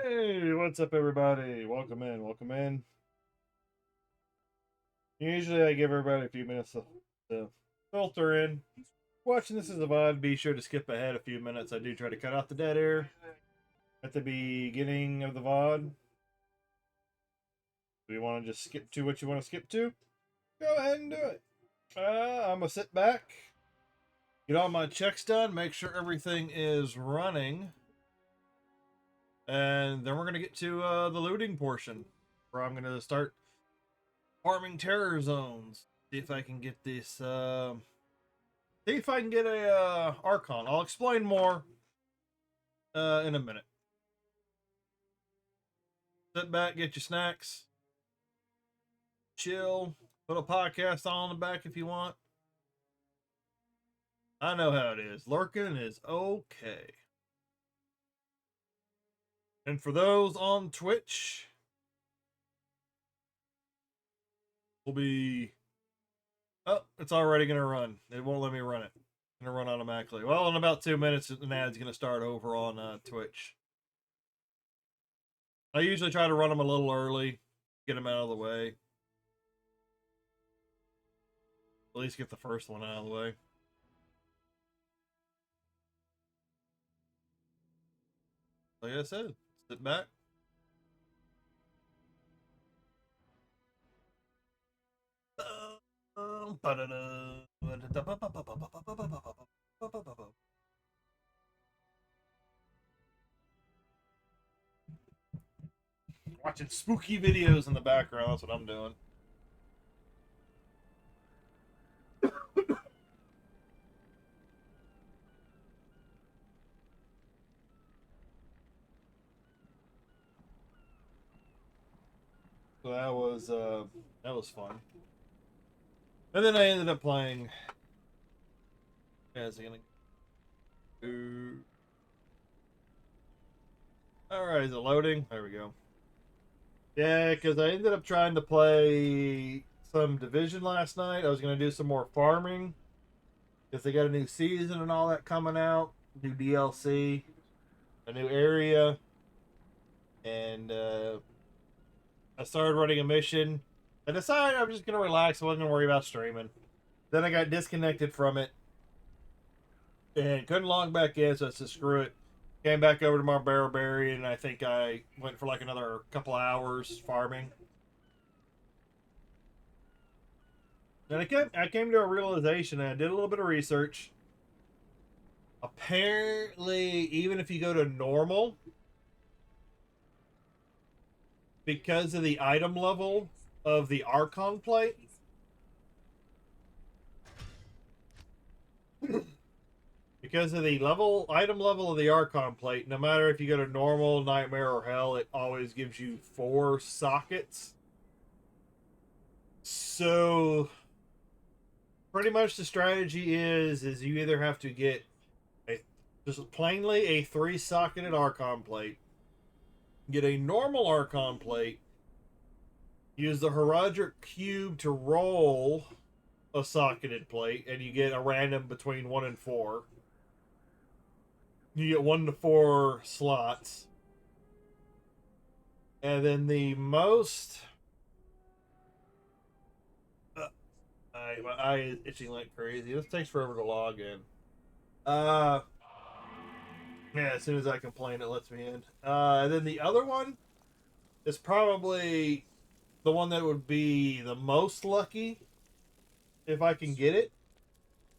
Hey, what's up, everybody? Welcome in, welcome in. Usually, I give everybody a few minutes to filter in. Watching this as a VOD, be sure to skip ahead a few minutes. I do try to cut out the dead air at the beginning of the VOD. Do you want to just skip to what you want to skip to? Go ahead and do it. I'm gonna sit back, get all my checks done, make sure everything is running, and then we're gonna get to the looting portion, where I'm gonna start farming terror zones. See if I can get this. See if I can get a Archon. I'll explain more in a minute. Sit back, get your snacks, chill, put a podcast on the back if you want. I know how it is. Lurking is okay. And for those on Twitch, will be. Oh, it's already gonna run. It won't let me run it. It's gonna run automatically. Well, in about 2 minutes, an ad's gonna start over on Twitch. I usually try to run them a little early, get them out of the way. At least get the first one out of the way. Like I said, sit back. Watching spooky videos in the background, that's what I'm doing. So that was fun. And then I ended up playing. Yeah, is he gonna? All right, is it loading? There we go. Yeah, because I ended up trying to play some Division last night. I was gonna do some more farming because they got a new season and all that coming out, new DLC, a new area, and I started running a mission. I decided I'm just gonna relax. I wasn't gonna worry about streaming. Then I got disconnected from it and couldn't log back in, so I said screw it. Came back over to my Barrowberry, and I think I went for like another couple hours farming. And I came to a realization, and I did a little bit of research. Apparently, even if you go to normal, because of the item level of the Archon plate, because of the item level of the Archon plate, no matter if you go to normal, nightmare, or hell, it always gives you 4 sockets. So pretty much the strategy is you either have to get just plainly a 3-socketed Archon plate, get a normal Archon plate, use the Heraldric Cube to roll a socketed plate, and you get a random between 1 and 4. You get 1 to 4 slots. And then the most... my eye is itching like crazy. This takes forever to log in. Yeah, as soon as I complain, it lets me in. And then the other one is probably the one that would be the most lucky, if I can get it,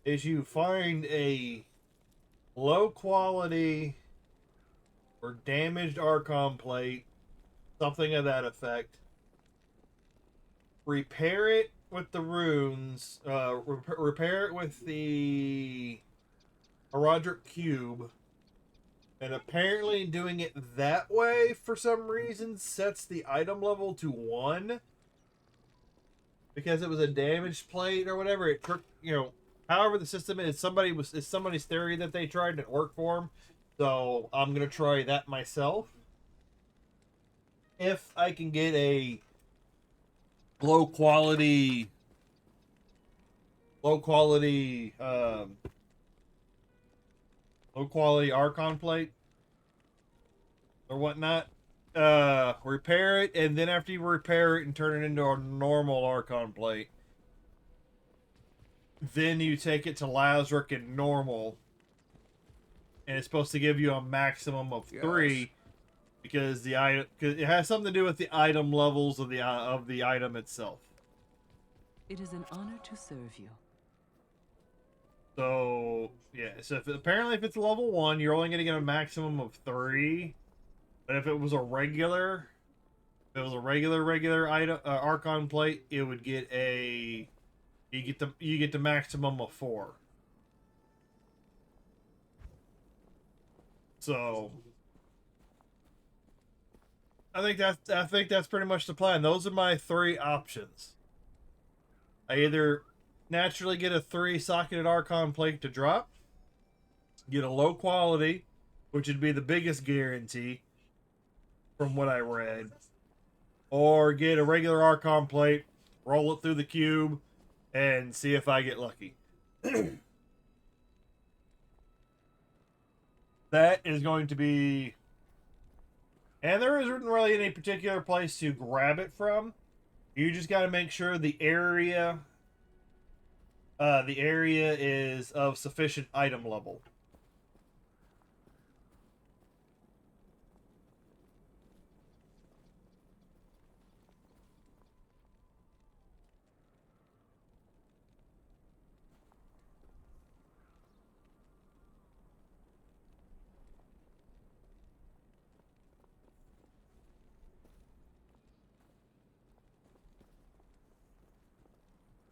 is you find a low quality or damaged Archon plate, something of that effect. Repair it with the runes. Repair it with the Heraldric Cube. And apparently doing it that way, for some reason, sets the item level to 1. Because it was a damaged plate or whatever. It took, however the system is, it's somebody's theory that they tried and it worked for them. So I'm going to try that myself. If I can get a low quality Archon plate or whatnot, repair it, and then after you repair it and turn it into a normal Archon plate, then you take it to Lazarus and normal, and it's supposed to give you a maximum of 3 because the item, cause it has something to do with the item levels of the item itself. It is an honor to serve you. So yeah, so apparently if it's level 1, you're only going to get a maximum of 3, but if it was a regular item Archon plate, it would get you get the maximum of 4. So I think that's pretty much the plan. Those are my 3 options. I either naturally get a 3 socketed Archon plate to drop, get a low quality, which would be the biggest guarantee from what I read, or get a regular Archon plate, roll it through the cube, and see if I get lucky. That is going to be... And there isn't really any particular place to grab it from. You just got to make sure the area is of sufficient item level.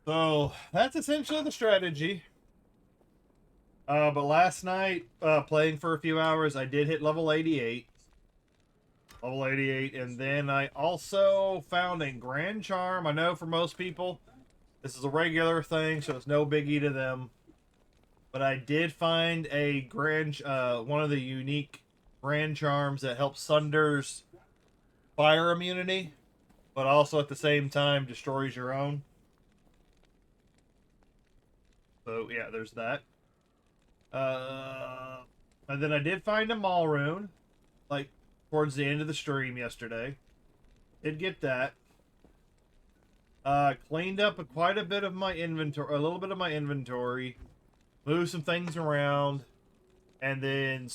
So that's essentially the strategy. But last night, playing for a few hours, I did hit level 88. Level 88, and then I also found a Grand Charm. I know for most people, this is a regular thing, so it's no biggie to them. But I did find a one of the unique Grand Charms that helps Sunder's fire immunity, but also at the same time destroys your own. So yeah, there's that. And then I did find a Maul rune, like towards the end of the stream yesterday. Did get that. Cleaned up quite a bit of my inventory, a little bit of my inventory, moved some things around, and then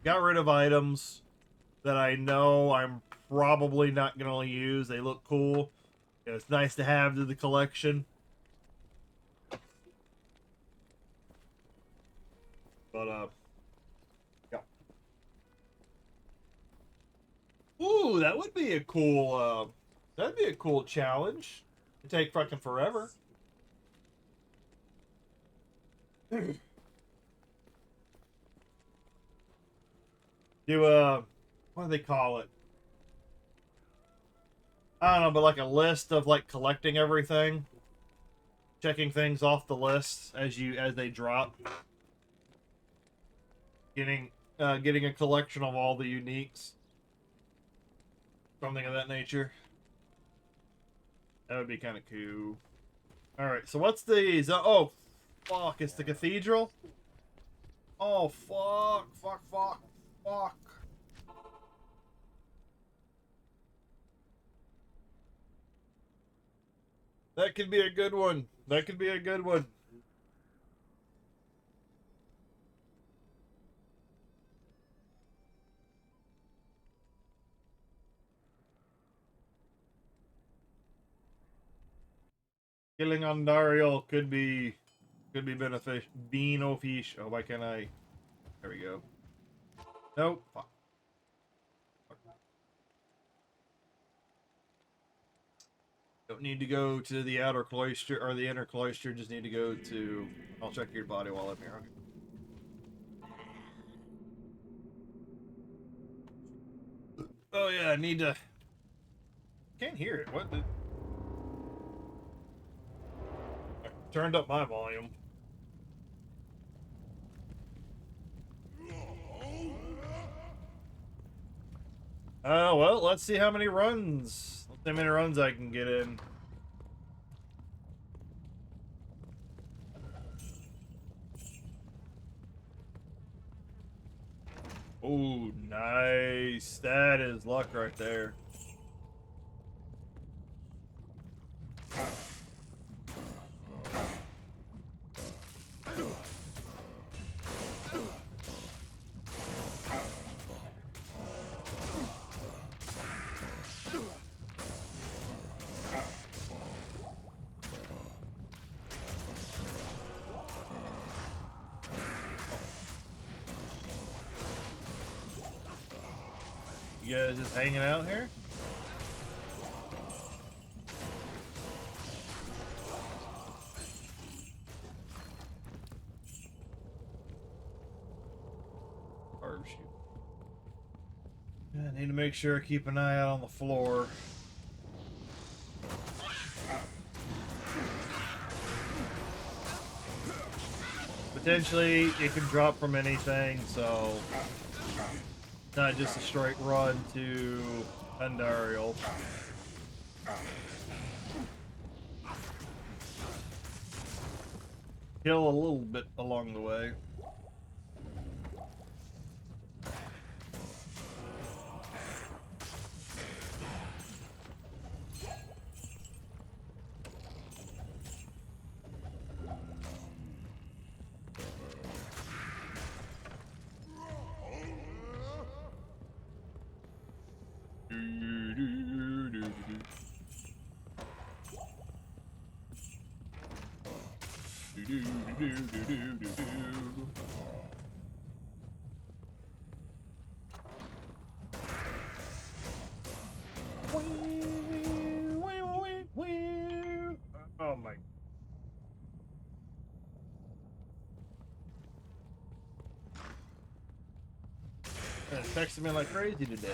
got rid of items that I know I'm probably not going to use. They look cool. It's nice to have to the collection. But, yeah. Ooh, that would be a cool, that'd be a cool challenge. It'd take fucking forever. Do, what do they call it? I don't know, but like a list of like collecting everything. Checking things off the list as they drop. Getting a collection of all the uniques. Something of that nature. That would be kind of cool. Alright, so what's the... Oh, fuck. It's the cathedral? Oh, fuck. Fuck, fuck, fuck. That could be a good one. That could be a good one. Killing Ondariel could be beneficial. Oh, why can't I? There we go. Nope. Fuck. Don't need to go to the outer cloister or the inner cloister. Just need to go to. I'll check your body while I'm here. Okay. Oh yeah, I need to. Can't hear it. What? I turned up my volume. Well, let's see how many runs. Let's see how many runs I can get in. Oh, nice. That is luck right there. You guys just hanging out here? Or shoot. I need to make sure I keep an eye out on the floor. Potentially, it can drop from anything, so it's not just a straight run to Andariel. Kill a little bit along the way. Oh my. It's texting me like crazy today.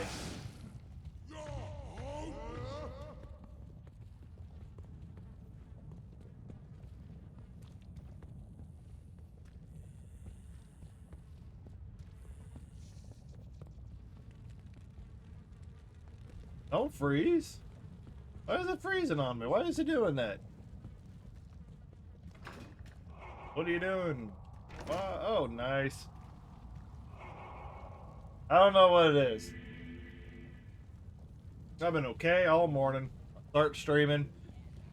Don't freeze. Why is it freezing on me? Why is it doing that? What are you doing? Oh, nice. I don't know what it is. I've been okay all morning. I start streaming.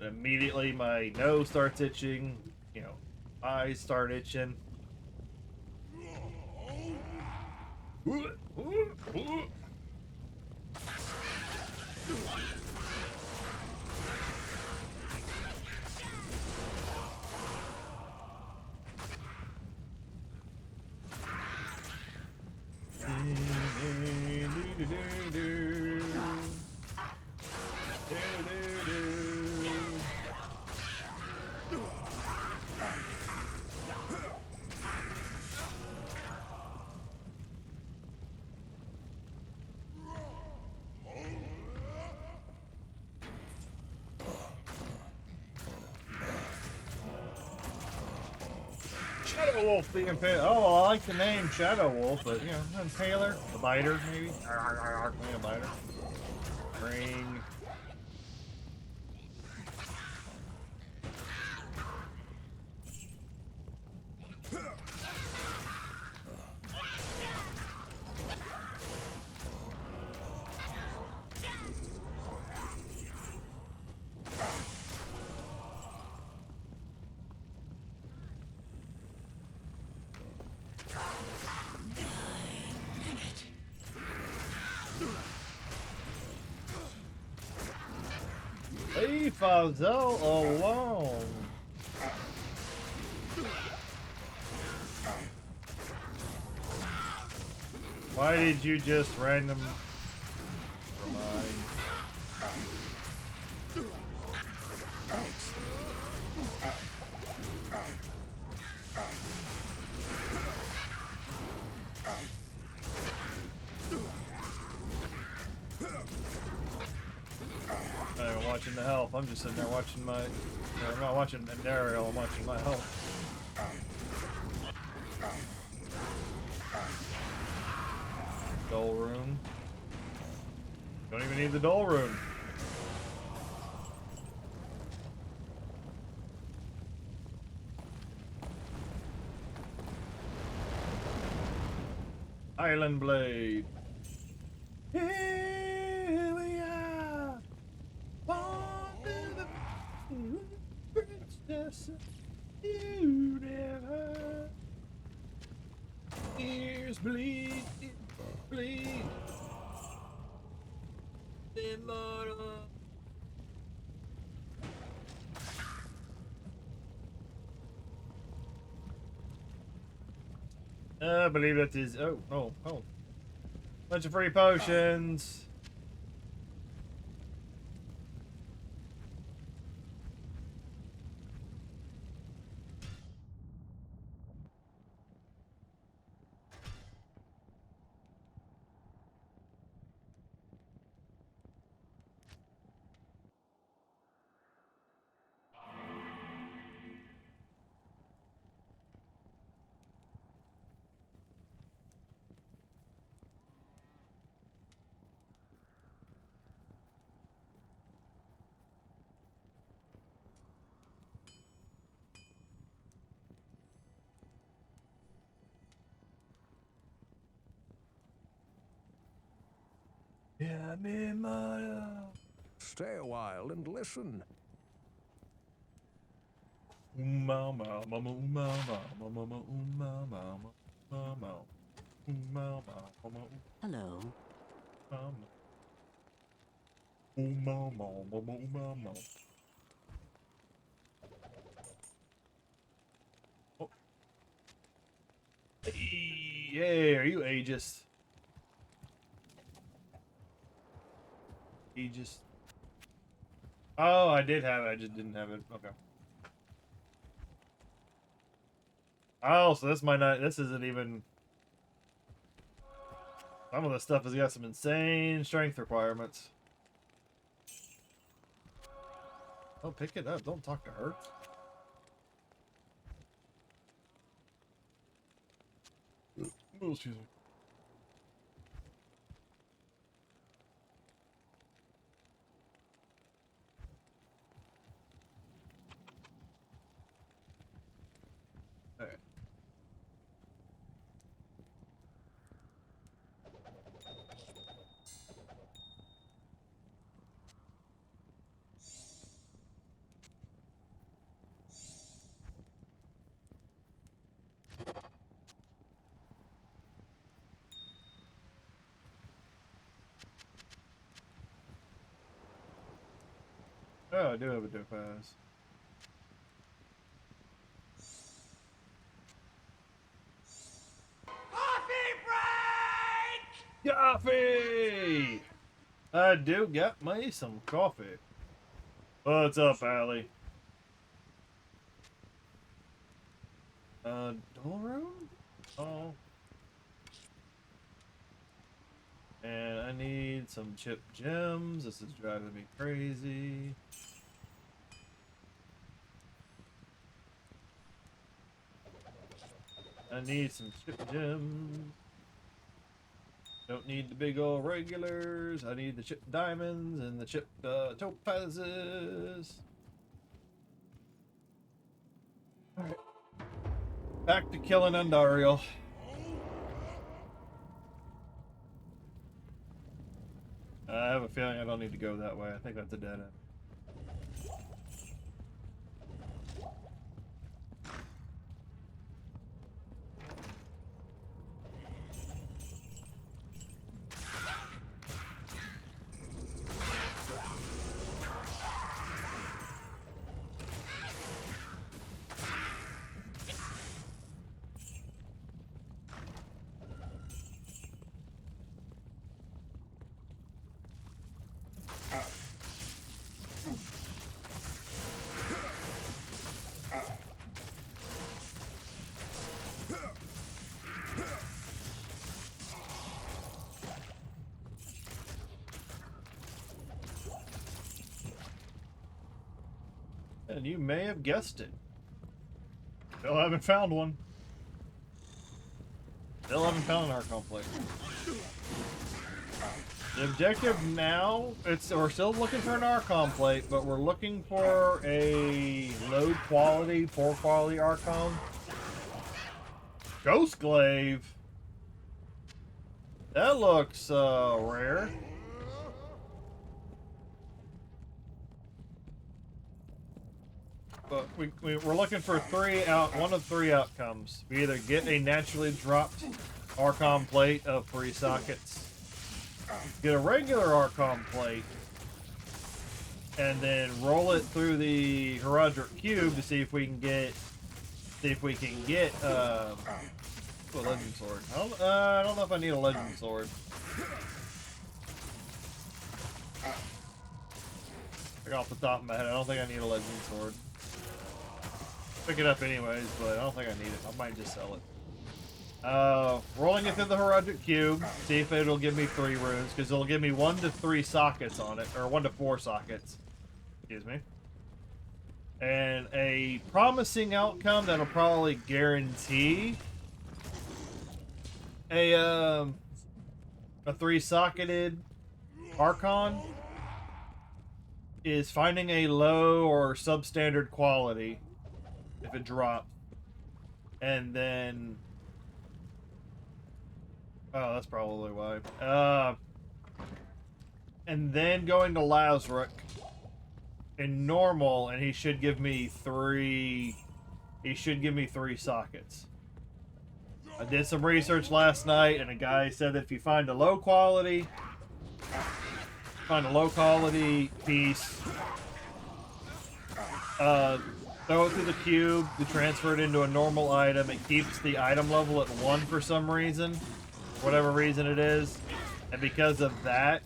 Immediately my nose starts itching. You know, eyes start itching. Shadow Wolf being impaled. Oh, I like the name Shadow Wolf, but you know, impaler, the biter, maybe. A biter. Ring. Leave Fazel alone. Why did you just random remind? I'm not even watching the health. I'm just sitting there watching my. I'm not watching Andariel. I'm watching my health. Dull room. Don't even need the dull room. Island Blade. Here we are. Born to the princess. You never. Ears bleed, bleed. Immortal. I believe that is. Oh. Bunch of free potions. Yeah, me mother. Stay a while and listen. Mama, mama, mama, mama, mama, mama, mama, mama, mama, Hello. mama, mama, mama, mama. Oh. Hey, yeah, are you ageist? Aegis. Oh, I did have it. I just didn't have it. Okay. Oh, so this might not. This isn't even. Some of the stuff has got some insane strength requirements. Oh, pick it up. Don't talk to her. Oh, excuse me. All right. Oh, I do have a topaz. Coffee! I do get me some coffee. What's up, Allie? Dual room? Oh. And I need some chip gems. This is driving me crazy. I need some chip gems. Don't need the big old regulars. I need the chip diamonds and the chip topazes. Alright. Back to killing Andariel. I have a feeling I don't need to go that way. I think that's a dead end. And you may have guessed it. Still haven't found one. Still haven't found an Archon plate. The objective now, we're still looking for an Archon plate, but we're looking for a low quality, poor quality Archon. Ghost Glaive. That looks rare. But we're looking for one of three outcomes. We either get a naturally dropped Archon plate of 3 sockets, get a regular Archon plate, and then roll it through the Heraldric Cube to see if we can get a legend sword. I don't know if I need a legend sword. Like off the top of my head, I don't think I need a legend sword. Pick it up anyways, but I don't think I need it. I might just sell it. Rolling it through the Heraldric Cube, see if it'll give me 3 runes, because it'll give me 1 to 3 sockets on it, or 1 to 4 sockets. Excuse me. And a promising outcome that'll probably guarantee a 3-socketed Archon is finding a low or substandard quality if it drops. And then oh, that's probably why. And then going to Lazarus in normal, and he should give me 3 sockets. I did some research last night, and a guy said that if you find a low quality piece, throw it through the cube to transfer it into a normal item. It keeps the item level at 1 for some reason, whatever reason it is, and because of that,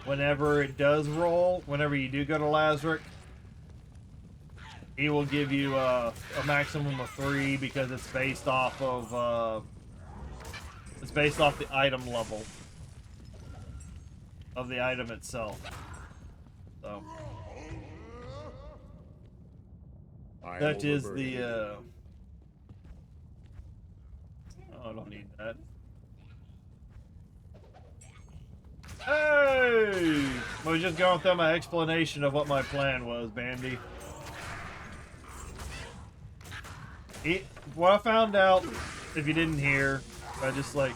whenever it does roll, whenever you do go to Lazarus, he will give you a maximum of 3 because it's based off of the item level of the item itself. So that is the oh, I don't need that. Hey! I was just going through my explanation of what my plan was, Bandy. What I found out, if you didn't hear, I just like,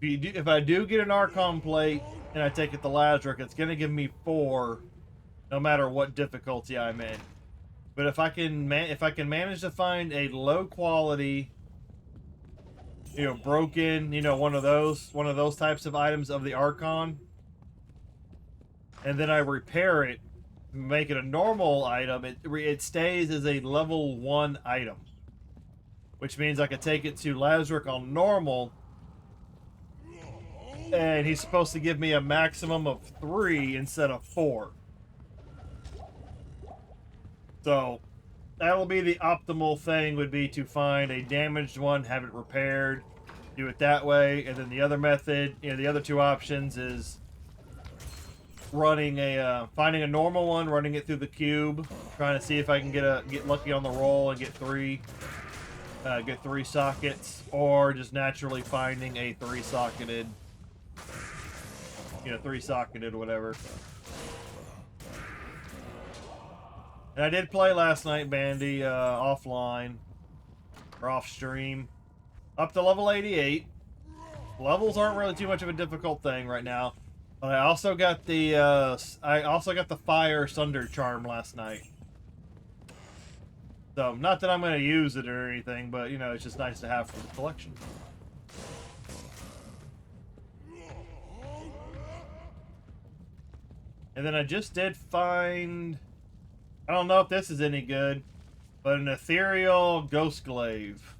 if I do get an Archon plate and I take it to Lazarus, it's gonna give me 4, no matter what difficulty I'm in. But if I can manage to find a low quality, broken, one of those types of items of the Archon, and then I repair it, make it a normal item, it stays as a level 1 item, which means I could take it to Lazarus on normal, and he's supposed to give me a maximum of 3 instead of 4. So that'll be the optimal thing, would be to find a damaged one, have it repaired, do it that way, and then the other method, the other 2 options is finding a normal one, running it through the cube, trying to see if I can get lucky on the roll and get 3 sockets, or just naturally finding a 3-socketed, 3-socketed whatever. And I did play last night, Bandy, offline or off stream, up to level 88. Levels aren't really too much of a difficult thing right now. But I also got the Fire Sunder Charm last night. So, not that I'm going to use it or anything, but, it's just nice to have for the collection. And then I just did find, I don't know if this is any good, but an Ethereal Ghost Glaive.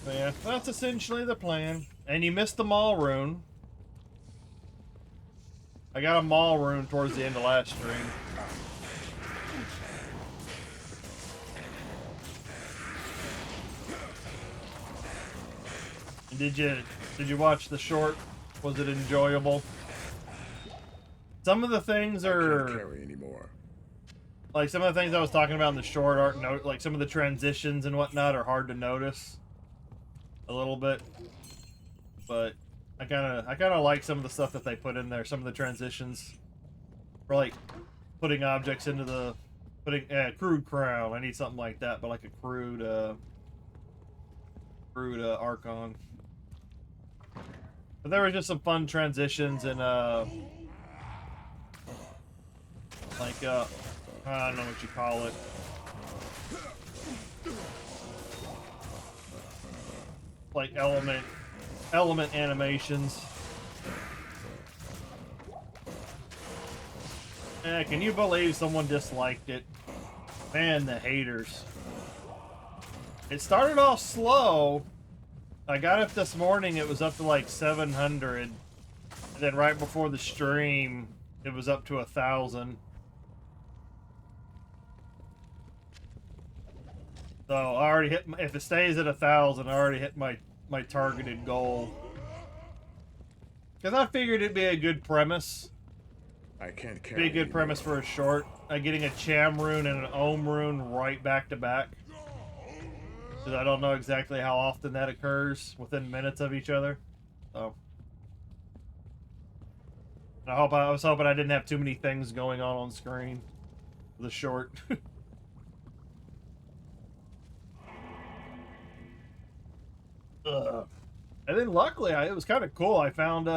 Yeah, that's essentially the plan. And you missed the Maul rune. I got a Maul rune towards the end of last stream. And did you watch the short? Was it enjoyable? Some of the things are, I can't carry anymore. Like some of the things I was talking about in the short aren't like some of the transitions and whatnot are hard to notice a little bit, but I kind of like some of the stuff that they put in there. Some of the transitions For like putting objects into the crude crown. I need something like that, but like a crude Archon. But there were just some fun transitions and like I don't know what you call it. Like element animations. Can you believe someone disliked it? Man, the haters. It started off slow. I got up this morning, it was up to like 700. And then right before the stream, it was up to 1,000. So I already hit, if it stays at 1,000, I already hit my targeted goal. Because I figured it'd be a good premise. I can't carry Be a good premise for a short. Getting a Cham rune and an Ohm rune right back to back. Because I don't know exactly how often that occurs within minutes of each other. So I was hoping I didn't have too many things going on screen for the short. And then luckily, it was kind of cool. I found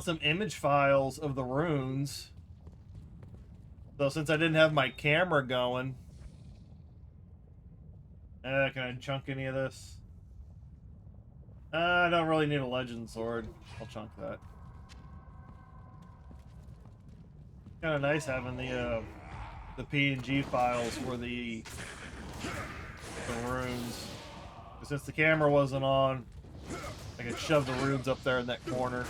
some image files of the runes. So since I didn't have my camera going, can I chunk any of this? I don't really need a legend sword. I'll chunk that. Kind of nice having the PNG files for the runes. But since the camera wasn't on, I could shove the runes up there in that corner.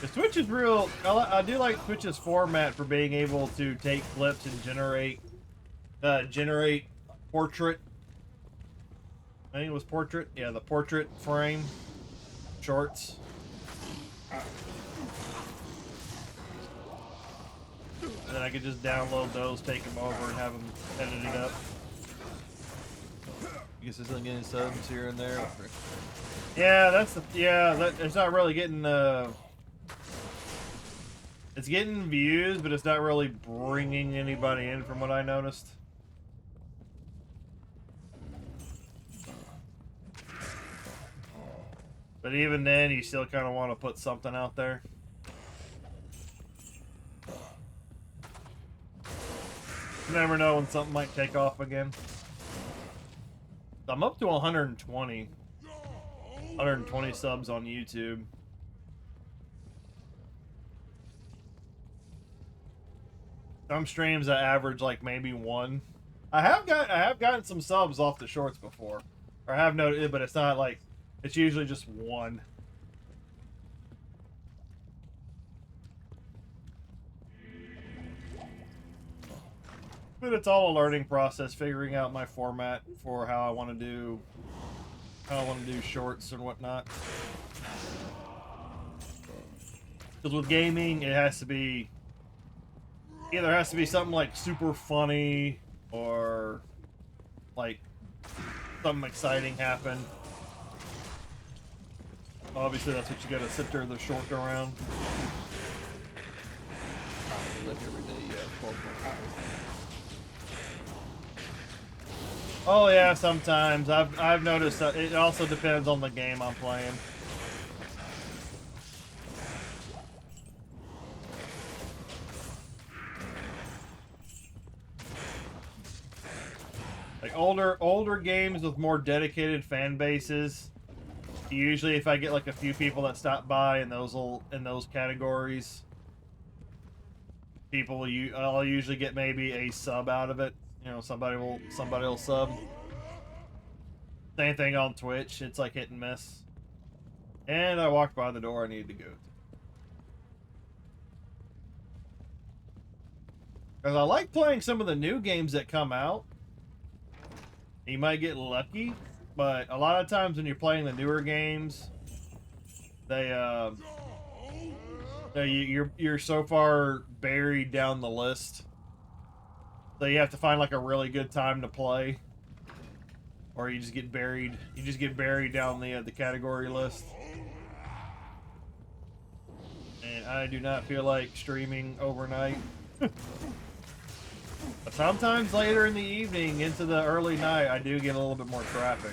The Twitch is real. I do like Twitch's format for being able to take clips and generate portrait. I think it was portrait. Yeah, the portrait frame shorts. And then I could just download those, take them over, and have them edited up. I guess it's not getting subs here and there. Yeah, it's not really getting it's getting views, but it's not really bringing anybody in from what I noticed. But even then, you still kind of want to put something out there. You never know when something might take off again. I'm up to 120 subs on YouTube. Some streams I average like maybe 1. I have gotten some subs off the shorts before. Or I have noted, but it's not like, it's usually just 1. But it's all a learning process, figuring out my format for how I want to do shorts and whatnot. Because with gaming, it has to be either something like super funny or like something exciting happen. Obviously, that's what you gotta sit there the short around. Oh yeah, sometimes I've noticed that it also depends on the game I'm playing. Like older games with more dedicated fan bases. Usually, if I get like a few people that stop by in those categories, I'll usually get maybe a sub out of it. You know, somebody will sub. Same thing on Twitch. It's like hit and miss. And I walked by the door I needed to go to. Because I like playing some of the new games that come out. You might get lucky, but a lot of times when you're playing the newer games, you're so far buried down the list. So you have to find like a really good time to play, or you just get buried. You just get buried down the category list, and I do not feel like streaming overnight. But sometimes later in the evening into the early night, I do get a little bit more traffic.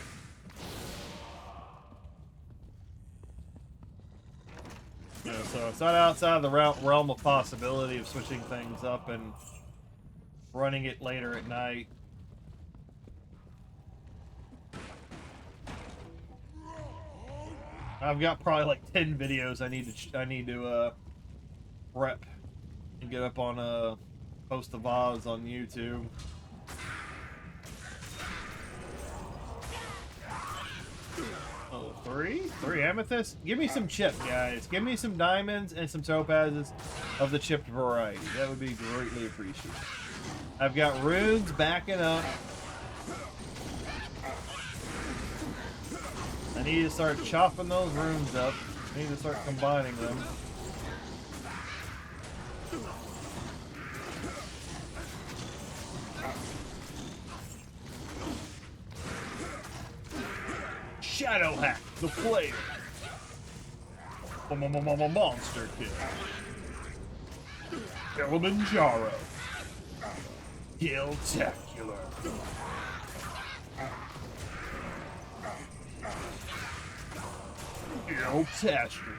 You know, so it's not outside the realm of possibility of switching things up and running it later at night. I've got probably like 10 videos I need to rep and get up on post the VODs on YouTube. Oh, three amethysts? Give me some chip, guys. Give me some diamonds and some topazes of the chipped variety. That would be greatly appreciated. I've got runes backing up. I need to start chopping those runes up. I need to start combining them. Shadow Hack, the player. Monster Kill. Kilimanjaro. Killtacular. Catastrophe.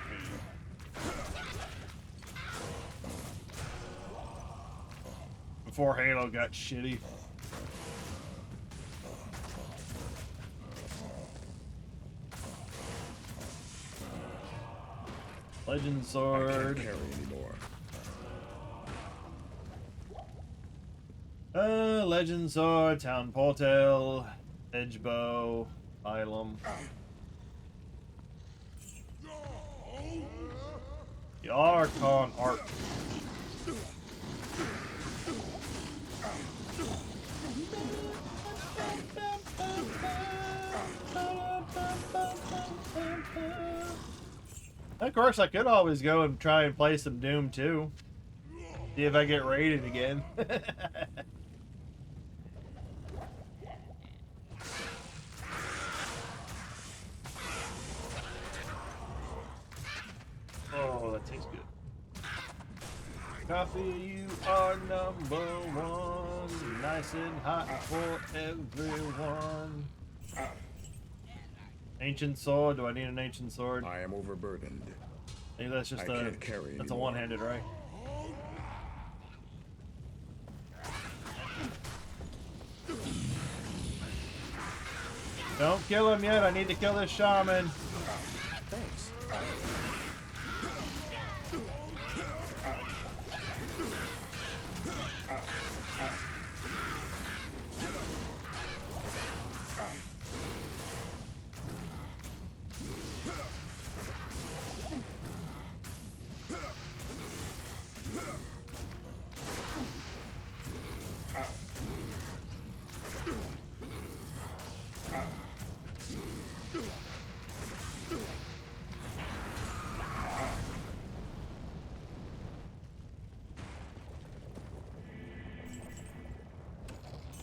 Before Halo got shitty. Legend Sword. I can't carry anymore. Legend Sword, Town Portal, Edgebow, Phylum. The Archon Arc. Of course, I could always go and try and play some Doom too. See if I get raided again. Oh, that tastes good. Coffee, you are number one. Nice and hot for everyone. Ancient sword. Do I need an ancient sword? I am overburdened. I think that's just can't carry that's a anymore. one-handed, right? Don't kill him yet. I need to kill this shaman. Thanks.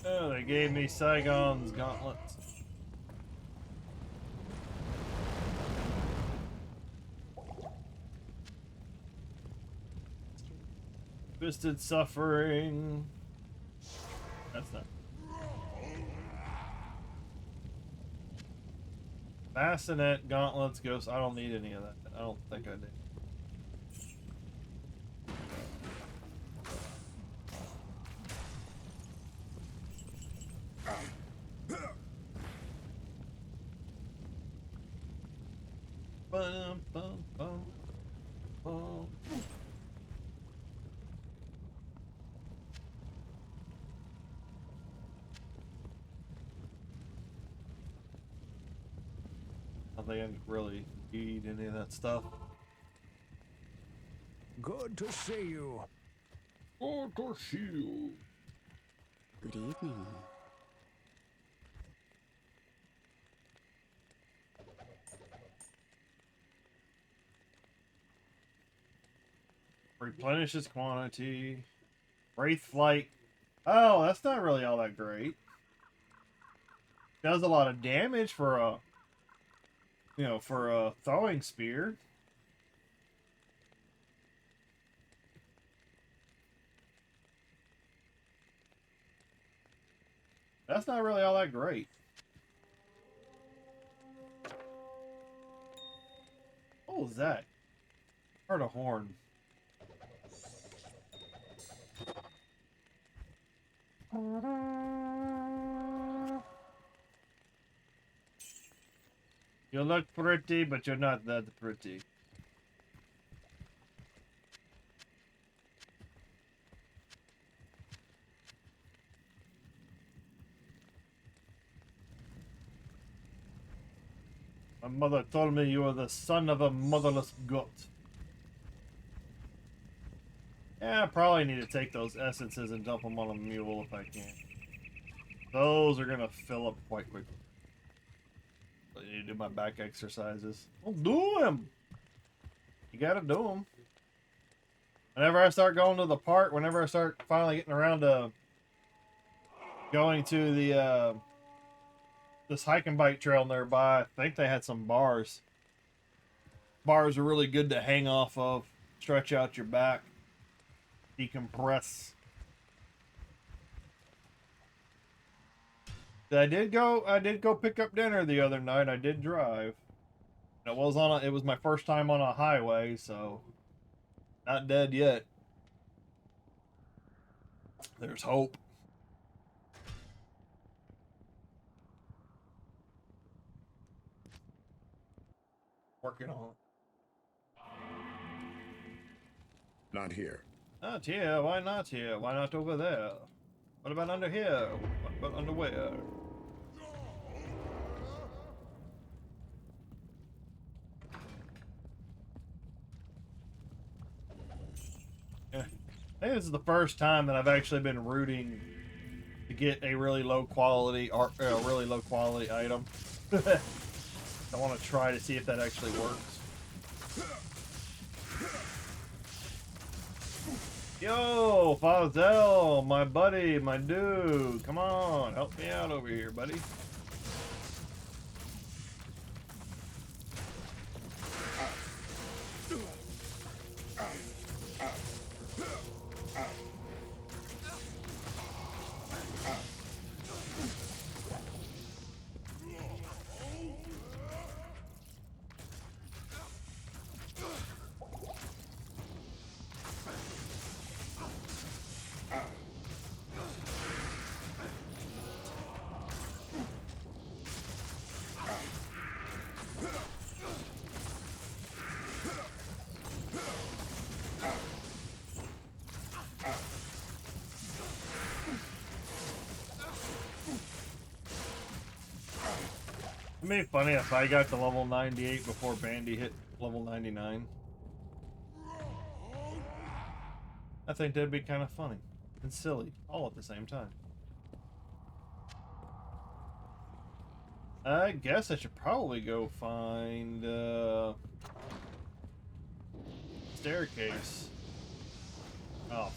Oh, they gave me Saigon's gauntlets. Twisted Suffering. That's not. Bassinet, gauntlets, ghosts. I don't need any of that. I don't think I do. Bum, bum, bum, bum. I think I really need any of that stuff. Good to see you. Good to see you. Good evening. Replenishes quantity. Wraith Flight. Oh, that's not really all that great. Does a lot of damage for a, for a throwing spear. That's not really all that great. What was that? Heard a horn. You look pretty, but you're not that pretty. My mother told me you were the son of a motherless goat. Yeah, I probably need to take those essences and dump them on a mule if I can. Those are gonna fill up quite quickly. I need to do my back exercises. Well, do them. You gotta do them. Whenever I start going to the park, whenever I start finally getting around to going to the this hike and bike trail nearby, I think they had some bars. Bars are really good to hang off of, stretch out your back, decompress. I did go pick up dinner the other night. I did drive. It was my first time on a highway, so not dead yet. There's hope. Working on it. Not here. Not here. Why not here? Why not over there? What about under here? What about under where? Yeah. I think this is the first time that I've actually been rooting to get a really low quality item. I want to try to see if that actually works. Yo, Fazel, my buddy, my dude, come on, help me out over here, buddy. It'd be funny if I got to level 98 before Bandy hit level 99. I think that'd be kind of funny and silly all at the same time. I guess I should probably go find staircase. Oh.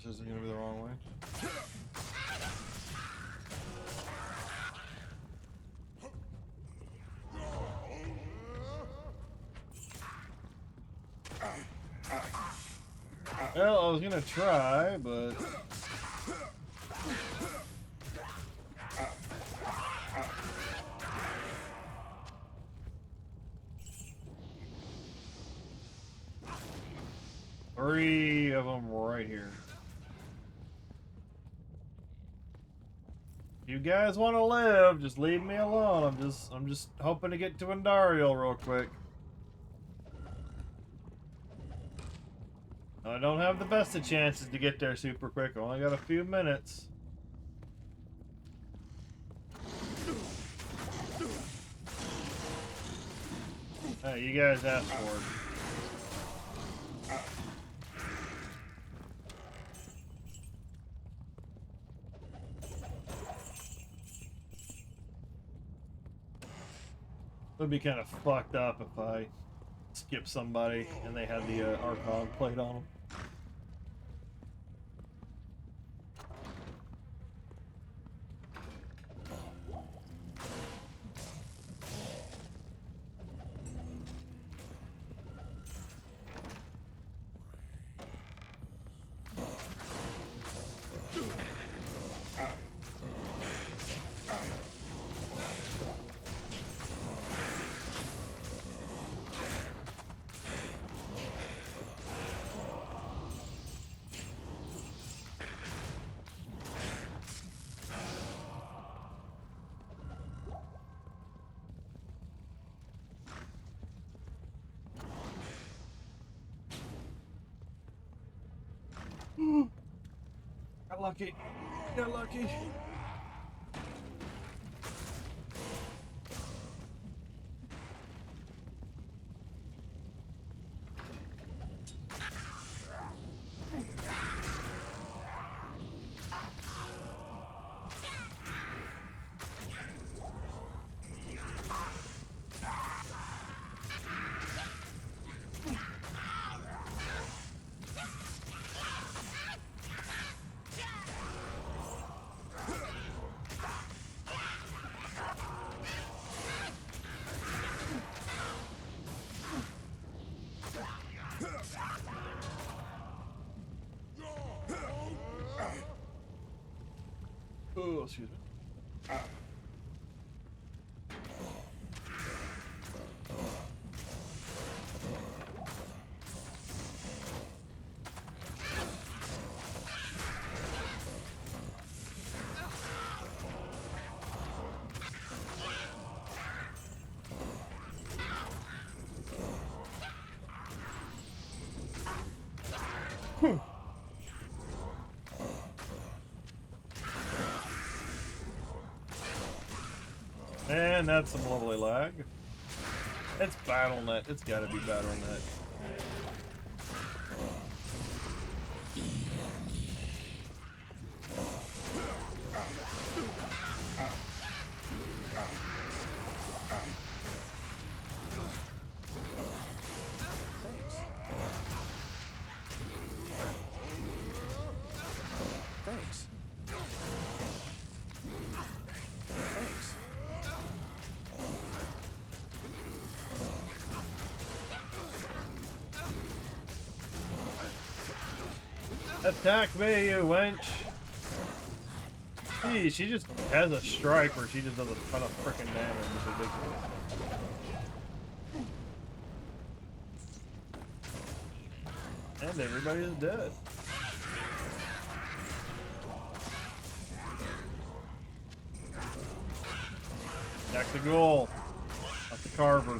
This isn't gonna be the wrong way. Well, I was gonna try, but three of them right here. You guys want to live, just leave me alone. I'm just hoping to get to Andariel real quick. I don't have the best of chances to get there super quick. I only got a few minutes. Hey, you guys asked for it. It would be kind of fucked up if I skip somebody, and they had the Archon plate on them. Got lucky. Got lucky. Oh, excuse me. And that's some lovely lag. It's BattleNet. It's gotta be BattleNet. Thanks. Attack me, you wench! Gee, she just has a strike where she just does a ton of freaking damage. It's ridiculous. And everybody is dead. Attack the ghoul. Not the carver.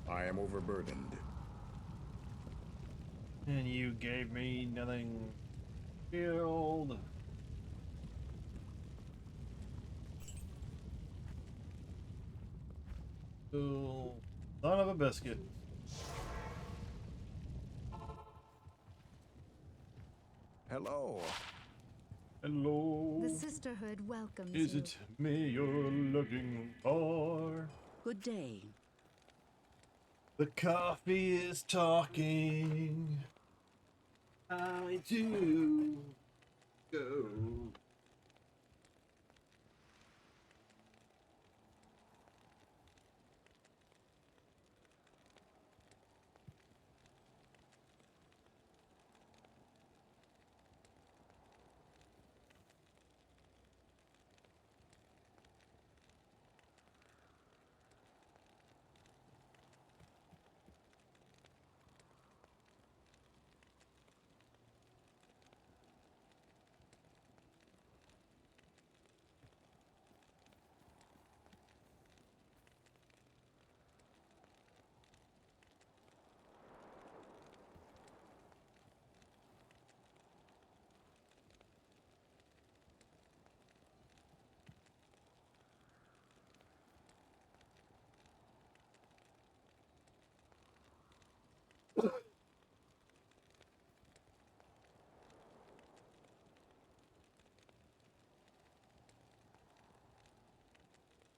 I am overburdened. And you gave me nothing. Shield. Cool. Son of a biscuit. Hello. Hello. The sisterhood welcomes Is you. it me you're looking for? Good day. The coffee is talking. I do go.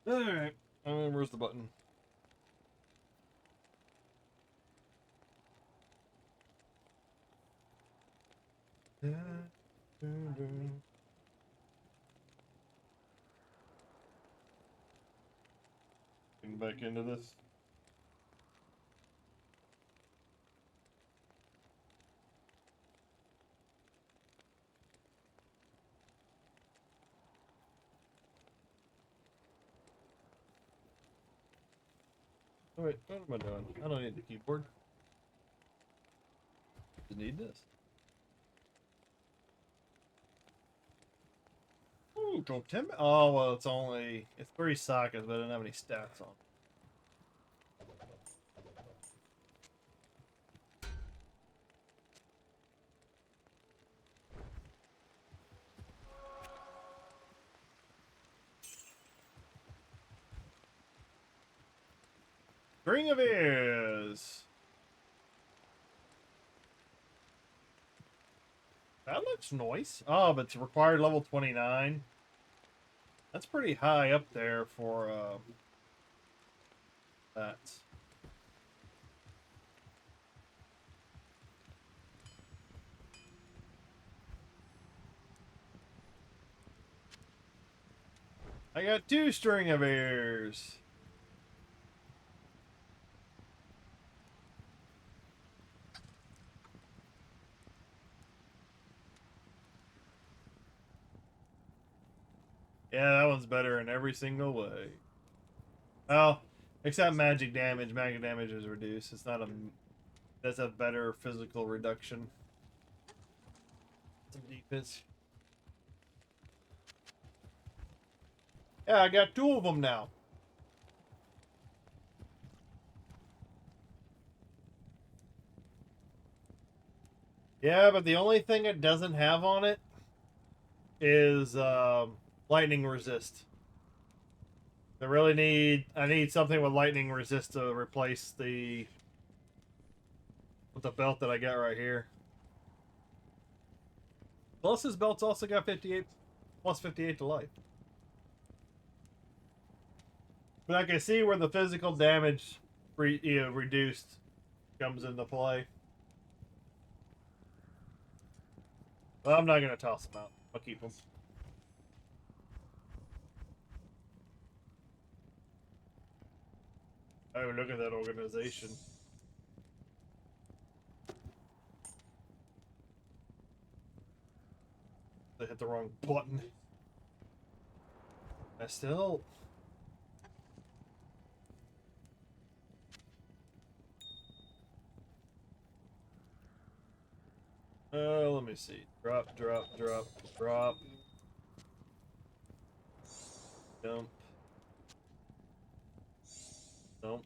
Alright. Where's the button? Getting back into this. Oh, wait, what am I doing? I don't need the keyboard. You need this. Ooh, don't tempt me. Oh, well, it's 3 Sagas, but I don't have any stats on. String of Ears. That looks nice. Oh, but it's required level 29. That's pretty high up there for that. I got 2 String of Ears. Yeah, that one's better in every single way. Well, except magic damage. Magic damage is reduced. It's not a... That's a better physical reduction. Some defense. Yeah, I got 2 of them now. Yeah, but the only thing it doesn't have on it is lightning resist. I need something with lightning resist to replace with the belt that I got right here. Plus his belt's also got 58 plus 58 to life. But I can see where the physical damage reduced comes into play. Well, I'm not gonna toss them out. I'll keep them. Oh, look at that organization. I hit the wrong button. I still... let me see. Drop, drop, drop, drop. Dump. Dump.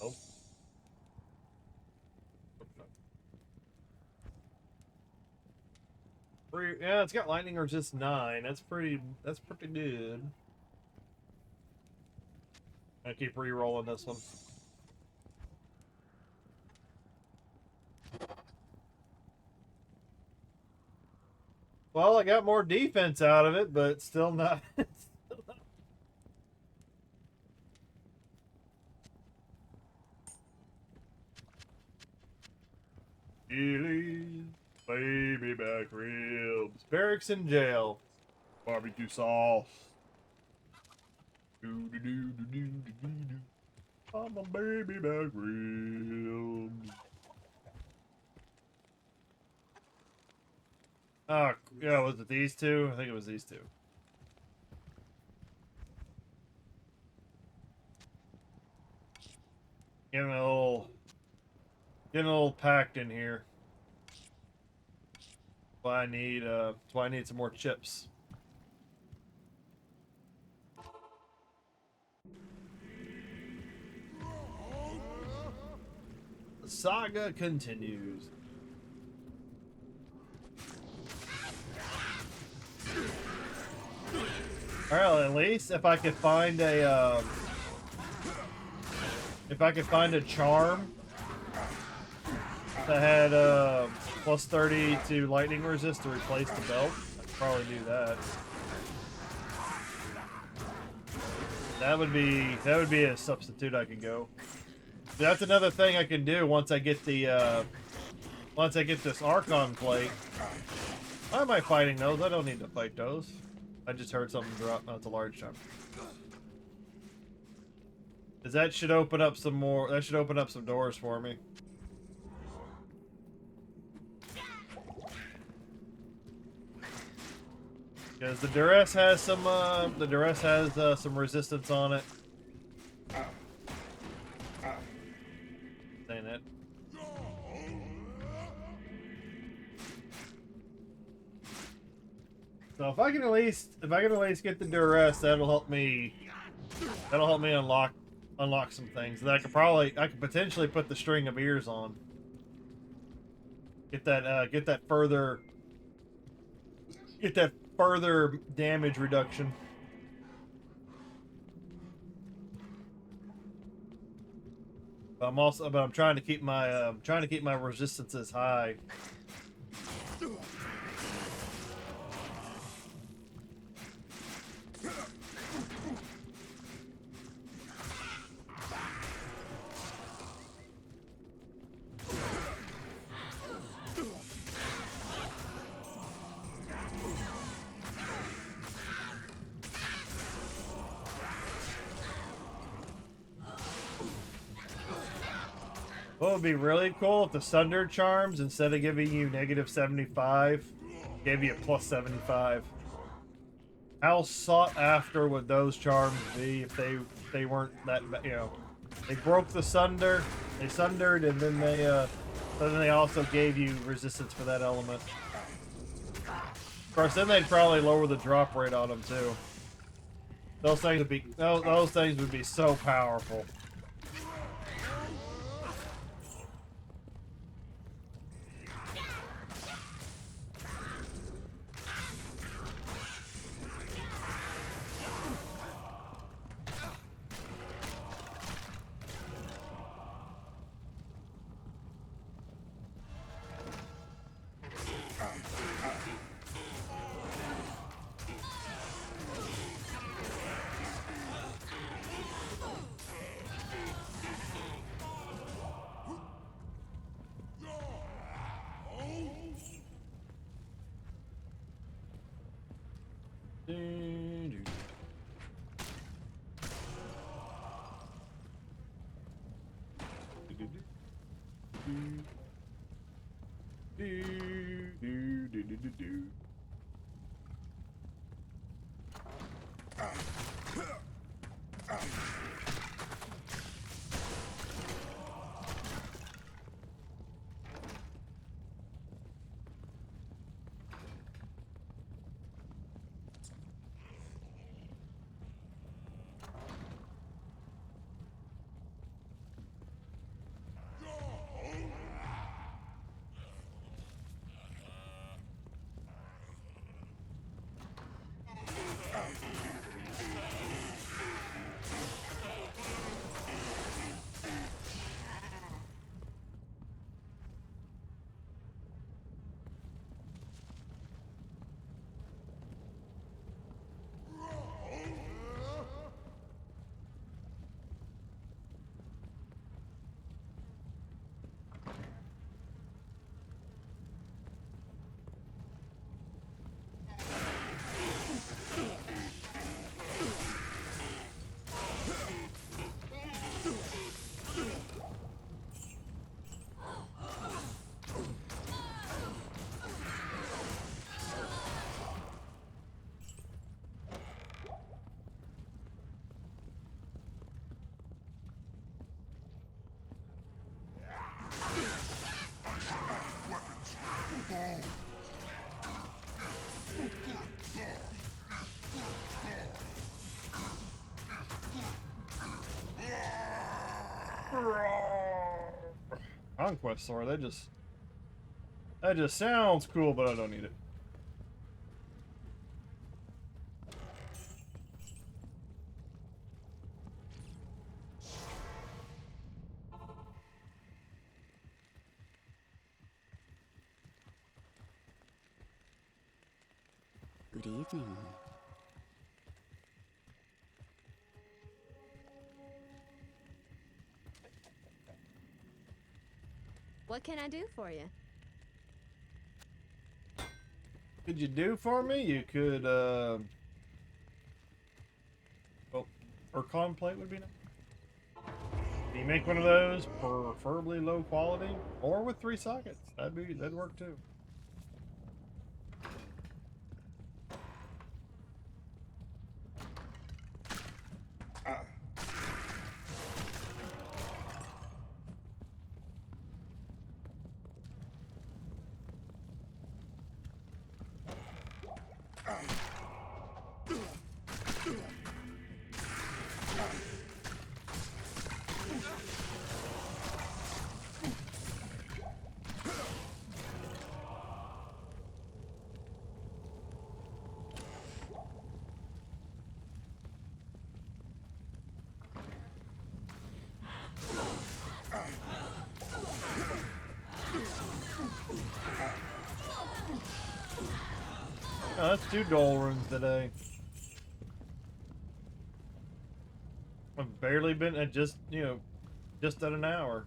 Nope. Yeah, it's got lightning resist 9. That's pretty good. I keep re-rolling this one. Well, I got more defense out of it, but still not. Chili's, baby back ribs, barracks in jail, barbecue sauce. Do do do do do do do. I'm a baby back ribs. Oh, yeah, was it these 2? I think it was these 2. Getting a little packed in here. That's why I need some more chips. The saga continues. Alright, at least if I could find a charm that had plus 30 to lightning resist to replace the belt, I could probably do that. That would be a substitute I can go. That's another thing I can do once I get the once I get this Archon plate. Why am I fighting those? I don't need to fight those. I just heard something drop. No, it's a large jump. Cause that should open up some more. That should open up some doors for me. Because the duress has some some resistance on it. Saying it. So if I can at least get the duress, that'll help me unlock some things. And I could potentially put the string of ears on. Get that further damage reduction. But I'm trying to keep my resistances high. What would be really cool if the Sunder Charms, instead of giving you -75, gave you a +75. How sought after would those charms be if they weren't that, you know, they broke the Sunder, they sundered, and then they also gave you resistance for that element. Of course, then they'd probably lower the drop rate on them too. Those things would be so powerful. Conquest sword, that just sounds cool, but I don't need it. Good evening. What can I do for you? Could you do for me? You could, well, Archon plate would be nice. Can you make one of those, preferably low quality, or with 3 sockets? That'd work too. Oh, that's 2 dual runes today. I've barely been at just at an hour.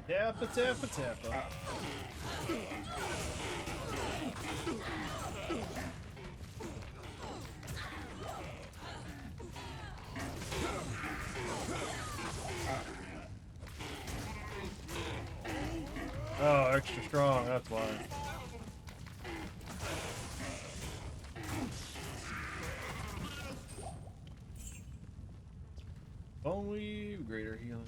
Tappa, tappa, tappa. Oh, extra strong, that's why. Only greater healing.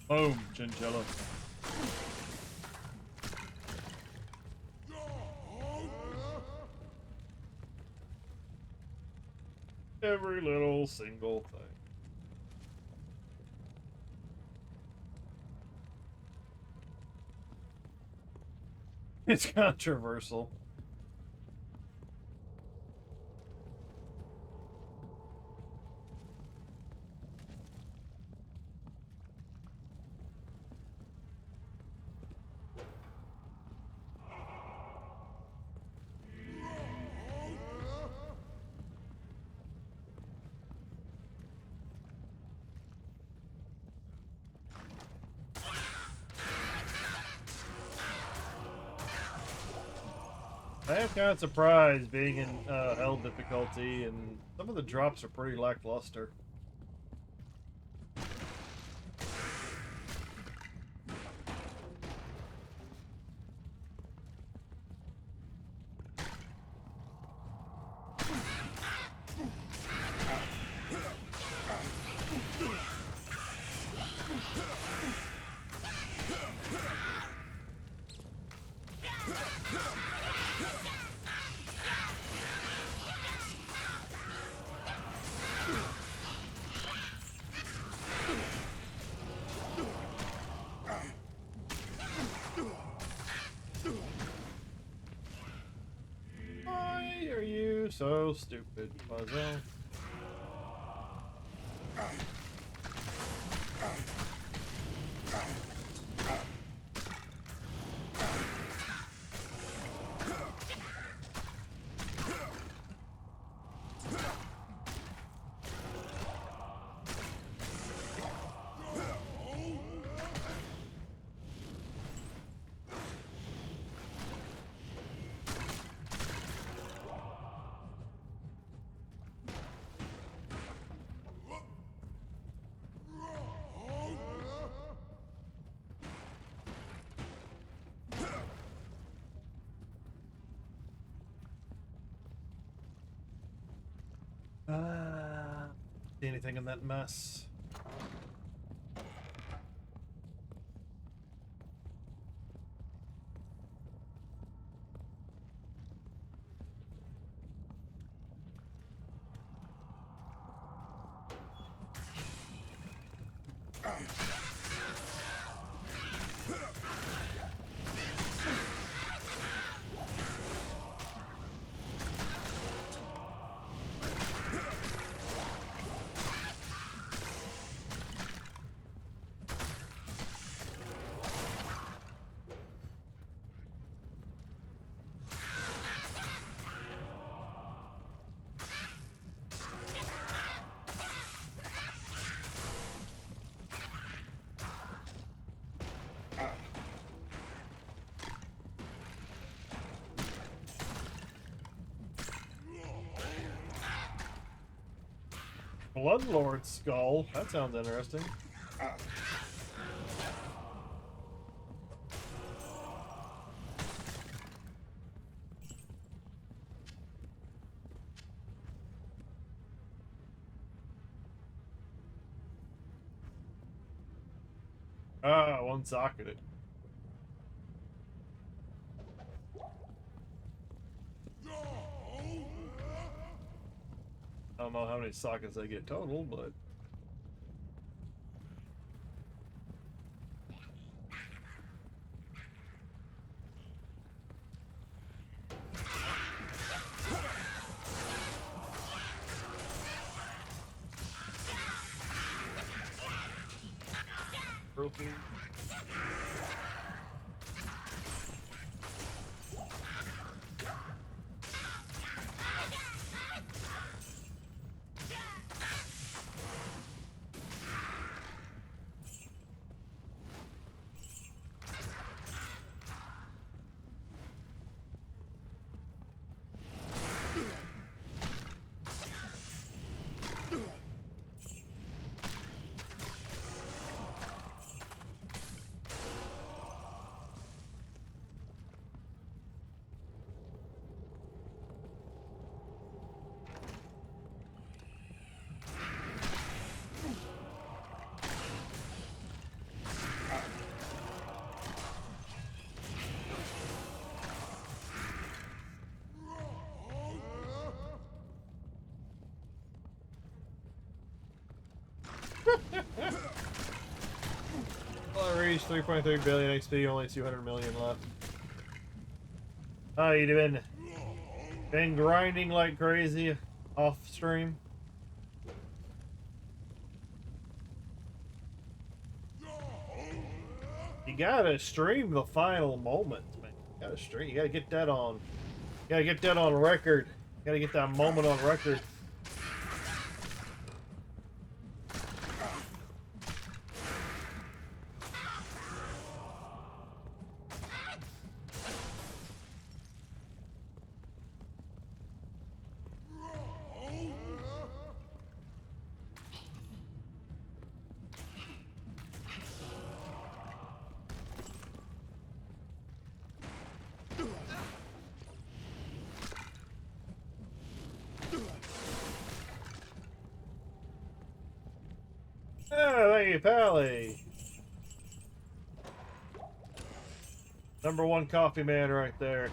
Boom, chinchilla. Every little single thing. It's controversial. I am kind of surprised being in hell difficulty, and some of the drops are pretty lackluster. Why are you so stupid, puzzle? anything in that mess. Bloodlord skull. That sounds interesting. Ah, one socketed. I don't know how many sockets I get total, but trophy. Well, I reached 3.3 billion XP, only 200 million left. Oh, you been grinding like crazy off stream? You gotta stream the final moments, man. You gotta stream. You gotta get that on. You gotta get that on record. You gotta get that moment on record. Ah, thank you, Pally. #1 coffee man right there.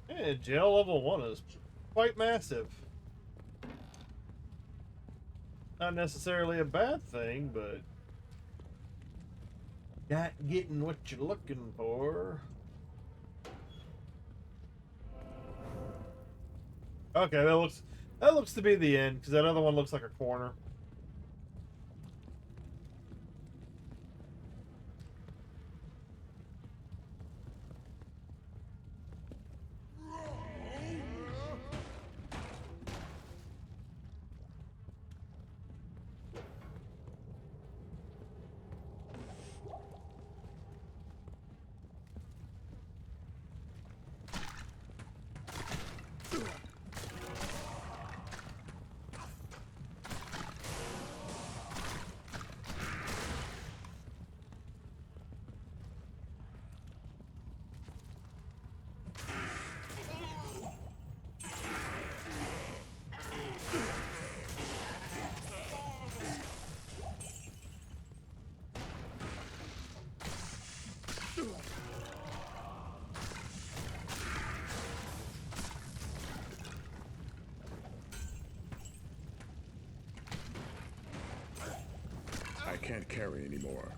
Yeah, jail level 1 is quite massive. Not necessarily a bad thing, but not getting what you're looking for. Okay, that looks to be the end because that other one looks like a corner. I can't carry anymore.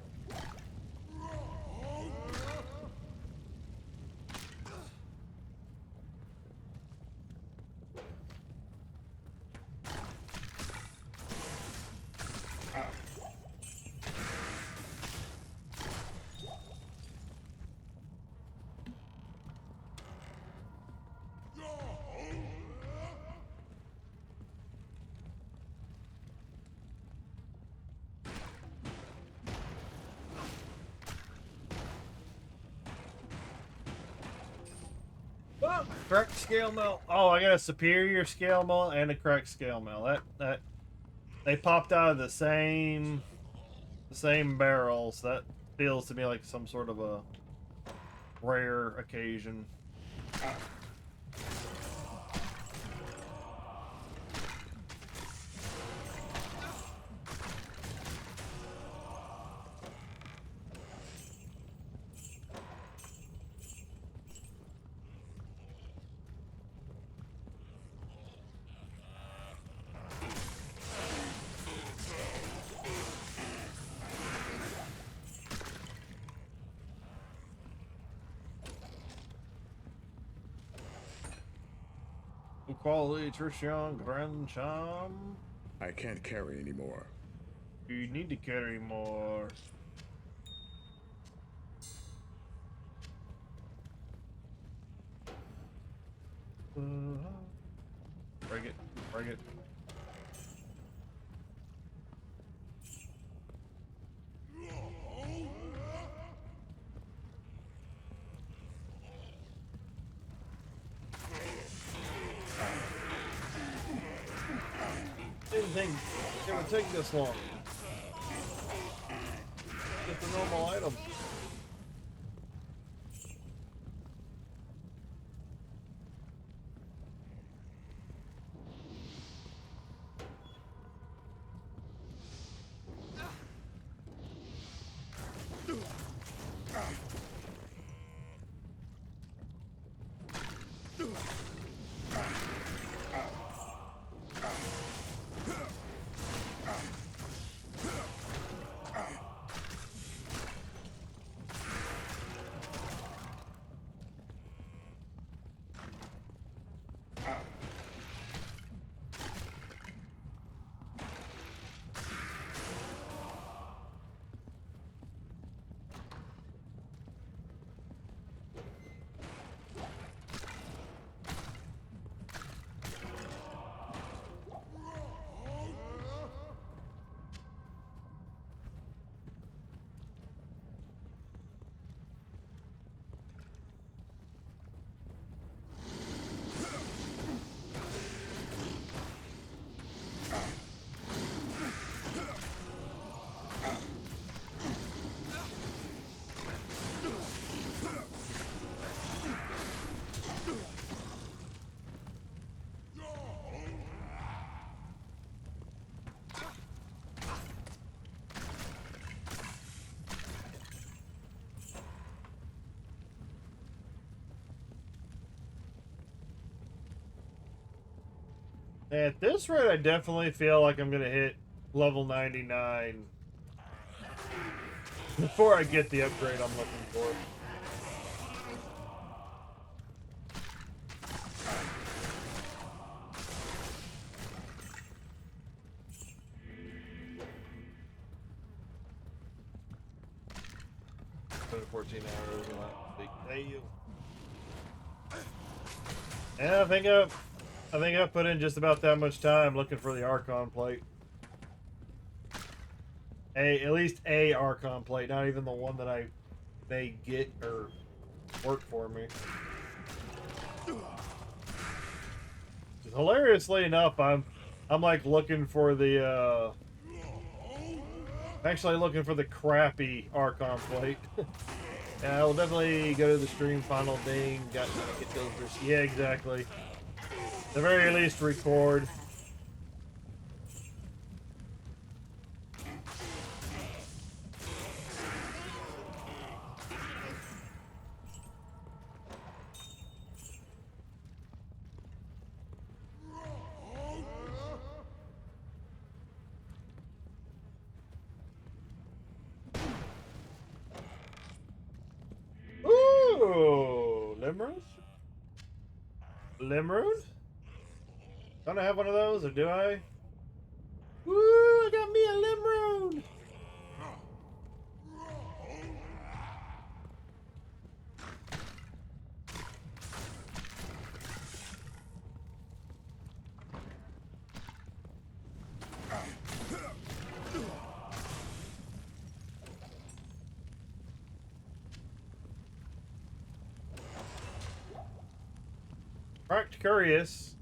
Oh, correct scale mill. Oh, I got a superior scale mill and a correct scale mill. That they popped out of the same barrels. That feels to me like some sort of a rare occasion. Quality Trishan Grand Cham. I can't carry anymore. You need to carry more. Break it. Break it. Didn't think it would take this long. Get the normal item. At this rate, I definitely feel like I'm gonna hit level 99 before I get the upgrade I'm looking for. Spent 14 hours last week. Damn. Yeah, I think I put in just about that much time looking for the Archon plate. At least a Archon plate, not even the one that I may get or work for me. Hilariously enough, I'm like looking for the actually looking for the crappy Archon plate. Yeah, I'll definitely go to the stream final thing. Got to get those. Yeah, exactly. At the very least, record. Ooh, Limrune? Limrune? Don't I have one of those, or do I? Woo, I got me a Limrune! Right, curious.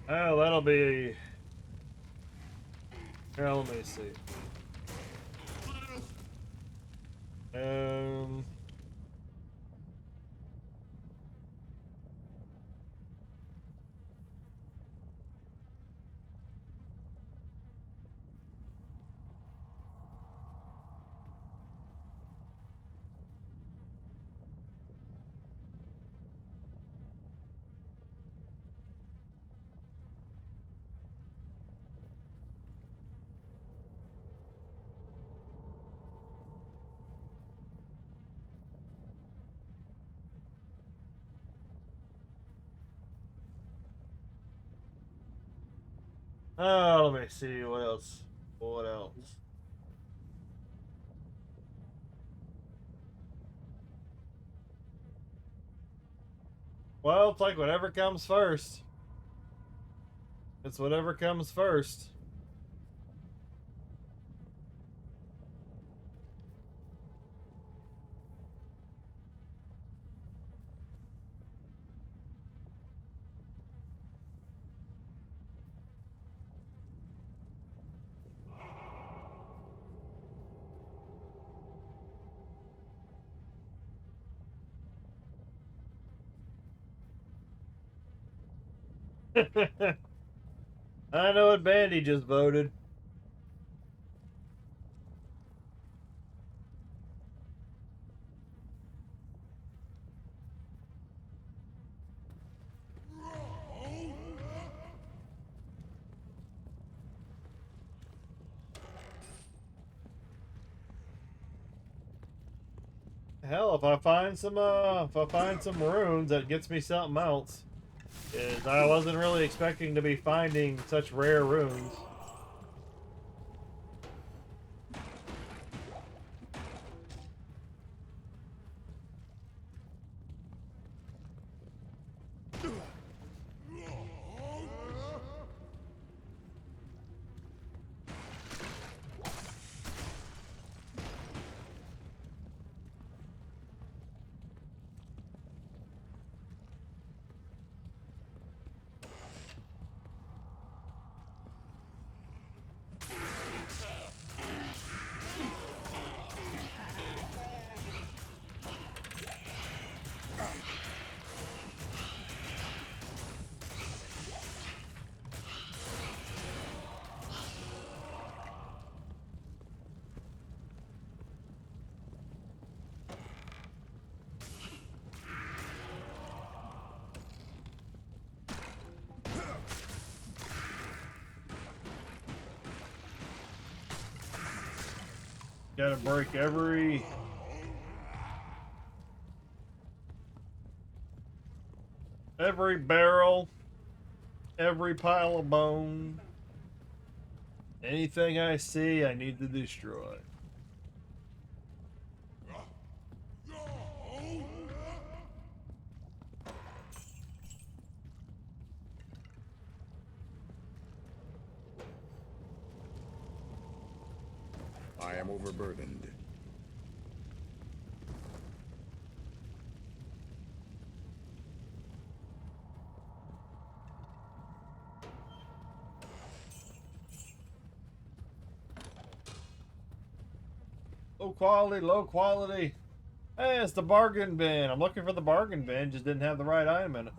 Oh, that'll be. Here, let me see. Um. Oh, let me see what else. What else? Well, it's like whatever comes first. It's whatever comes first. I know what band he just voted. Hell, if I find some runes, that gets me something else. 'Cause I wasn't really expecting to be finding such rare runes. Gotta break every barrel, every pile of bone. Anything I see, I need to destroy. I am overburdened. Low quality, low quality. Hey, it's the bargain bin. I'm looking for the bargain bin, just didn't have the right item in it.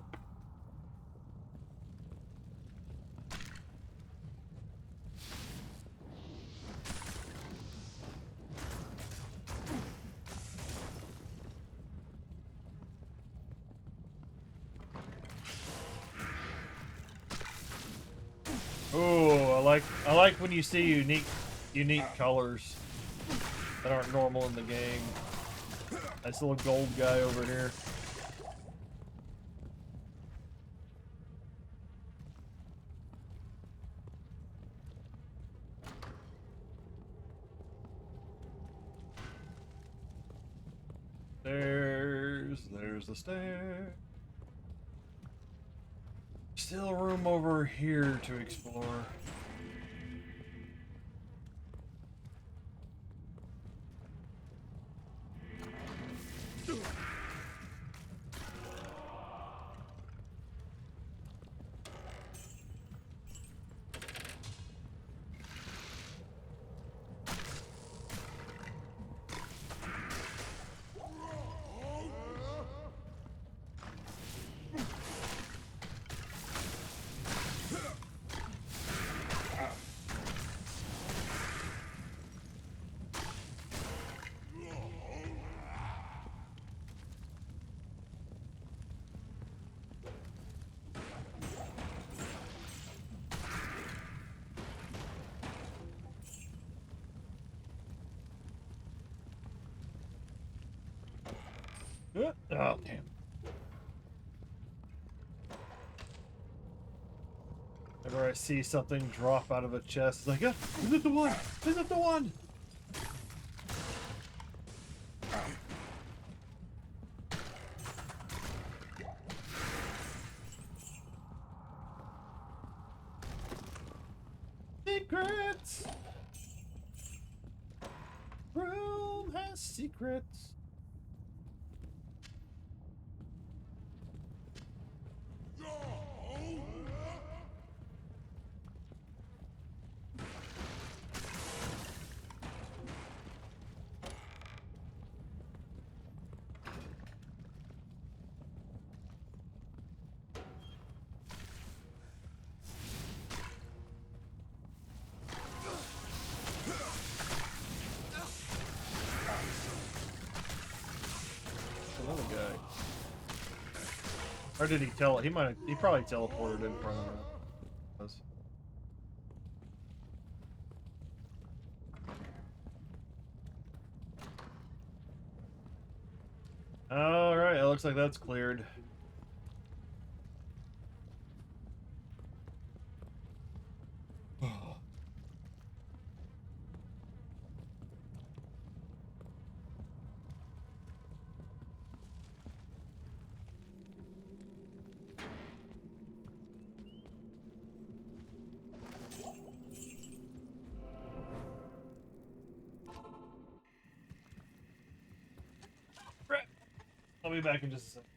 Ooh, I like when you see unique colors that aren't normal in the game. Nice little gold guy over here. There's the stair. Still room over here to explore. Oh, damn. Whenever I see something drop out of a chest, it's like, ah, is it the one? Is it the one? Secrets! Room has secrets. Another guy. Or did he tell? He probably teleported in front of us. All right, it looks like that's cleared. I'll be back in just a second.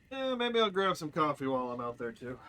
Yeah, maybe I'll grab some coffee while I'm out there too.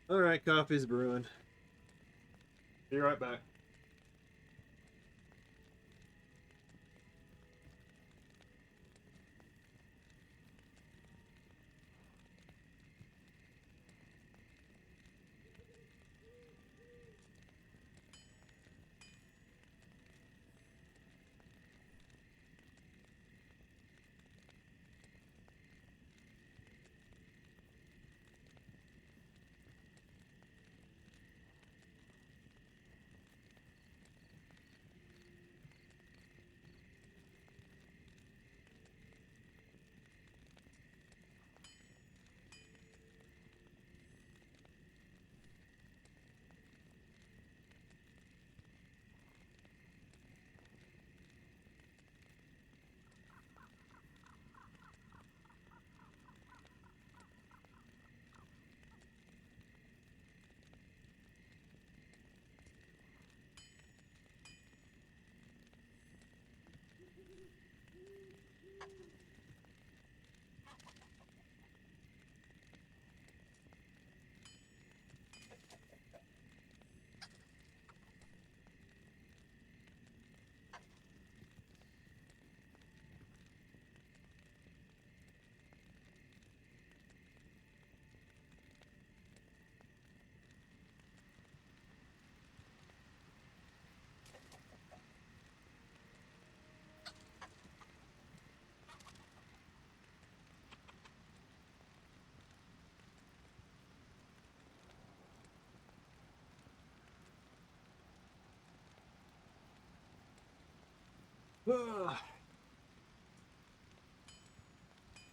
All right, coffee's brewing. Be right back.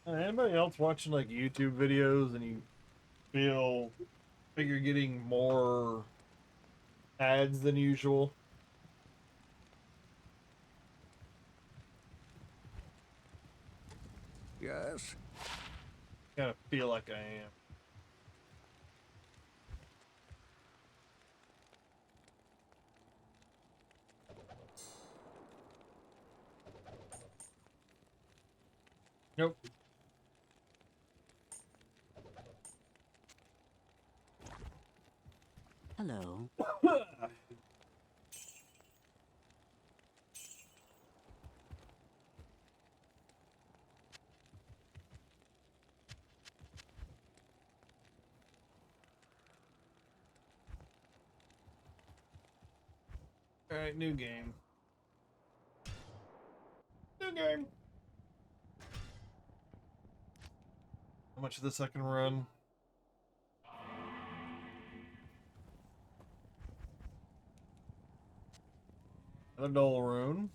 Anybody else watching like YouTube videos and you feel you're getting more ads than usual? feel like I am. Nope. Hello. Alright, new game. New game. How much of the second run? Another dull rune.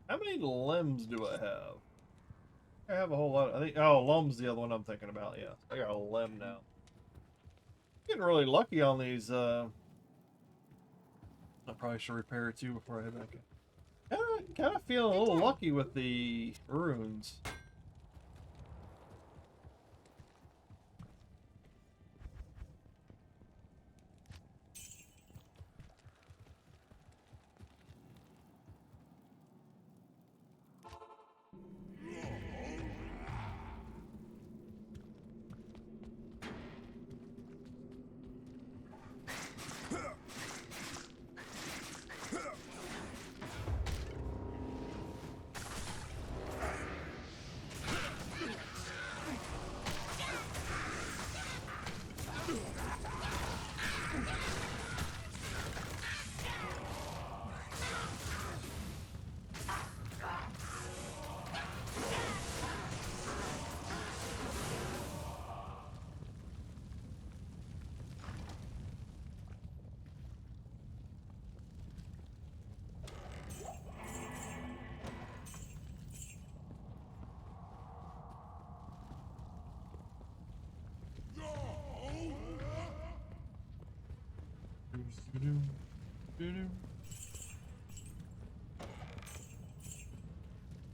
How many limbs do I have? I have a whole lot. I think. Oh, limb's the other one I'm thinking about. Yeah, I got a limb now. Getting really lucky on these. I probably should repair it too before I head back in. Kind of feeling a little lucky with the runes.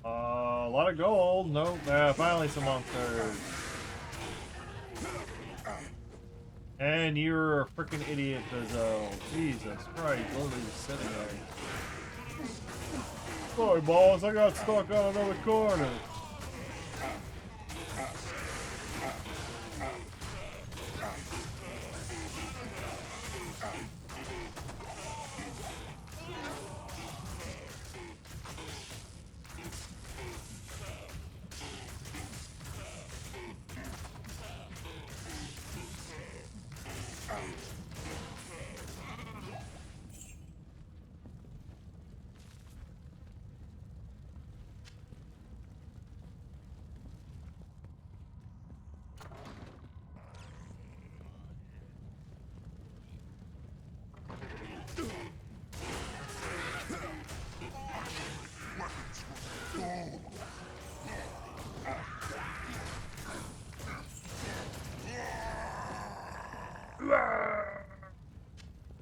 A lot of gold. Nope. Finally some monsters. And you're a freaking idiot, Bizzo. Jesus Christ, literally just sitting there. Sorry, boss, I got stuck on another corner.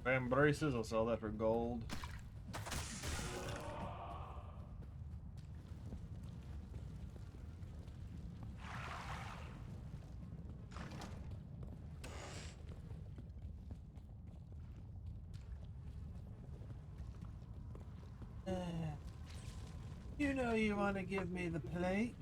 Bam braces, I'll sell that for gold. You know you want to give me the plate?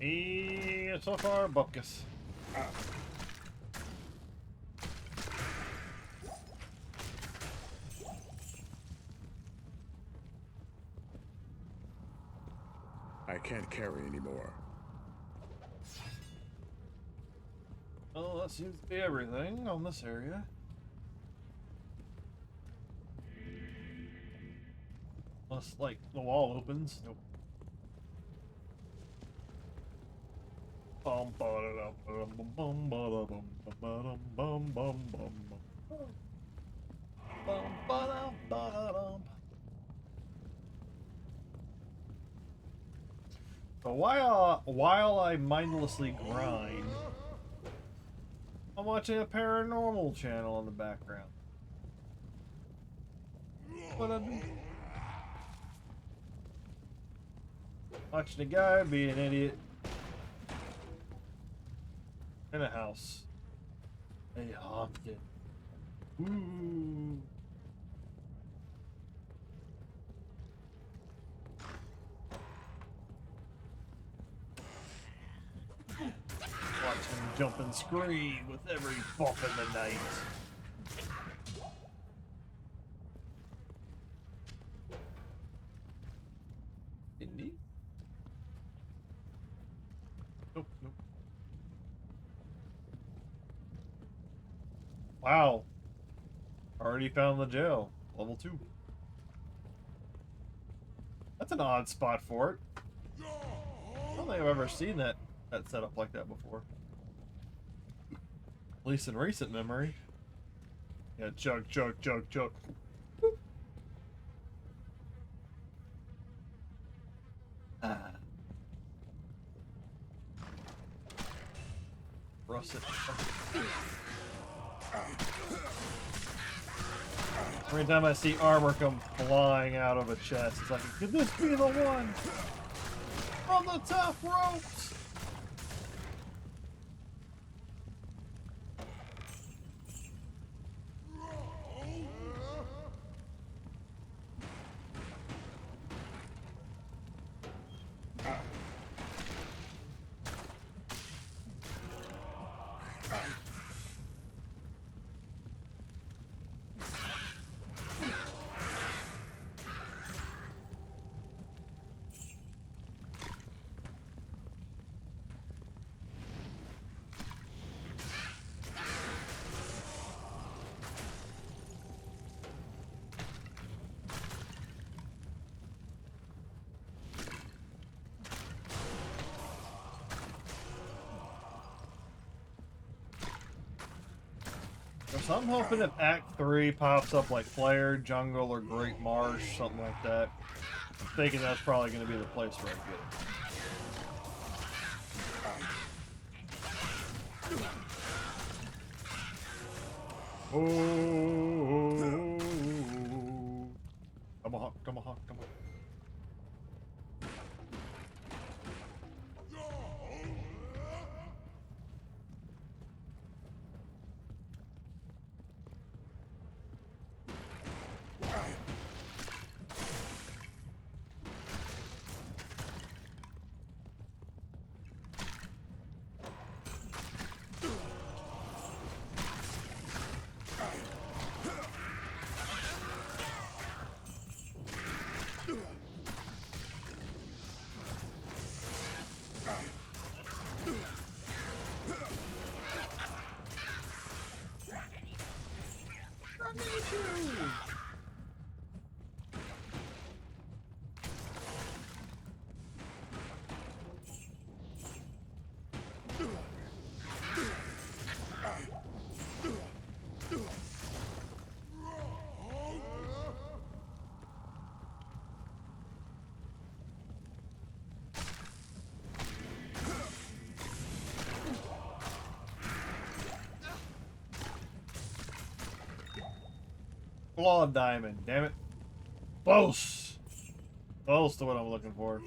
So far, Bupkis. I can't carry anymore. Well, that seems to be everything on this area. Unless, like, the wall opens. Nope. Bum ba da dum bum ba da bum ba dum bum bum bum bum ba dum ba da dum. So while I mindlessly grind, I'm watching a paranormal channel in the background. What I do? Watching a guy be an idiot in a house. They haunted. Ooh. Watch him jump and scream with every bump in the night. Indeed. Nope, nope. Wow. Already found the jail. Level 2. That's an odd spot for it. I don't think I've ever seen that setup like that before. At least in recent memory. Yeah, chug, chug, chug, chug. Ah. Russet. Every time I see armor come flying out of a chest, it's like, could this be the one from the top ropes? So I'm hoping if Act 3 pops up like Flare, Jungle, or Great Marsh, something like that, I'm thinking that's probably going to be the place where I get it. Oh, tomahawk, tomahawk, tomahawk. Claw diamond, damn it. Close! Close to what I'm looking for.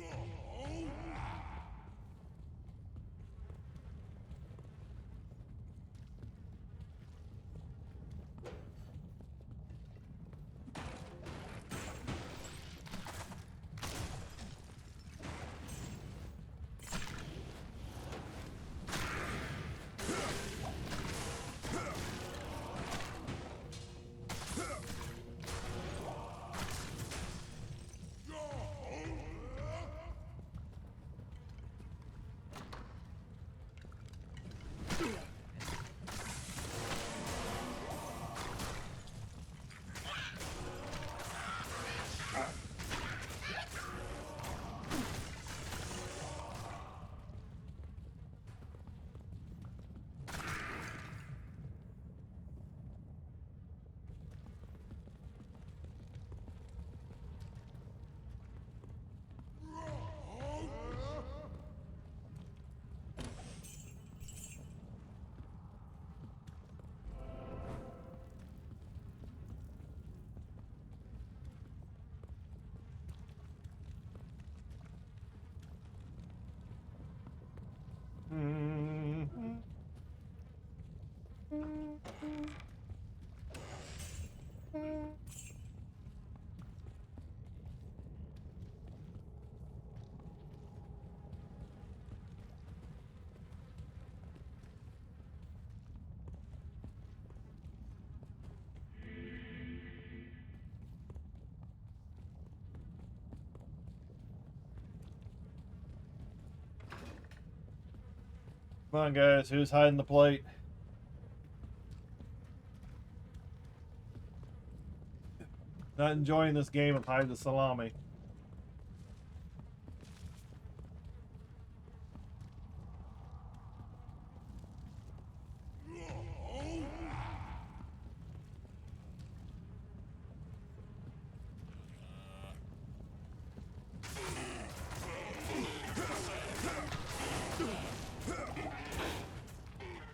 Come on, guys. Who's hiding the plate? Not enjoying this game of hide the salami.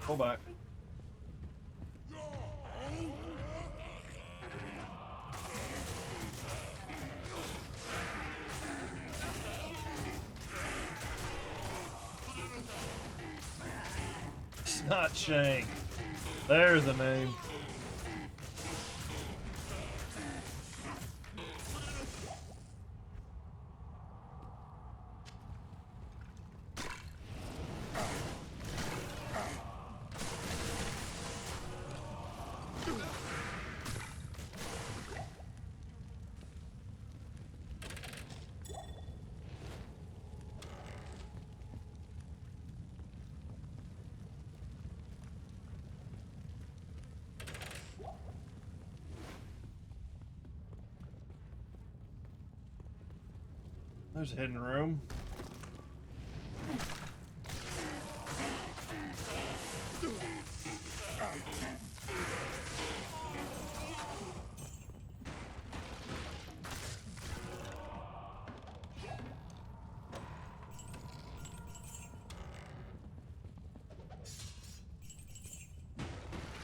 Pull back. Snot Shank. There's the name. There's a hidden room.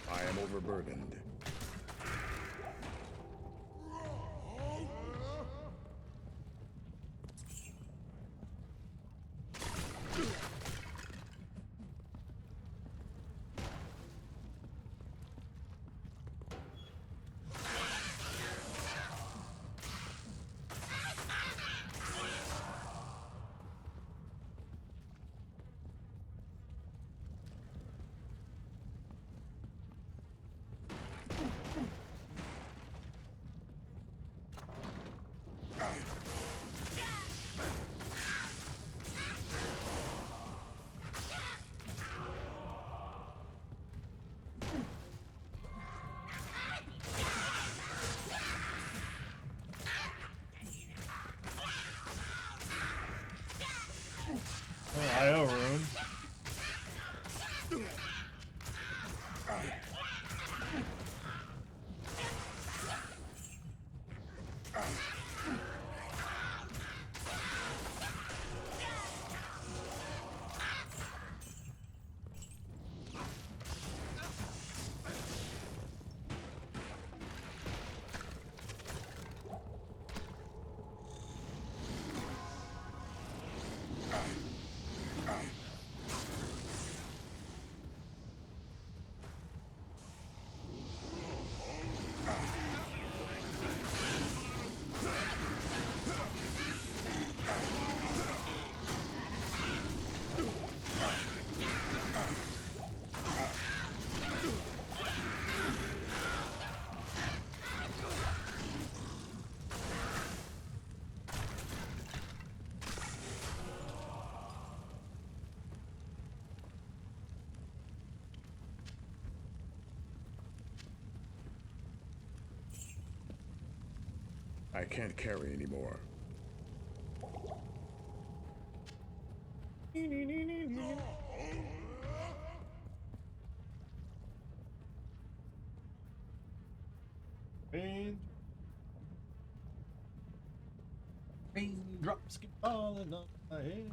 I am overburdened. Oh, IO rune. I can't carry anymore. Raindrops keep falling on my head.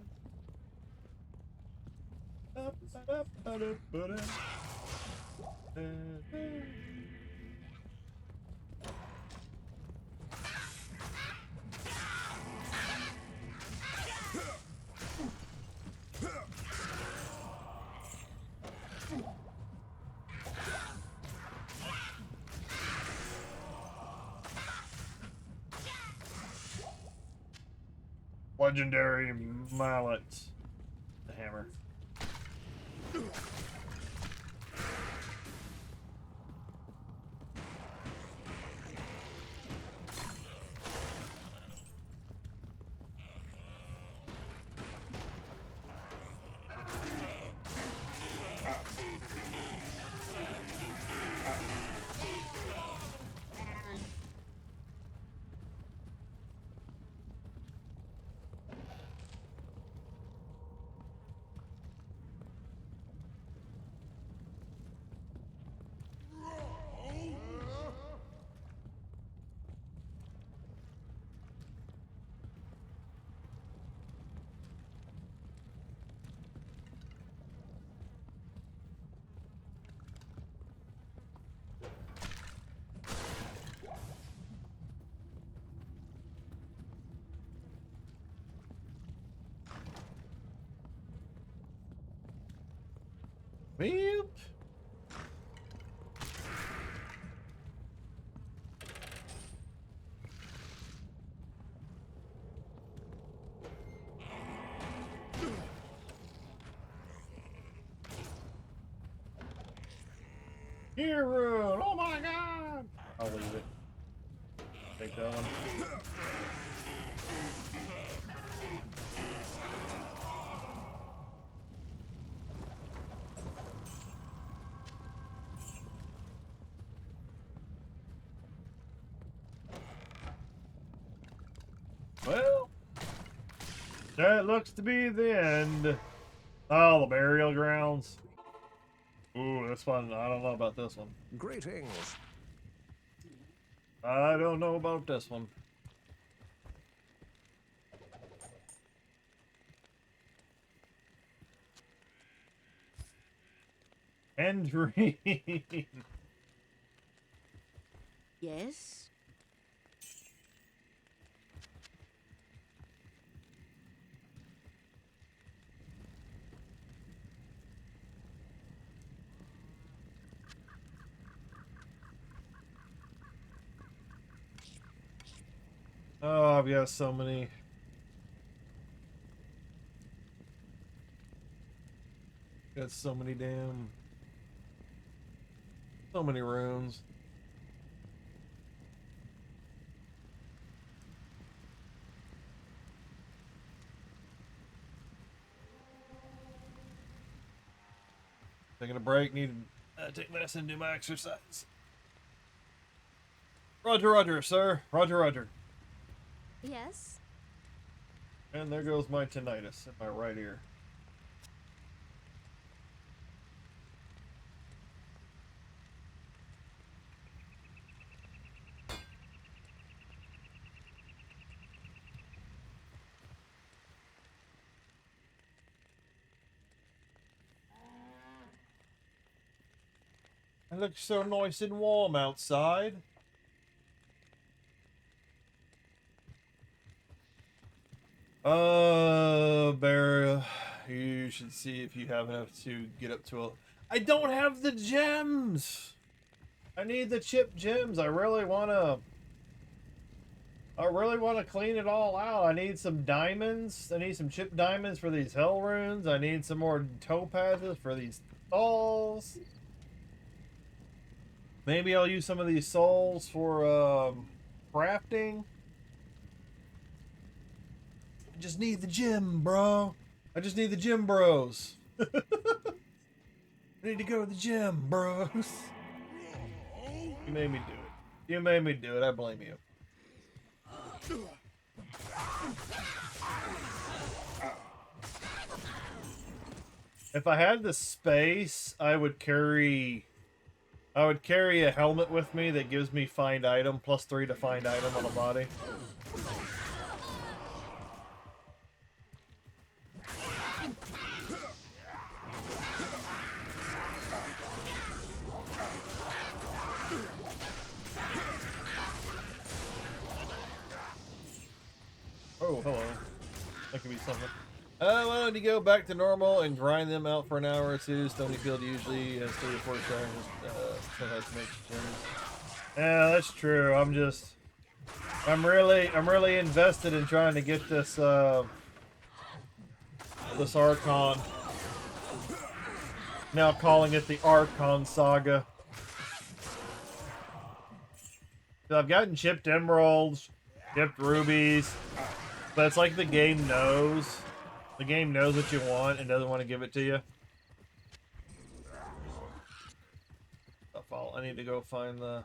legendary mallet. The hammer. Beep. Hero! Oh my god! I'll leave it. Take that one. Well, that looks to be the end. Oh, the burial grounds. Ooh, that's fun. I don't know about this one. Greetings. I don't know about this one. Entry. Yes? Oh, I've got so many. Got so many damn. So many runes. Taking a break. Need to take medicine and do my exercise. Roger, roger, sir. Roger, roger. Yes? And there goes my tinnitus in my right ear. It looks so nice and warm outside. Bear, you should see if you have enough to get up to a... I don't have the gems! I need the chip gems. I really want to clean it all out. I need some diamonds. I need some chip diamonds for these hell runes. I need some more topazes for these stalls. Maybe I'll use some of these souls for crafting. I just need the gym, bro. I just need the gym bros. I need to go to the gym, bros. You made me do it. You made me do it. I blame you. If I had the space, I would carry a helmet with me that gives me find item, +3 to find item on the body. Oh, hello. That could be something. Why don't you go back to normal and grind them out for an hour or two? Stonyfield usually has 3 or 4 stars. Sometimes makes gems. Yeah, that's true. I'm really invested in trying to get this this Archon. Now calling it the Archon Saga. So I've gotten chipped emeralds, chipped rubies, but it's like the game knows. The game knows what you want and doesn't want to give it to you. I need to go find the...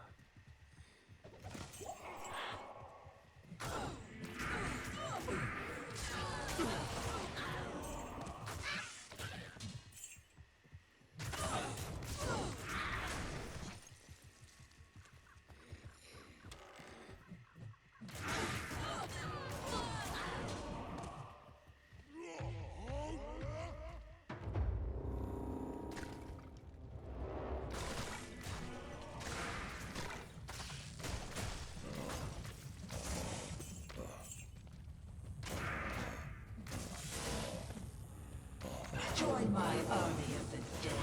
Join my army of the dead.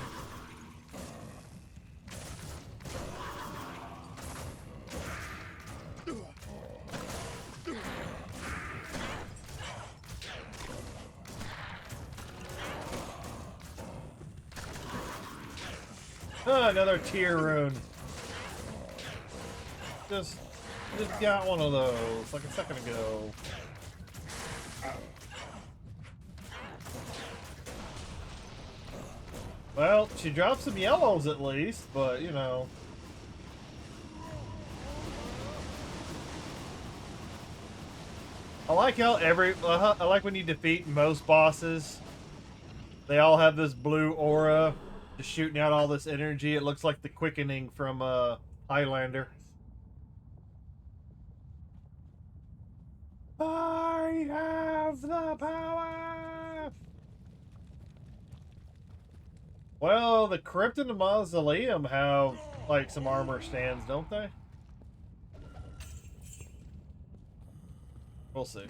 Oh, another tier rune. Just got one of those like a second ago. Well, she dropped some yellows at least, but you know. I like how I like when you defeat most bosses. They all have this blue aura, just shooting out all this energy. It looks like the quickening from Highlander. I have the power! Well, the crypt and the mausoleum have, like, some armor stands, don't they? We'll see.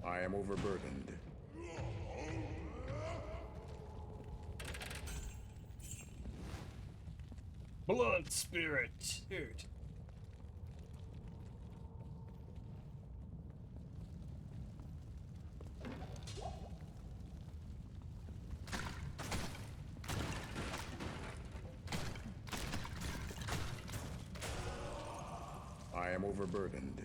I am overburdened. Blood spirit. Dude. I am overburdened.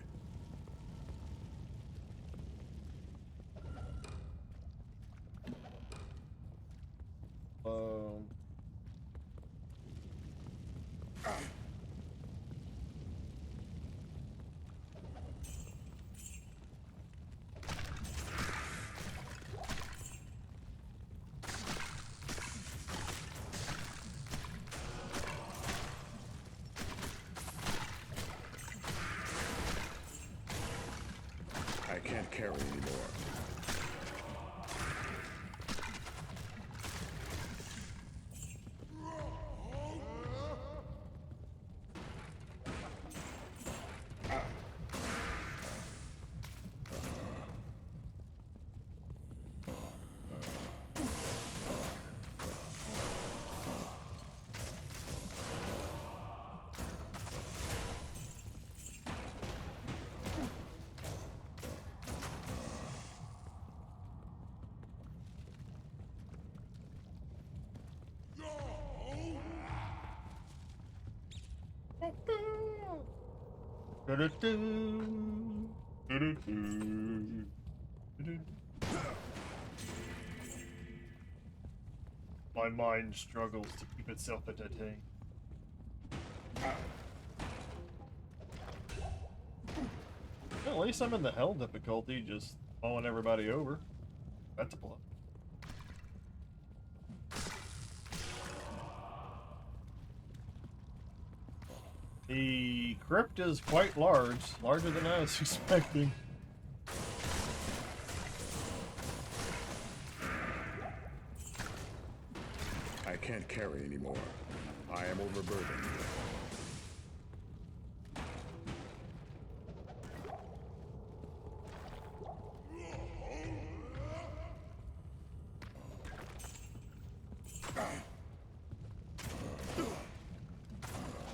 I can't carry anymore. Do-do-do. Do-do-do. Do-do-do. My mind struggles to keep itself entertained. Well, at least I'm in the hell difficulty, just falling everybody over. That's a plus. The crypt is quite large, larger than I was expecting. I can't carry anymore. I am overburdened.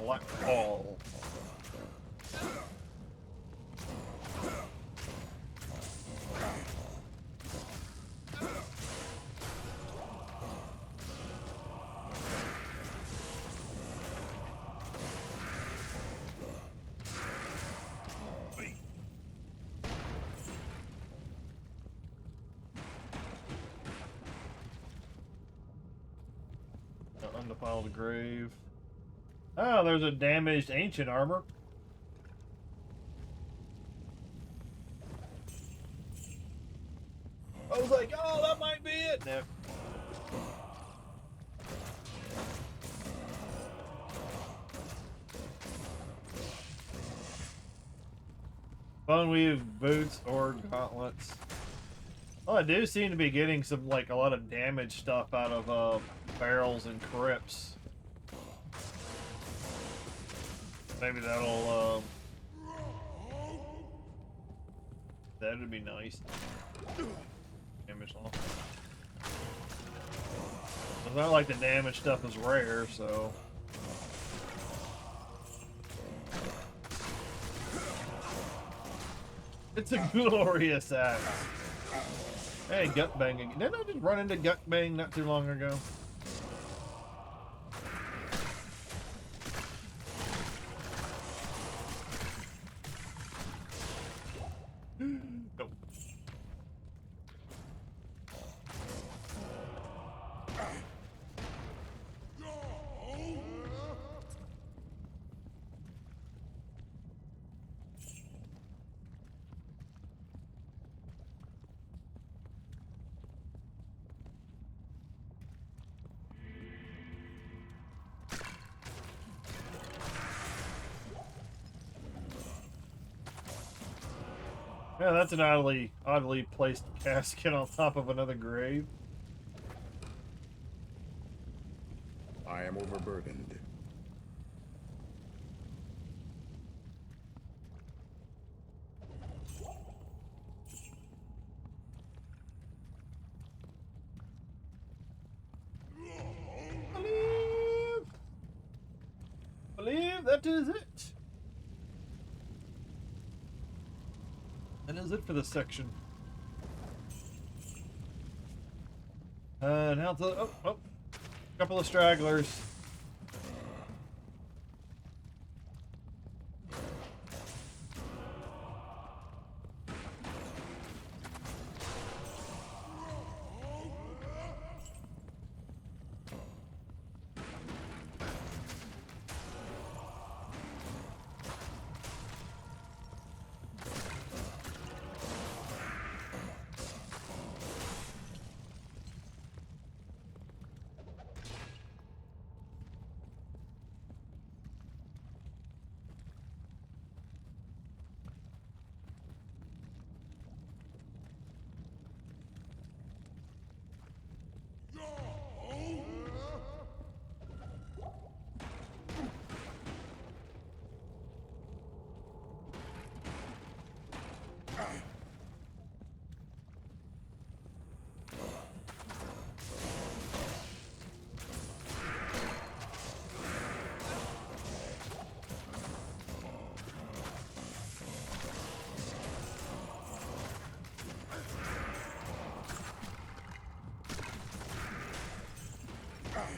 Black ball. Undefiled grave. Oh, there's a damaged ancient armor. I was like, oh, that might be it. No. Bone weave boots or gauntlets. Well, I do seem to be getting some, like, a lot of damage stuff out of barrels and crypts. Maybe that'll, that'd be nice. Damage off. It's not like the damage stuff is rare, so. It's a glorious axe. Hey, gut banging. Didn't I just run into gut bang not too long ago? Nope. Yeah, that's an oddly placed casket on top of another grave. I am overburdened. Believe that is it. That is it for this section. Now to couple of stragglers.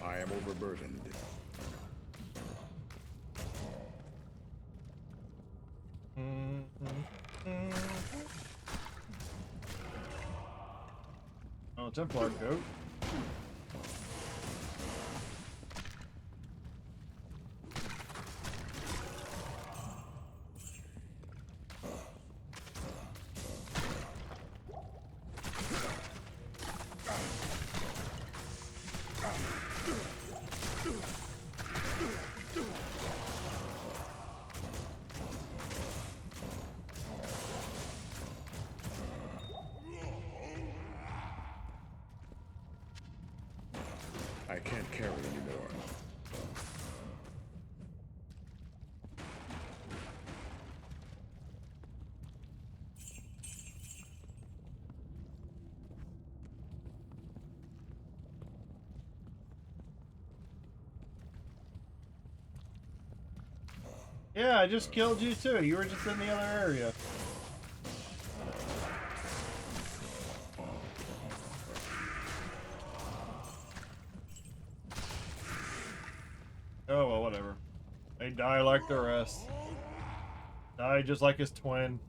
I am overburdened. Oh, Templar coat. I can't carry anymore. Yeah, I just killed you too. You were just in the other area. Oh, well, whatever. They die like the rest. Die just like his twin.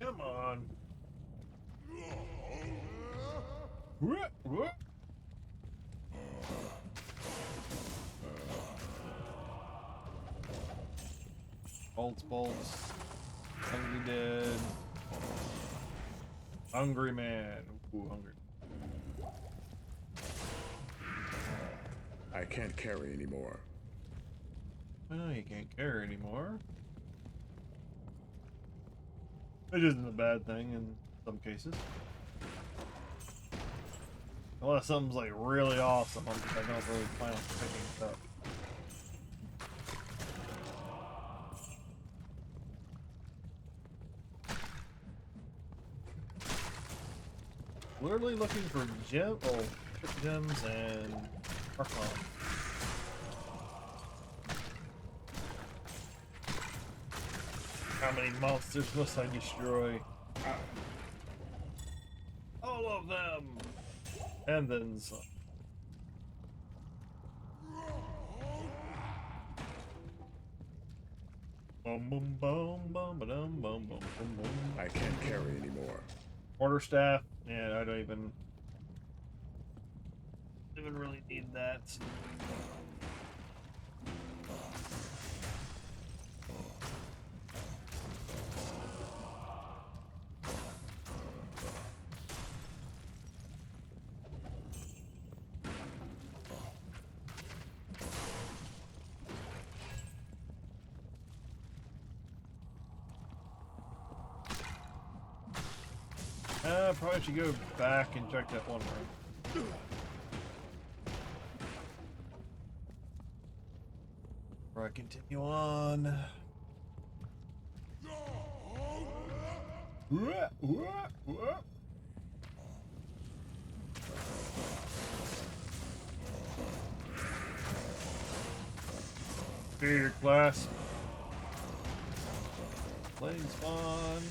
Come on. Bolts. Hungry dead. Hungry man. Ooh, hungry. I can't carry anymore. Well, you can't carry anymore. It isn't a bad thing in some cases. Unless something's like really awesome, I don't really plan on picking it up. Literally looking for trick gems and Archon. How many monsters must I destroy? All of them! And then some. Boom, boom, boom, boom, ba-dum, boom, boom, boom, boom. I can't carry anymore. Quarterstaff? Yeah, I don't even really need that. Probably should go back and check that one room. Before I continue on. Fear class. Plane spawn.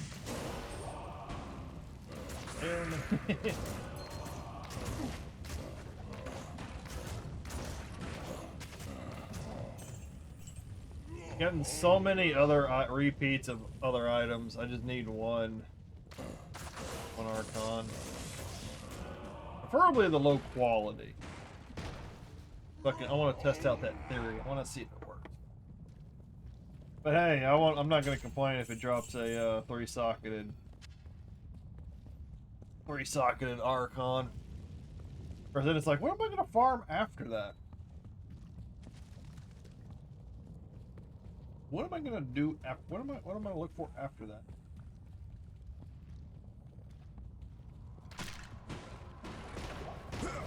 Getting so many other repeats of other items. I just need one Archon. Preferably the low quality. I want to test out that theory. I want to see if it works. But hey, I'm not going to complain if it drops a three-socketed Archon. Or then it's like, what am I going to farm after that? What am I gonna do after? What am I gonna look for after that?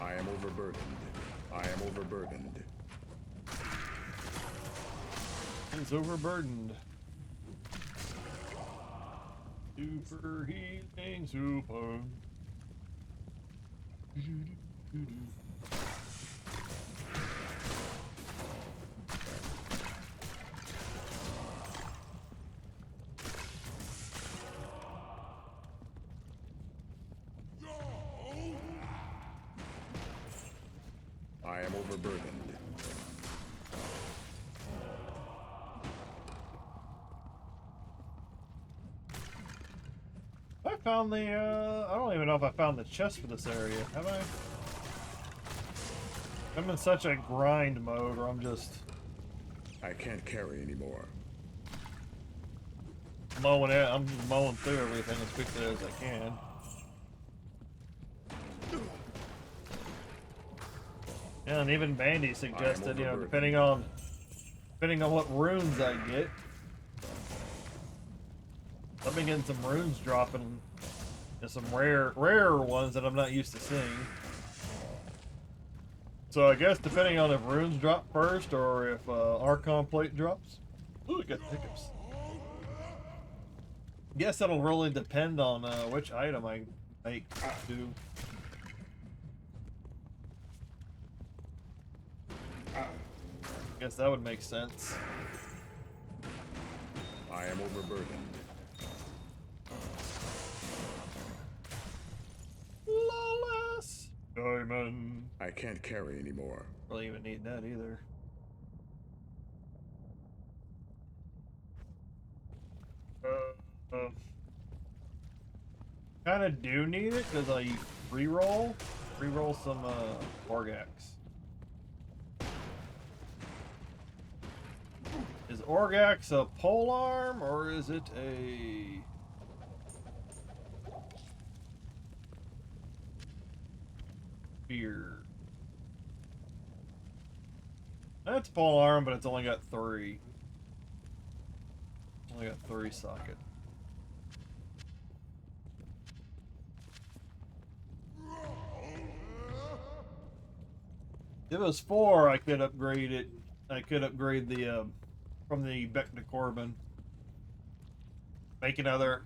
I am overburdened. I am overburdened. It's overburdened. Super healing super. I am overburdened. I found the, I don't even know if I found the chest for this area. Have I? I'm in such a grind mode where I'm just I can't carry anymore. mowing it. I'm just mowing through everything as quickly as I can. Yeah, and even Bandy suggested, you know, depending on what runes I get. I've been getting some runes dropping, and some rarer ones that I'm not used to seeing. So I guess depending on if runes drop first or if Archon plate drops. Ooh, I got hiccups. Guess that'll really depend on which item I make too. Guess that would make sense. I am overburdened. Lawless diamond. I can't carry anymore. Really even need that either. Kind of do need it because I reroll some Orgax. Is Orgax a polearm or is it a spear? That's polearm, but it's only got 3. Only got 3 socket. If it was 4, I could upgrade it. I could upgrade the from the Beck to Corbin. Make another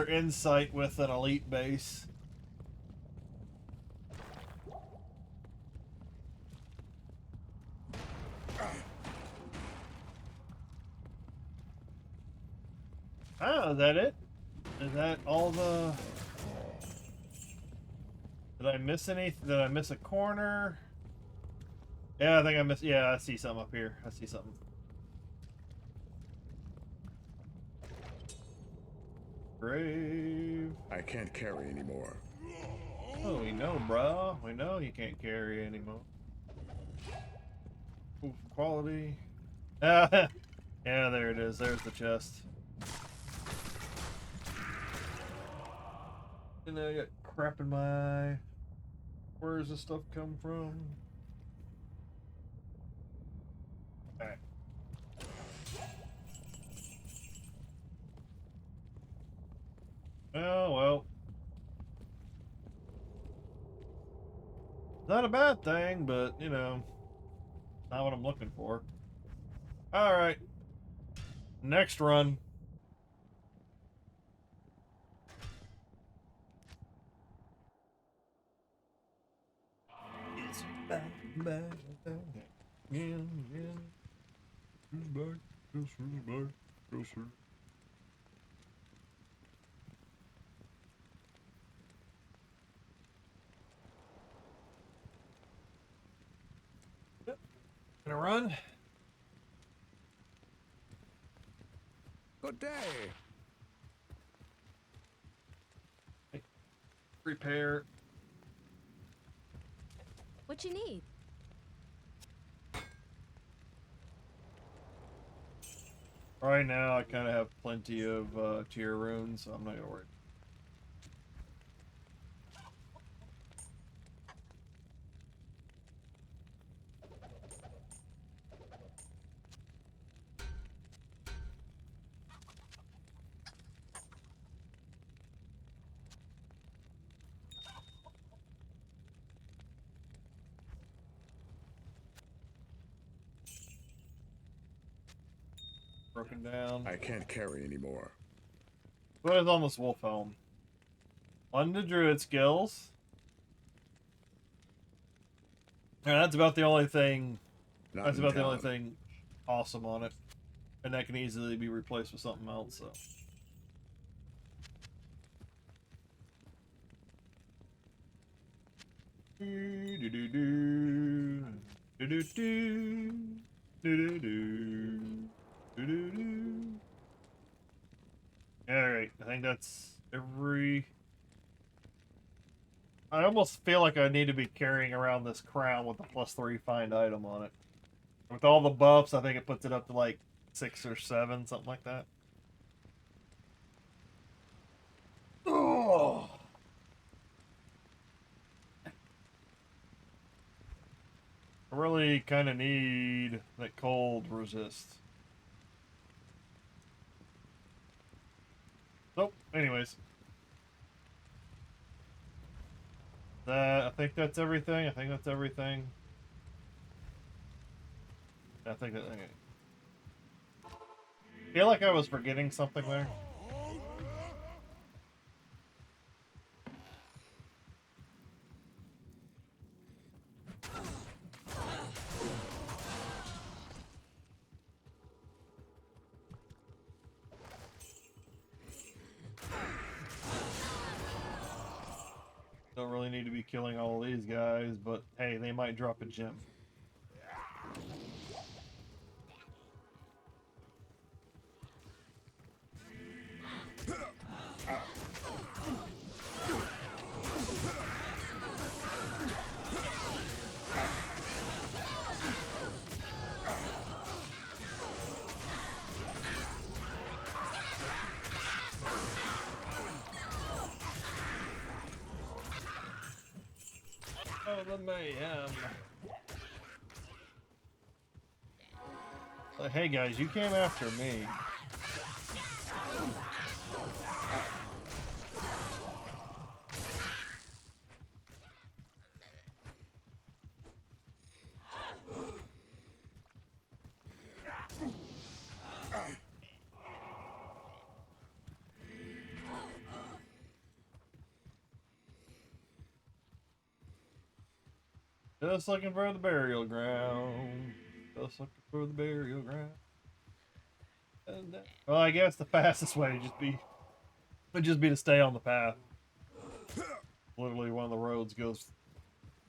insight with an elite base. Oh, is that it? Is that all the... Did I miss anything? Did I miss a corner? Yeah, I think I missed... Yeah, I see something up here. I see something. Grave. I can't carry anymore. Oh, we know, bro. We know you can't carry anymore. Ooh, quality. Yeah, there it is. There's the chest. And then I got crap in my eye. Where does this stuff come from? Alright. Oh, well. Not a bad thing, but, you know, not what I'm looking for. Alright. Next run. It's back. Yeah. It's back. It's back. It's back. Gonna run. Good day. Prepare. What you need? Right now, I kind of have plenty of tier runes, so I'm not gonna worry. Broken down. I can't carry anymore. What is on this wolf helm? London Druid skills. And that's about the only thing. Not That's in about the only town. thing awesome on it, and that can easily be replaced with something else. So. Alright, I think that's every... I almost feel like I need to be carrying around this crown with the +3 find item on it. With all the buffs, I think it puts it up to like 6 or 7, something like that. Oh! I really kind of need that cold resist. So, anyways. I think that's everything. I think that's everything. I think that... Okay. I feel like I was forgetting something there. Don't really need to be killing all these guys, but hey, they might drop a gem. Oh, the mayhem. Like, hey guys, you came after me. Just looking for the burial ground. Just looking for the burial ground. Well, I guess the fastest way would just be to stay on the path. Literally, one of the roads goes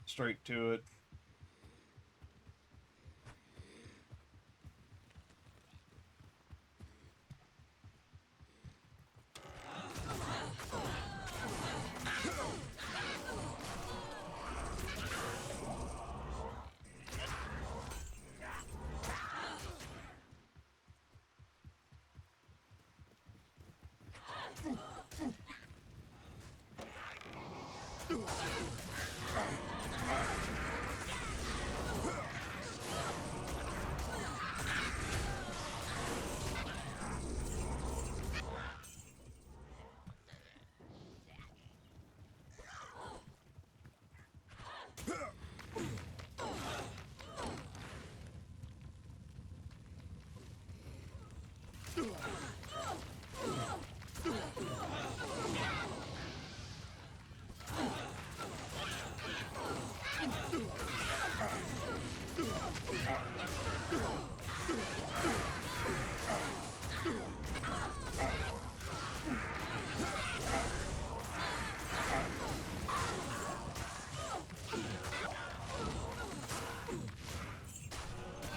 straight to it.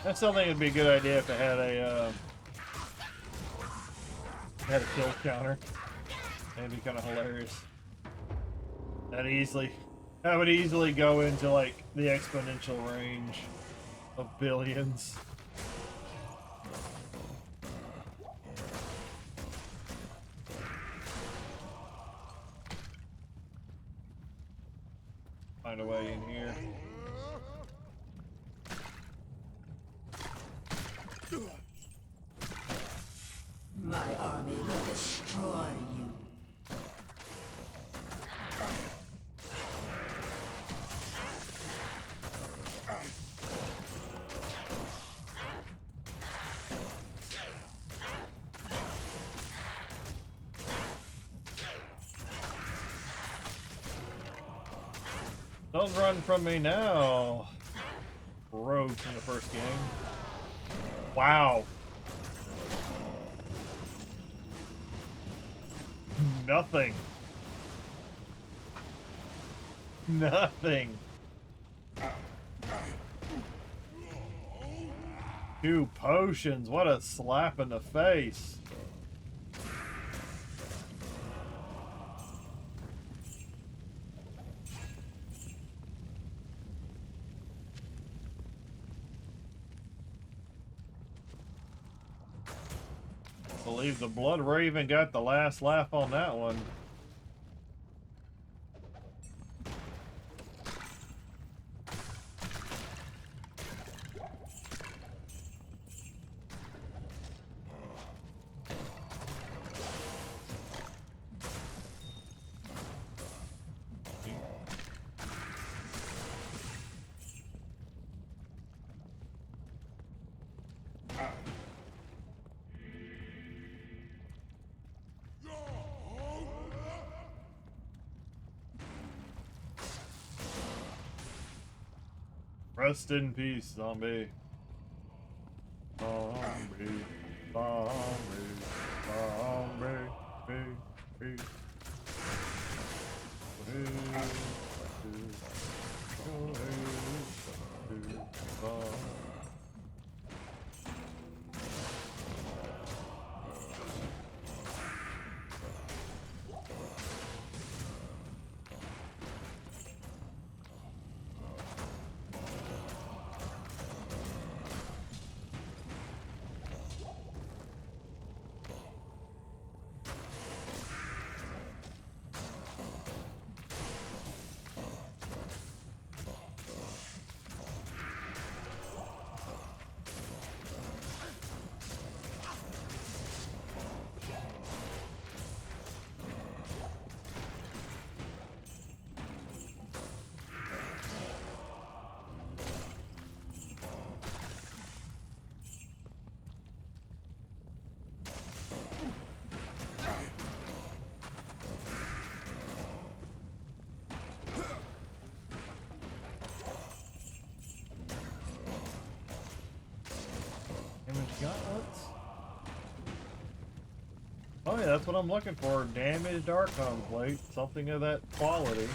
I still think it'd be a good idea if it had a kill counter. That'd be kind of hilarious. That would easily go into like the exponential range of billions. Find a way in here. My army will destroy you. Don't run from me now. Rogue in the first game. Wow. Nothing. Nothing. 2 potions. What a slap in the face. I believe the Blood Raven got the last laugh on that one. Rest in peace, zombie. Zombie, zombie, zombie, zombie. Gauntlets? Oh yeah, that's what I'm looking for. Damaged Archon plate. Something of that quality.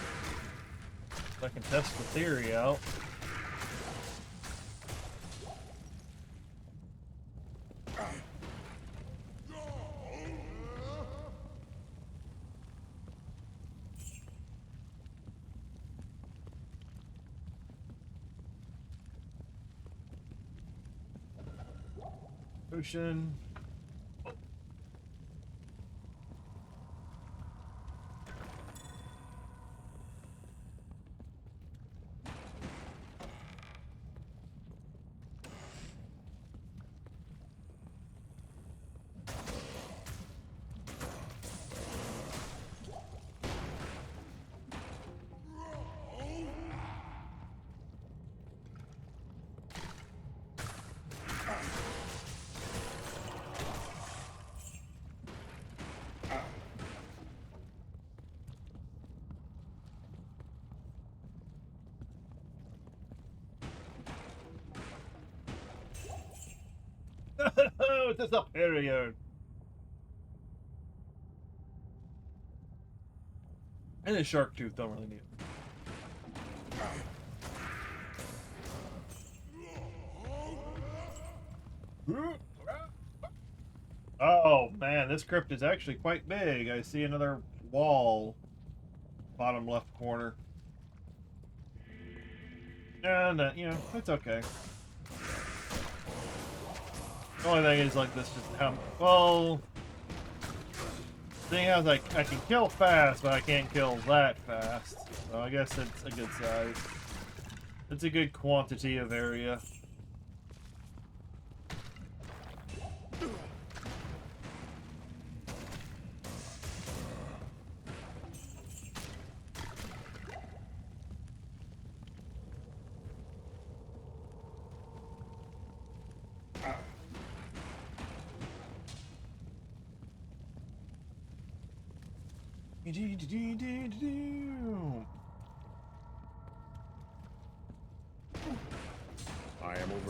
So I can test the theory out. Potion. Oh, it's a superior. And a shark tooth, don't really need it. Oh man, this crypt is actually quite big. I see another wall, bottom left corner. And you know, it's okay. The only thing is like this just how well. Thing is, I can kill fast, but I can't kill that fast. So I guess it's a good size. It's a good quantity of area.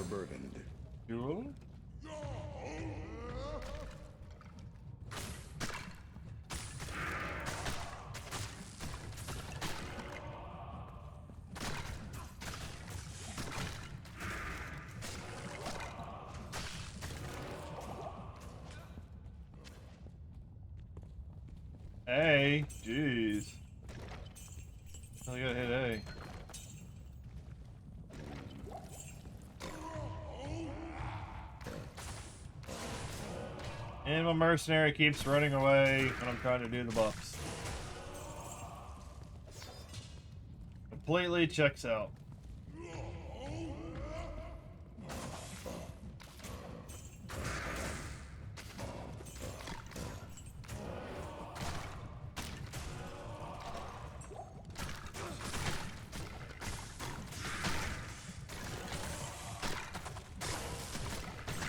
overburdened. Cool. A, jeez. I gotta hit A. And my mercenary keeps running away when I'm trying to do the buffs. Completely checks out.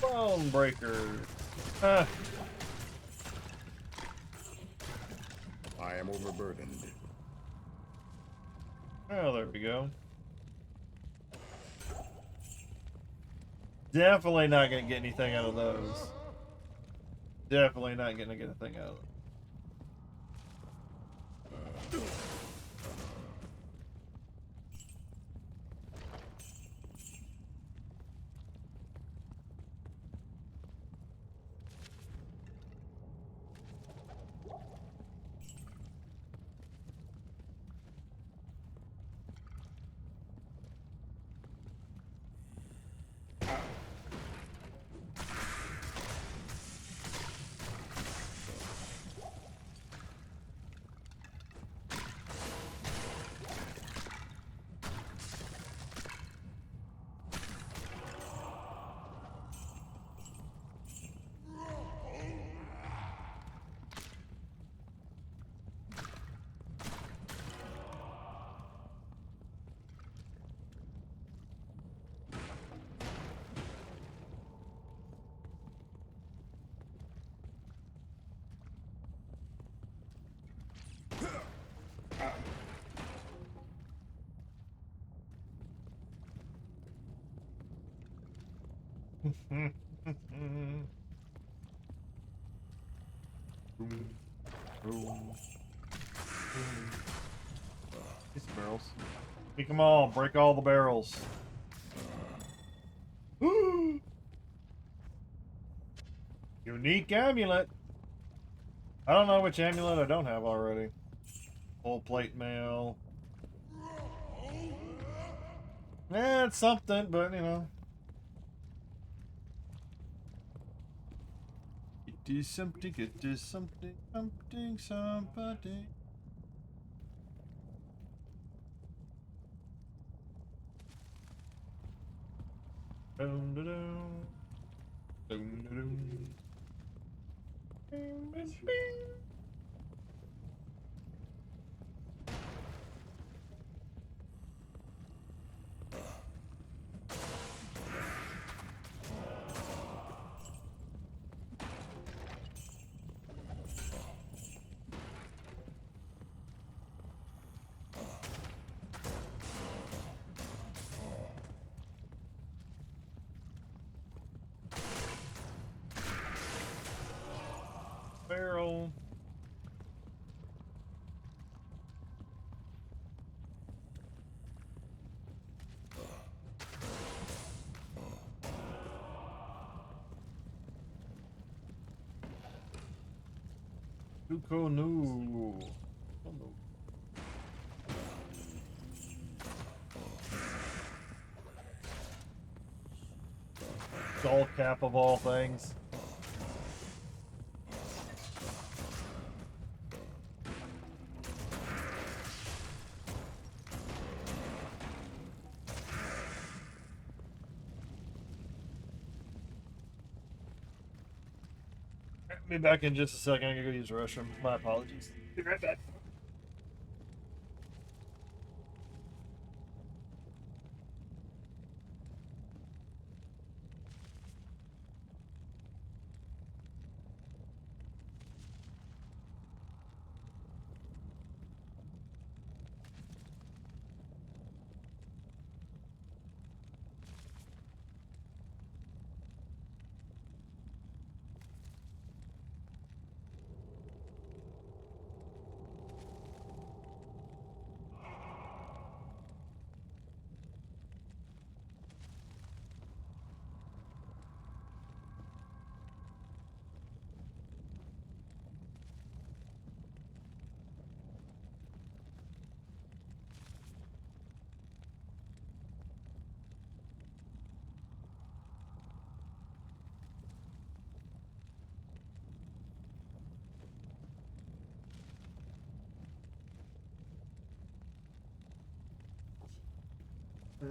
Bone breaker. Ah. I am overburdened. Oh, there we go. Definitely not gonna get anything out of those. Definitely not gonna get anything out of them. These barrels. Take them all. Break all the barrels. Unique amulet. I don't know which amulet I don't have already. Full plate mail. Yeah, it's something, but you know. It is something, it is something, something, somebody. Dun, dun, dun. Dun, dun, dun. Bing, bing, bing. Barrel. Tuko no. Oh, no. Skull cap of all things. Be back in just a second. I'm gonna go use the restroom. My apologies. Be right back.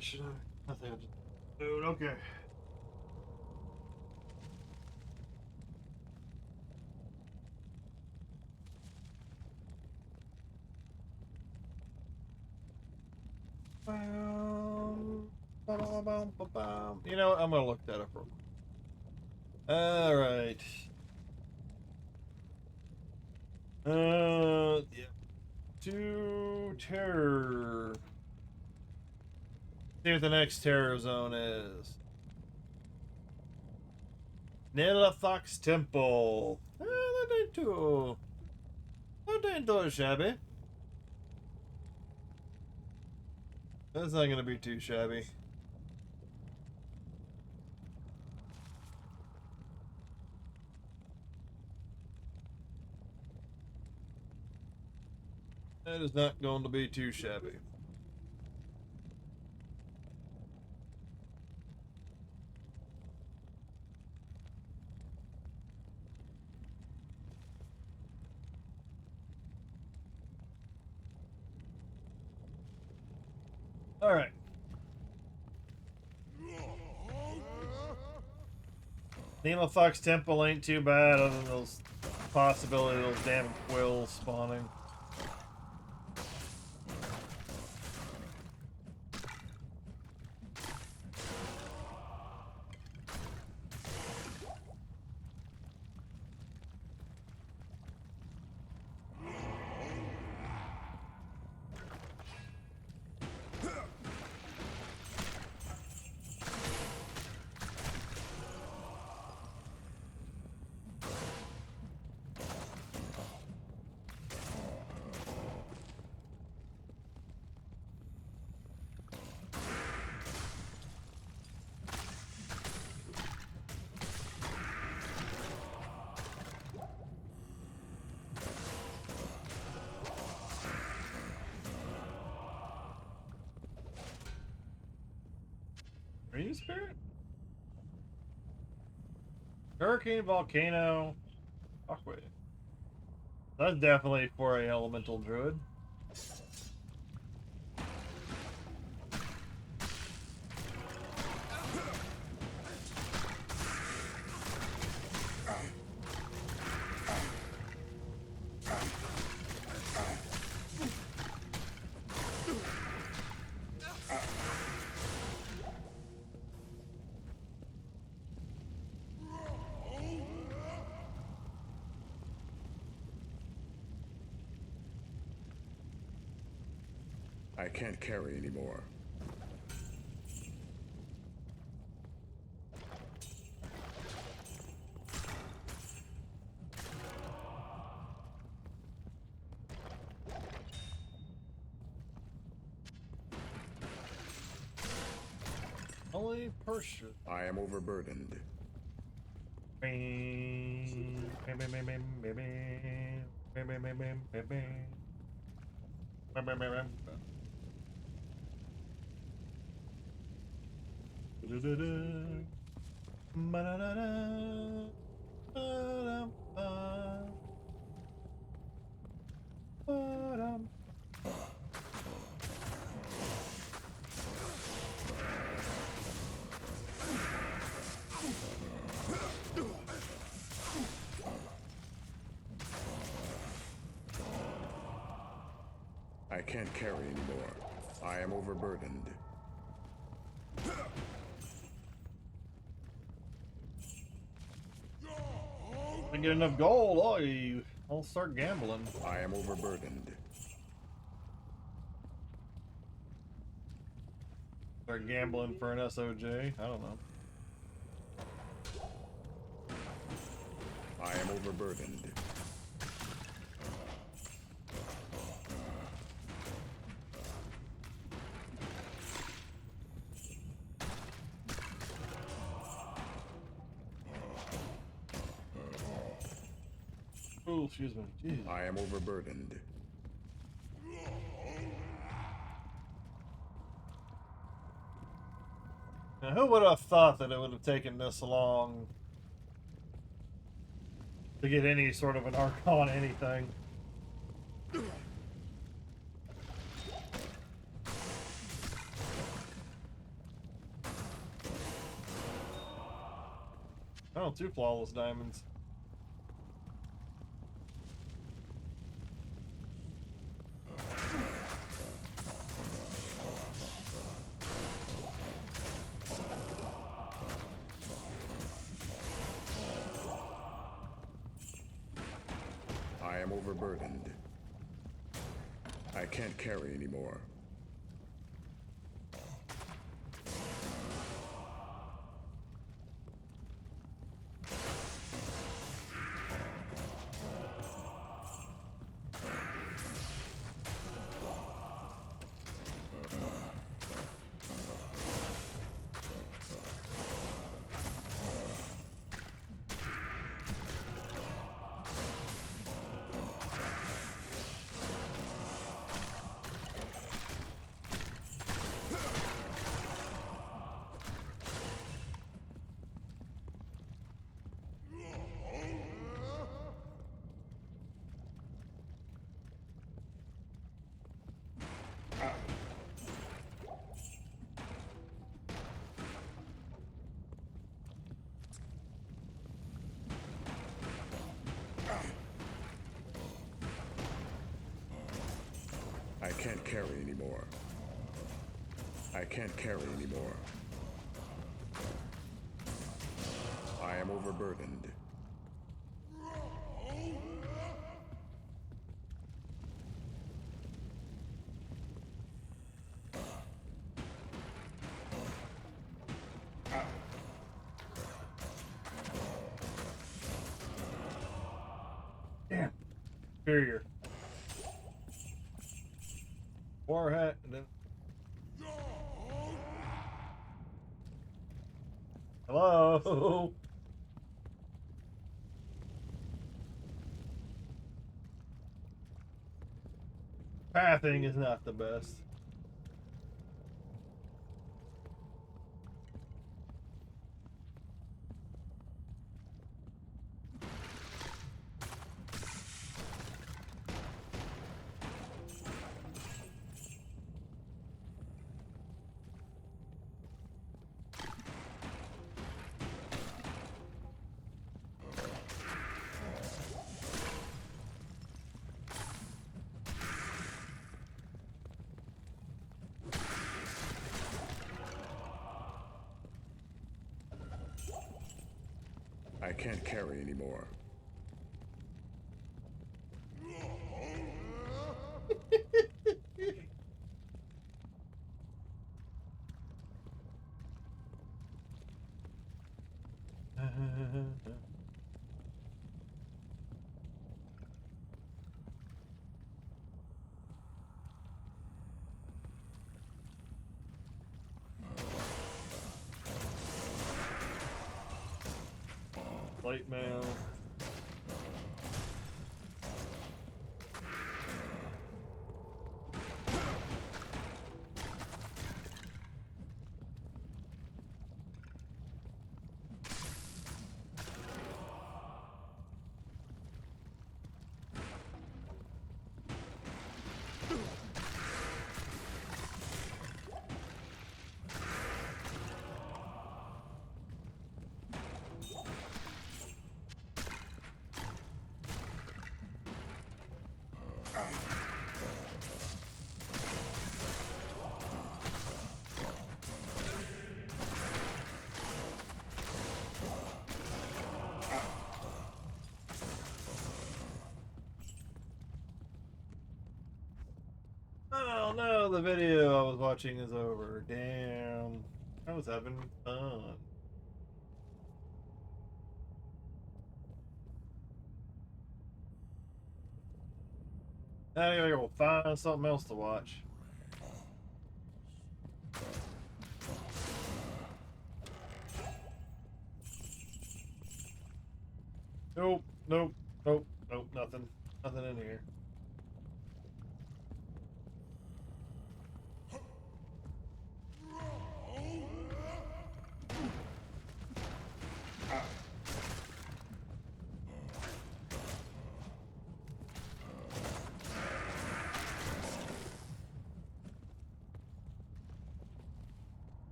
Should I? I think I just. Dude, okay. You know what? I'm gonna look that up real quick. All right. Yeah. To terror. See what the next terror zone is. Nilithox Temple. That ain't too shabby. That's not gonna be too shabby. That is not going to be too shabby. All right. Nilithox Temple ain't too bad, other than those possibility of those damn quills spawning. Green Spirit? Hurricane, Volcano, Shockwave. That's definitely for a elemental druid. I can't carry anymore. Only Persia. I am overburdened. I can't carry anymore. I am overburdened. I get enough gold, I'll start gambling. I am overburdened. Start gambling for an SOJ. I don't know. I am overburdened. Oh, excuse me. Jeez. I am overburdened. Now, who would have thought that it would have taken this long to get any sort of an Archon anything? want 2 flawless diamonds. I am overburdened. I can't carry anymore. I can't carry anymore. I can't carry anymore. I am overburdened. Damn. Superior. War hat and then. Hello. Pathing is not the best. I can't carry anymore. Plate mail. Oh no, the video I was watching is over. Damn. I was having fun. Now I gotta go find something else to watch. Nope, nope, nope, nope, nothing. Nothing in here.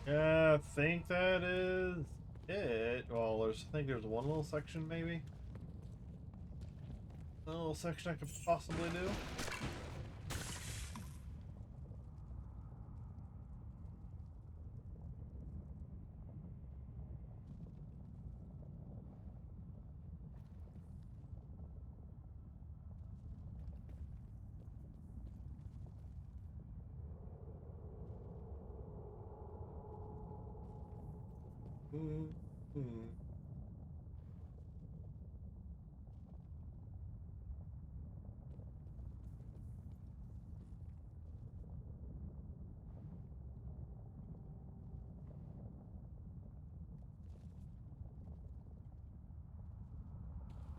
Yeah, I think that is Well, I think there's one little section maybe. A little section I could possibly do.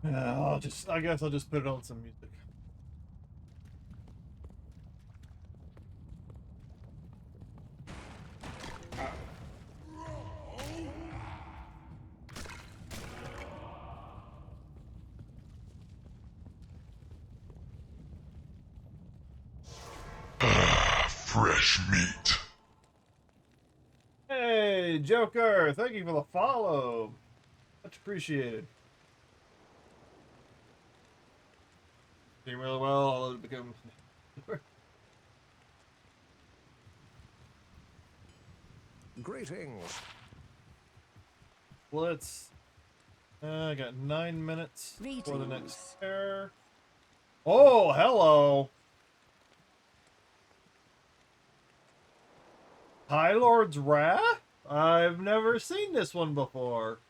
Yeah, I guess I'll just put it on some music. Fresh meat. Hey, Joker! Thank you for the follow. Much appreciated. Doing really well, although it become. Greetings. Let's. I got 9 minutes for the next Greetings. pair. Oh, hello! High Lord's Wrath? I've never seen this one before.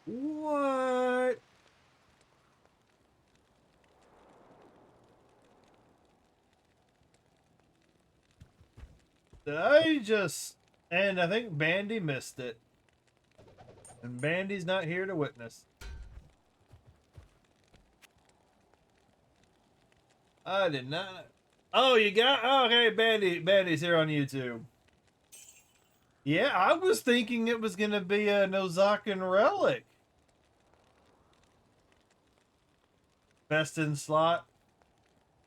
What? Did I just... And I think Bandy missed it. And Bandy's not here to witness. I did not... Oh, you got... Oh, okay, Bandy's here on YouTube. Yeah, I was thinking it was going to be a Nozakan Relic. Best in slot.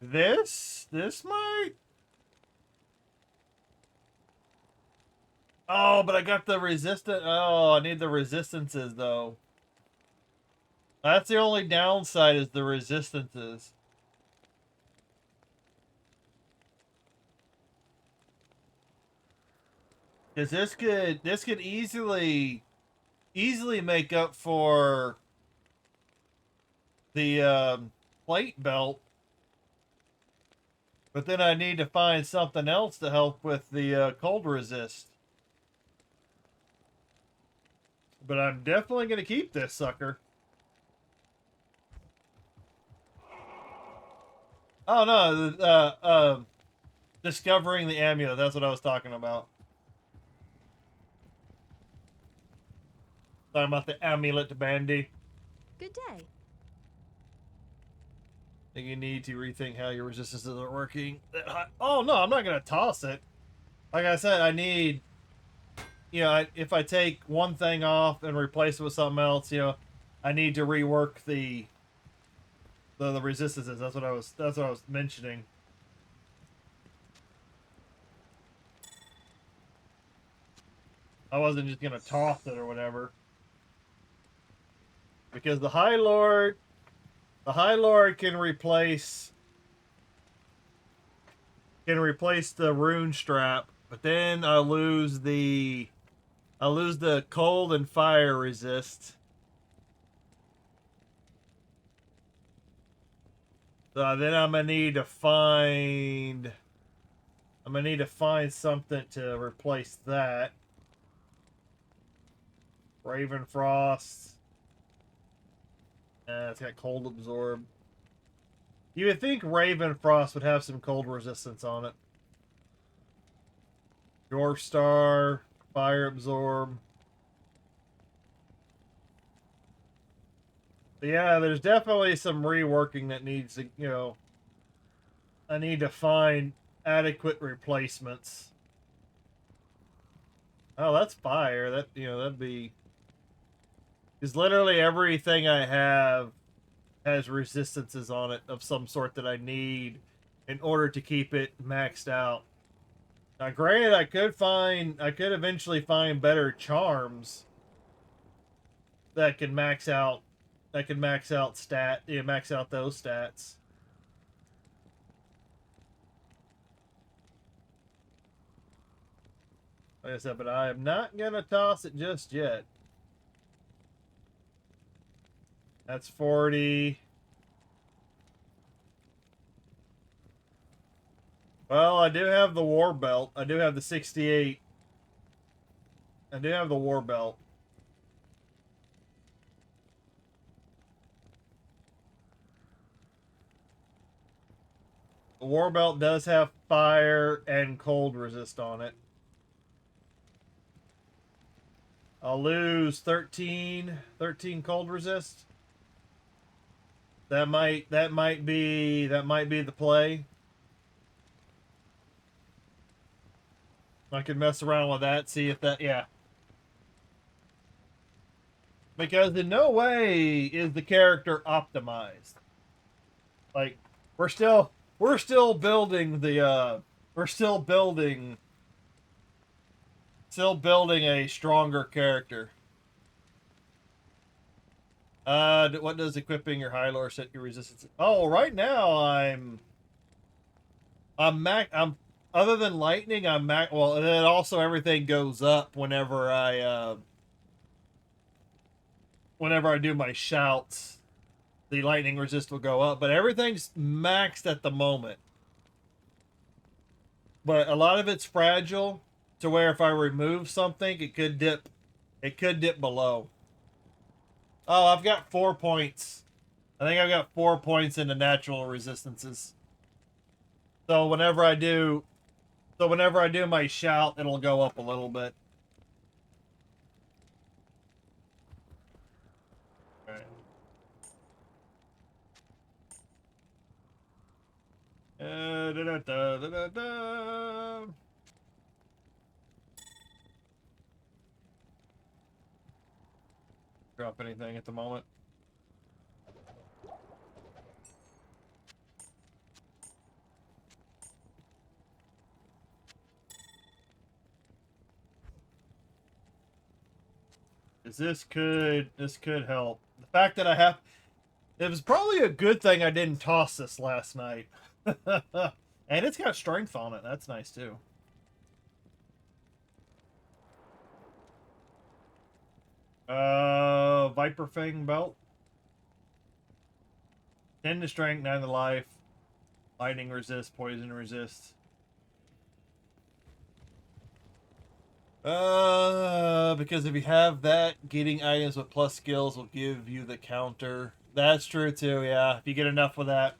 This might... Oh, but I got the resistant... Oh, I need the resistances, though. That's the only downside is the resistances. Because this could easily make up for the plate belt, but then I need to find something else to help with the cold resist. But I'm definitely gonna keep this sucker. Oh no, discovering the amulet. That's what I was talking about. Talking about the amulet, Bandy. Good day. I think you need to rethink how your resistances are working. Oh no, I'm not gonna toss it. Like I said, I need, you know, if I take one thing off and replace it with something else, you know, I need to rework the resistances. That's what I was mentioning. I wasn't just gonna toss it or whatever. Because the High Lord can replace the rune strap, but then I lose the cold and fire resist. So then I'm gonna need to find something to replace that. Raven Frost. It's got cold absorb. You would think Raven Frost would have some cold resistance on it. Dwarf Star, fire absorb. But yeah, there's definitely some reworking that needs to, you know, I need to find adequate replacements. Oh, that's fire. That, you know, that'd be... Because literally everything I have has resistances on it of some sort that I need in order to keep it maxed out. Now, granted, I could eventually find better charms that can max out, max out those stats. Like I said, but I am not gonna toss it just yet. That's 40. Well, I do have the war belt. I do have the 68. I do have the war belt. The war belt does have fire and cold resist on it. I'll lose 13 cold resist. That might be the play. I could mess around with that, see if that, yeah. Because in no way is the character optimized. Like, we're still building the still building a stronger character. What does equipping your high lore set your resistance? Oh, right now I'm other than lightning, I'm max. Well, and then also everything goes up whenever I do my shouts. The lightning resist will go up, but everything's maxed at the moment. But a lot of it's fragile to where if I remove something, it could dip below. Oh, I've got 4 points. I think I've got 4 points in the natural resistances. So whenever I do my shout, it'll go up a little bit. All right. Drop anything at the moment. This could help. The fact that it was probably a good thing I didn't toss this last night. And it's got strength on it. That's nice too. Viper Fang belt. 10 to strength, 9 to life. Lightning resist, poison resist. Because if you have that, getting items with plus skills will give you the counter. That's true too, yeah. If you get enough with that.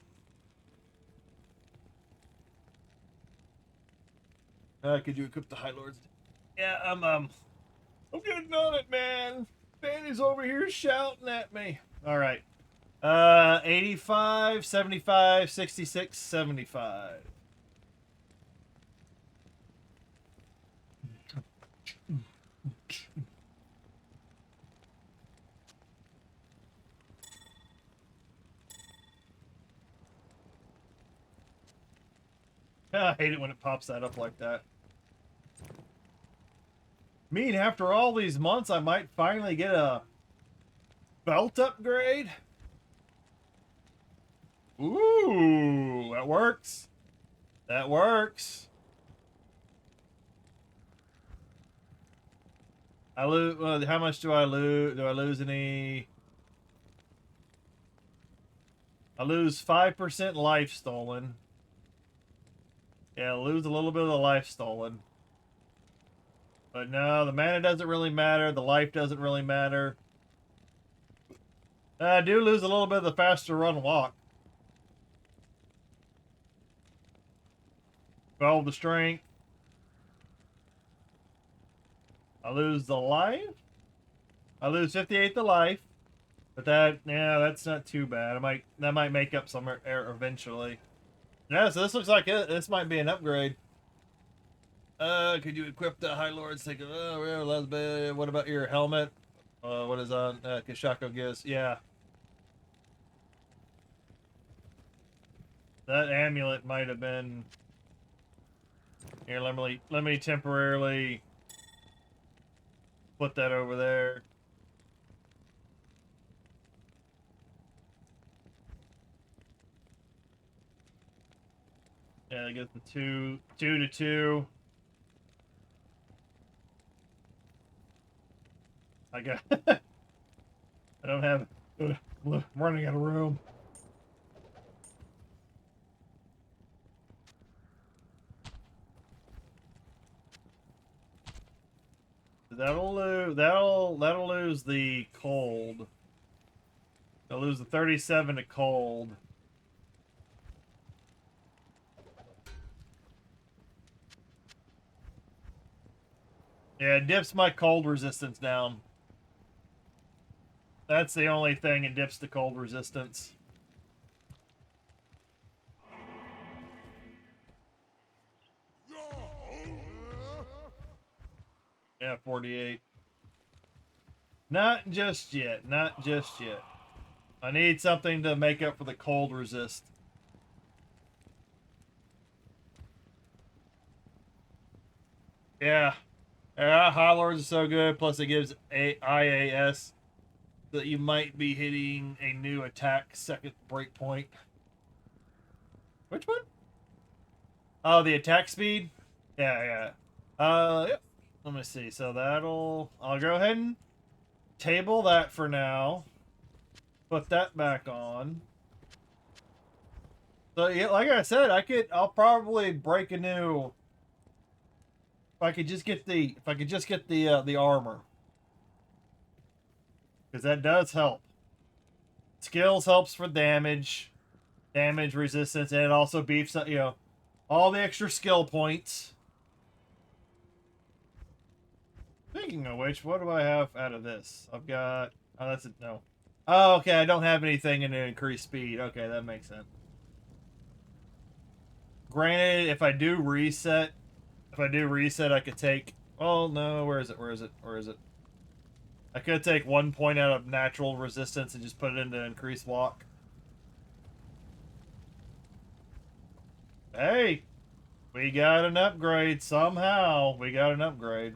Could you equip the High Lords? Yeah, I'm getting on it, man. Danny's over here shouting at me. All right. 85, 75, 66, 75. I hate it when it pops that up like that. Mean after all these months, I might finally get a belt upgrade. Ooh, that works. That works. I lose. How much do I lose? Do I lose any? I lose 5% life stolen. Yeah, lose a little bit of the life stolen. But no, the mana doesn't really matter. The life doesn't really matter. I do lose a little bit of the faster run walk. 12 the strength. I lose the life. I lose 58 the life. But that's not too bad. That might make up some error eventually. Yeah, so this looks like this might be an upgrade. Could you equip the High Lords? Think of, what about your helmet? What is on Kishako gives? Yeah. That amulet might have been... Here, let me temporarily put that over there. Yeah, I get the 2 to 2. I got... I don't have... I'm running out of room. That'll lose the cold. They'll lose the 37 to cold. Yeah, it dips my cold resistance down. That's the only thing, it dips the cold resistance. Yeah, 48. Not just yet. Not just yet. I need something to make up for the cold resist. Yeah. Yeah, High Lords is so good. Plus, it gives IAS that you might be hitting a new attack second breakpoint. Which one? Oh, the attack speed? Yeah, yeah. Yep. Let me see. So I'll go ahead and table that for now. Put that back on. So yeah, like I said, I'll probably break a new. If I could just get the armor, because that does help. Skills helps for damage resistance, and it also beefs up, all the extra skill points. Speaking of which, what do I have out of this? I've got... Oh, that's it. No. Oh, okay. I don't have anything in increased speed. Okay, that makes sense. Granted, if I do reset, I could take... Oh, no. Where is it? I could take 1 point out of natural resistance and just put it into increased walk. Hey! We got an upgrade somehow. We got an upgrade.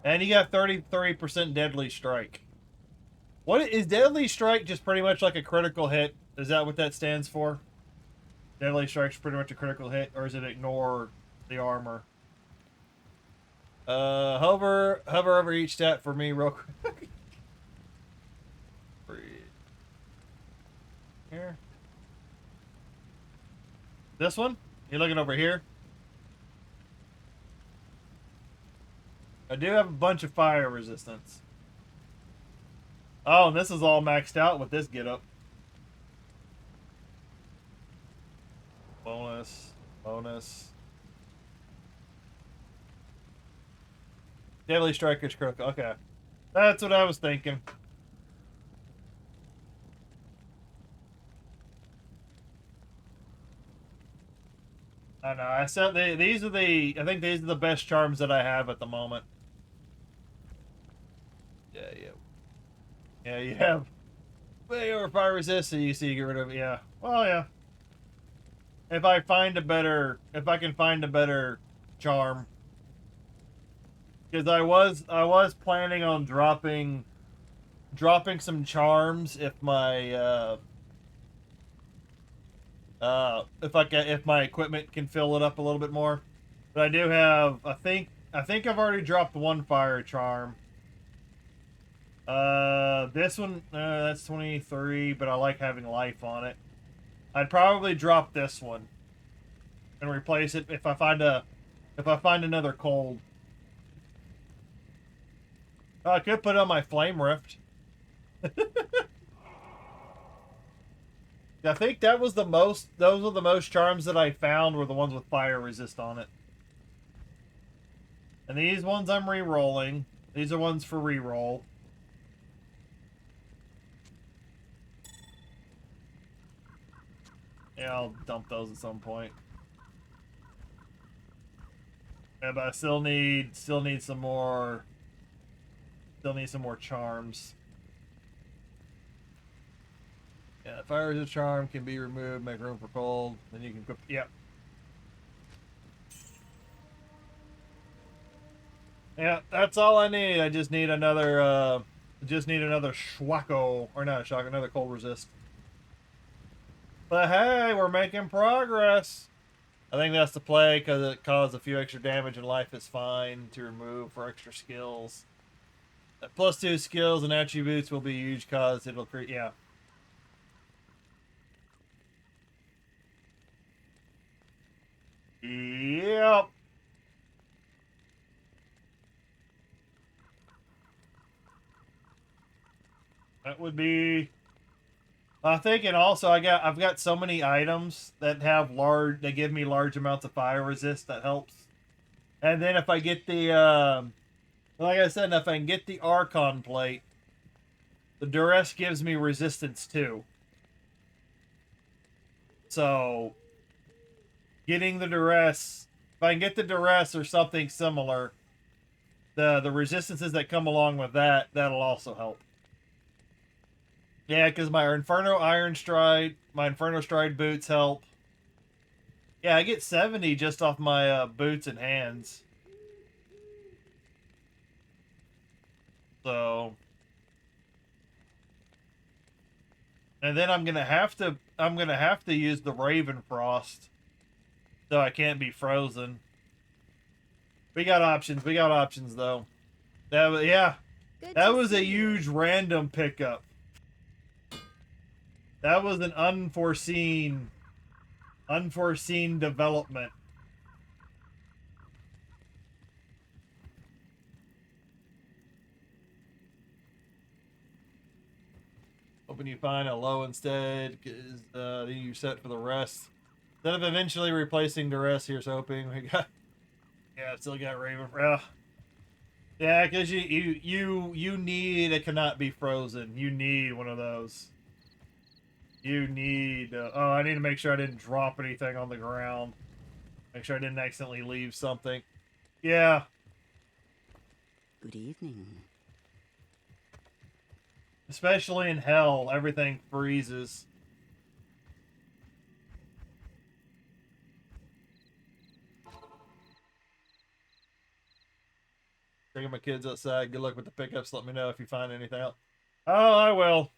And you got 33% Deadly Strike. What is Deadly Strike? Just pretty much like a critical hit? Is that what that stands for? Deadly Strike's pretty much a critical hit, or is it ignore the armor? Hover over each stat for me real quick. Here. This one? You're looking over here? I do have a bunch of fire resistance. Oh, and this is all maxed out with this getup. Bonus. Deadly Striker's critical. Okay. That's what I was thinking. I know. I said I think these are the best charms that I have at the moment. Yeah, you have way over fire resist, so you get rid of it. Yeah. Well, yeah. If I can find a better charm, because I was planning on dropping some charms if my if my equipment can fill it up a little bit more. But I do have, I think I've already dropped one fire charm. This one, that's 23, but I like having life on it. I'd probably drop this one and replace it if I find another cold. Oh, I could put it on my flame rift. I think that was the most. Those were the most charms that I found were the ones with fire resist on it. And these ones I'm re-rolling. These are ones for re-roll. Yeah, I'll dump those at some point. Yeah, but I still need some more. Still need some more charms. Yeah, fire is a charm, can be removed, make room for cold. Then you can equip. Yep. Yeah, that's all I need. I just need another Schwacko, or not a shock, another cold resist. But hey, we're making progress. I think that's the play because it caused a few extra damage and life is fine to remove for extra skills. That +2 skills and attributes will be huge cause it'll create, yeah. Yep. That would be. I'm thinking also I've got so many items that have they give me large amounts of fire resist that helps. And then if I get the like I said, if I can get the Archon plate, the duress gives me resistance too. So getting the duress, if I can get the duress or something similar, the resistances that come along with that'll also help. Yeah, because my Inferno Stride boots help. Yeah, I get 70 just off my boots and hands. So, and then I'm gonna have to use the Raven Frost, so I can't be frozen. We got options. We got options though. Yeah, Good that to was a see you. huge random pickup. That was an unforeseen development. Hoping you find a low instead, because then you're set for the rest. Instead of eventually replacing the rest, here's hoping. We got, yeah, still got Raven. Yeah, because you need a cannot be frozen. You need one of those. You need. Oh, I need to make sure I didn't drop anything on the ground. Make sure I didn't accidentally leave something. Yeah. Good evening. Especially in hell, everything freezes. Taking my kids outside. Good luck with the pickups. Let me know if you find anything else. Oh, I will.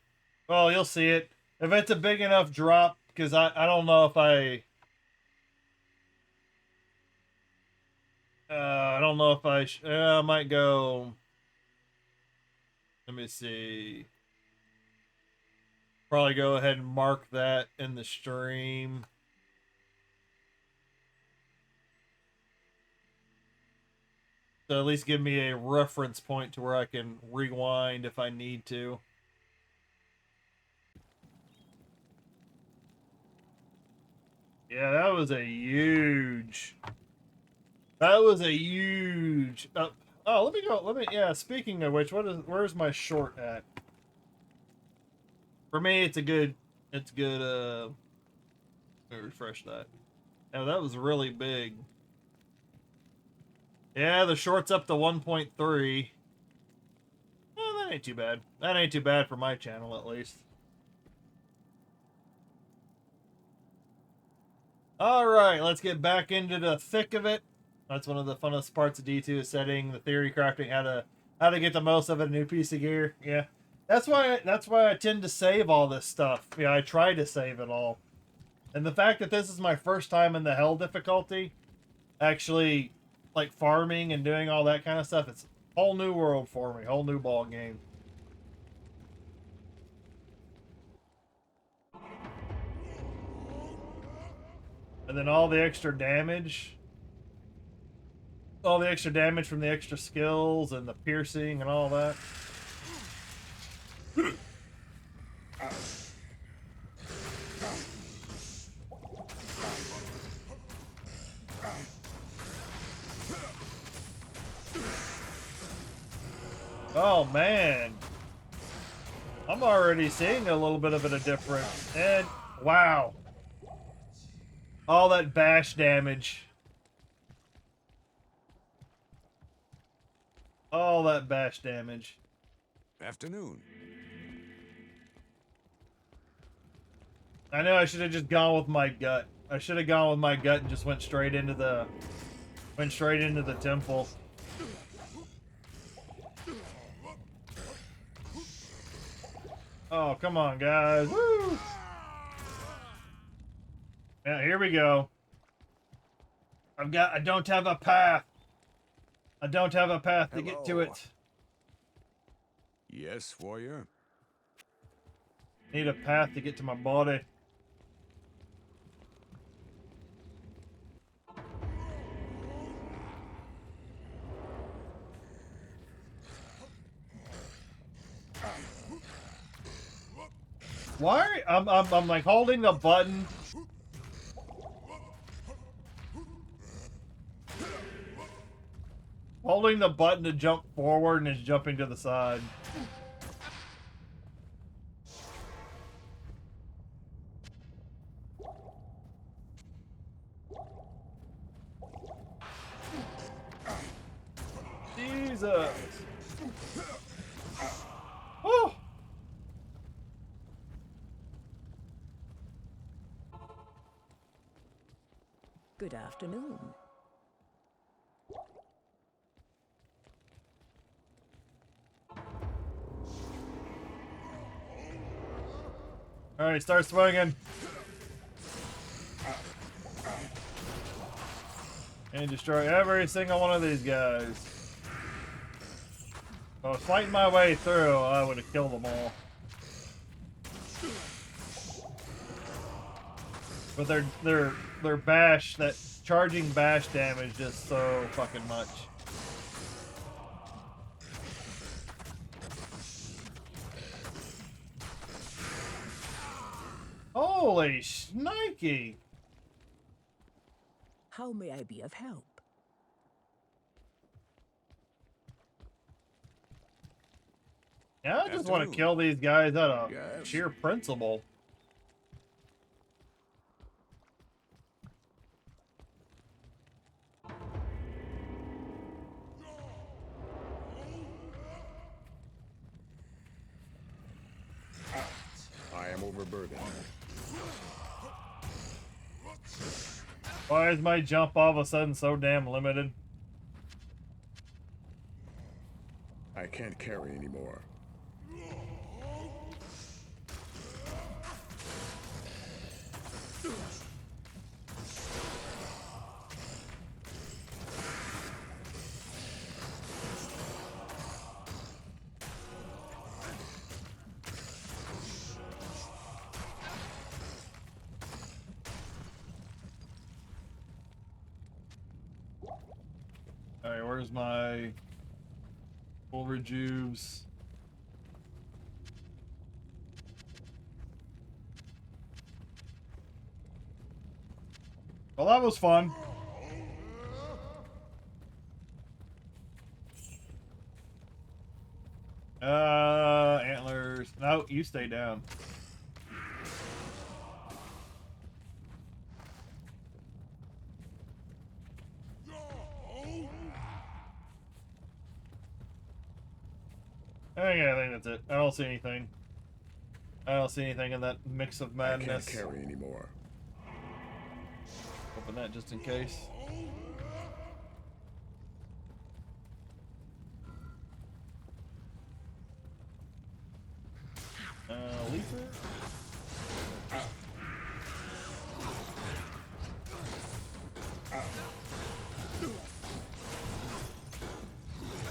Well, you'll see it. If it's a big enough drop, because I don't know if I don't know if I might go. Let me see. Probably go ahead and mark that in the stream. So at least give me a reference point to where I can rewind if I need to. Yeah, that was a huge. That was a huge. Oh, let me go. Yeah. Speaking of which, where's my short at? For me, it's good. It's good. Let me refresh that. Oh, that was really big. Yeah, the short's up to 1.3. Oh, that ain't too bad. That ain't too bad for my channel, at least. Alright, let's get back into the thick of it. That's one of the funnest parts of D2 is setting the theory crafting, how to get the most of a new piece of gear. Yeah. That's why I tend to save all this stuff. Yeah, I try to save it all. And the fact that this is my first time in the hell difficulty, actually like farming and doing all that kind of stuff, it's a whole new world for me, whole new ball game. And then all the extra damage from the extra skills and the piercing and all that. Oh man, I'm already seeing a little bit of a difference. And wow, all that bash damage. All that bash damage. Afternoon. I know I should have just gone with my gut. I should have gone with my gut and just went straight into the temple. Oh, come on, guys. Woo! Yeah, here we go. I don't have a path. I don't have a path to get to Hello. it. Yes, warrior. Need a path to get to my body. Why? I'm like holding the button. Holding the button to jump forward and it's jumping to the side. Jesus. Oh. Good afternoon. All right, start swinging. And destroy every single one of these guys. If I was fighting my way through, I would have killed them all. But their bash, that charging bash damage is so fucking much. Holy shnikey! How may I be of help? Yeah, I just want to Afternoon. kill these guys out of Yes. sheer principle. I am overburdened. Why is my jump all of a sudden so damn limited? I can't carry anymore. Alright, where's my full rejuves? Well, that was fun. Antlers. No, you stay down. I think that's it. I don't see anything. I don't see anything in that mix of I can't madness. carry anymore. Open that just in case. Leaper?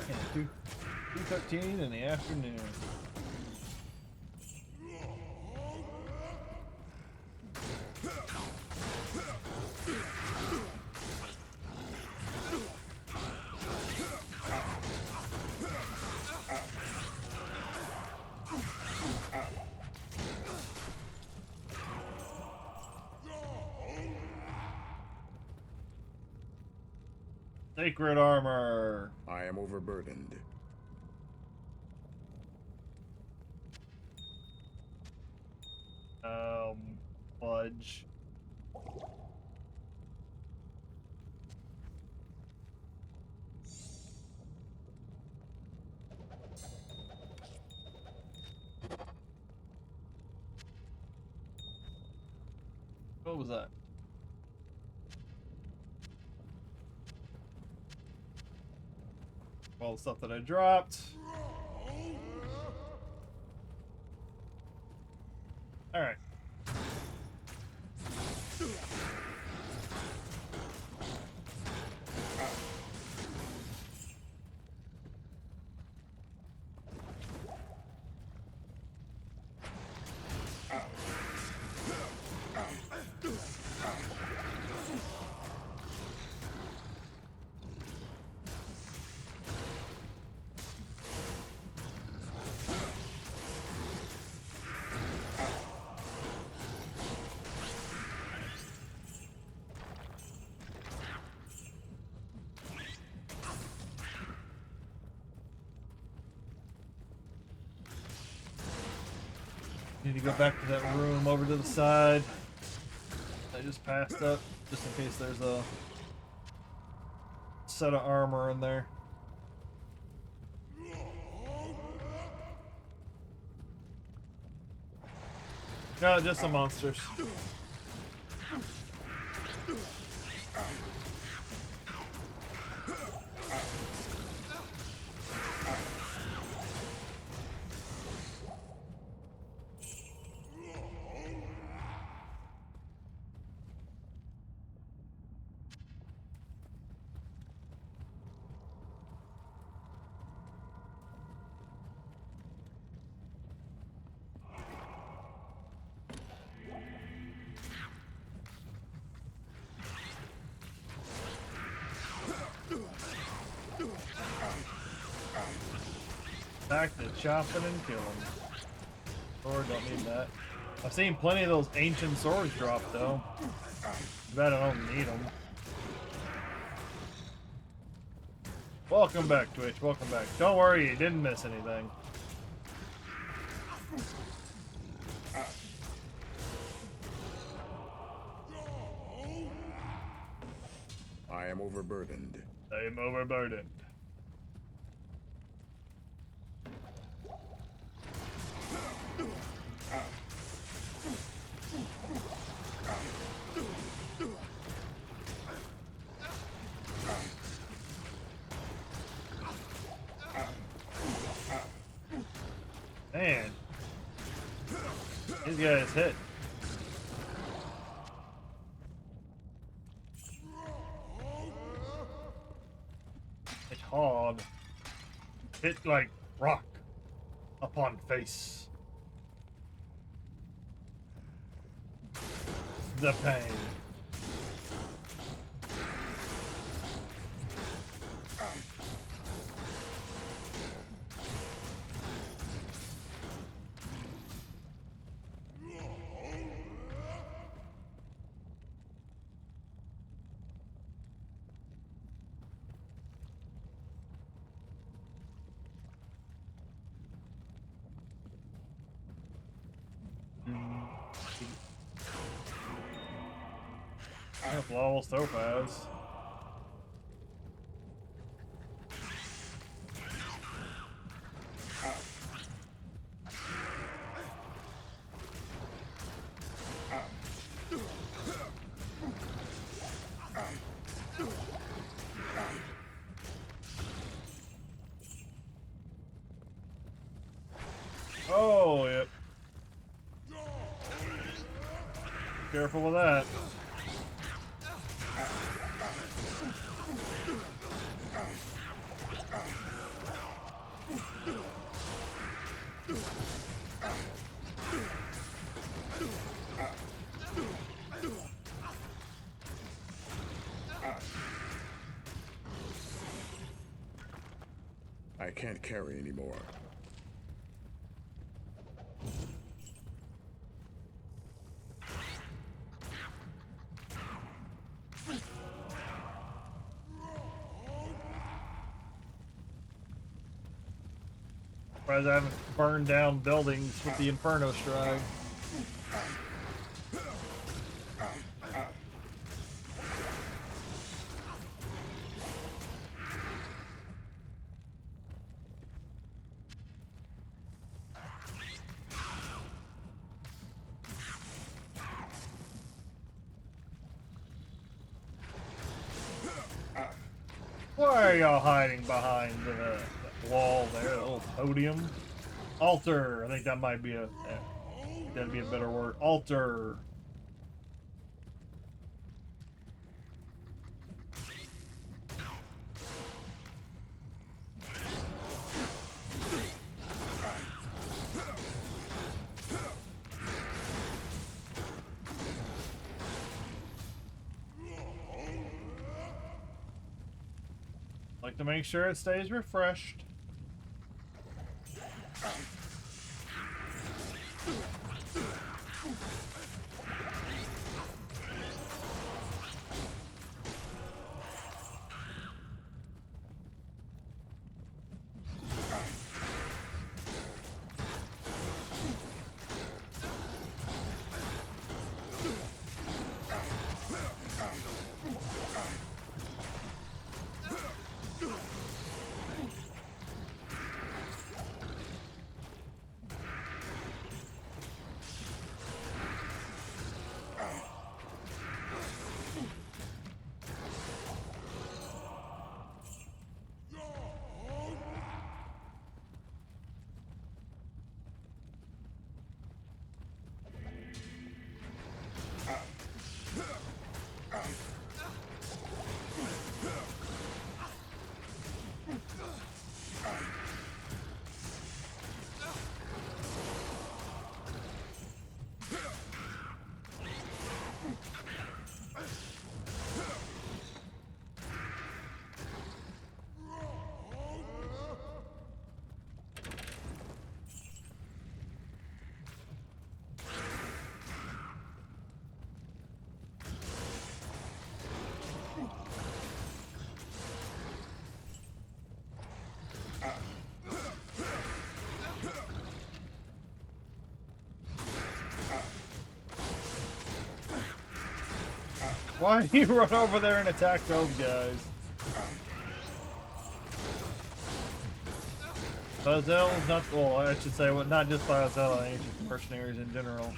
Yeah, 2:13 in the afternoon. Sacred armor. I am overburdened. Fudge. What was that? All the stuff that I dropped. All right. Need to go back to that room over to the side. I just passed up, just in case there's a set of armor in there. No, just some monsters. Back to chopping and killing. Sword, don't need that. I've seen plenty of those ancient swords drop though. Bet I don't need them. Welcome back, Twitch. Welcome back. Don't worry, you didn't miss anything. I am overburdened. I am overburdened. Man, these guys hit. It's hard. Hit like rock upon face. The pain. Flawless topaz. Oh, yep. Careful with that. I can't carry anymore. Surprised I haven't burned down buildings with the Inferno Strike. Why are y'all hiding behind the wall there? The little podium. Altar. I think that might be that'd be a better word. Altar. Like to make sure it stays refreshed. Why do you run over there and attack those guys? Bazel's not, well, I should say, well, not just Bazel, ancient mercenaries in general.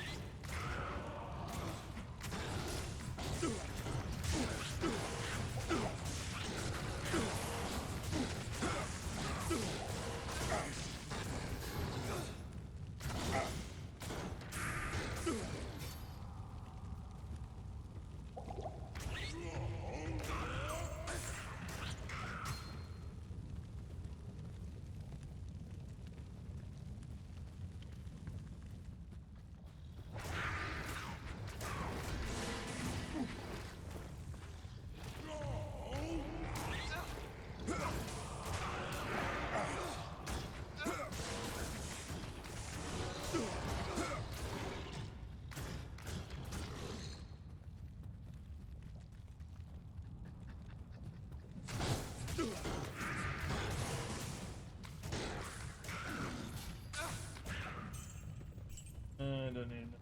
I don't need it.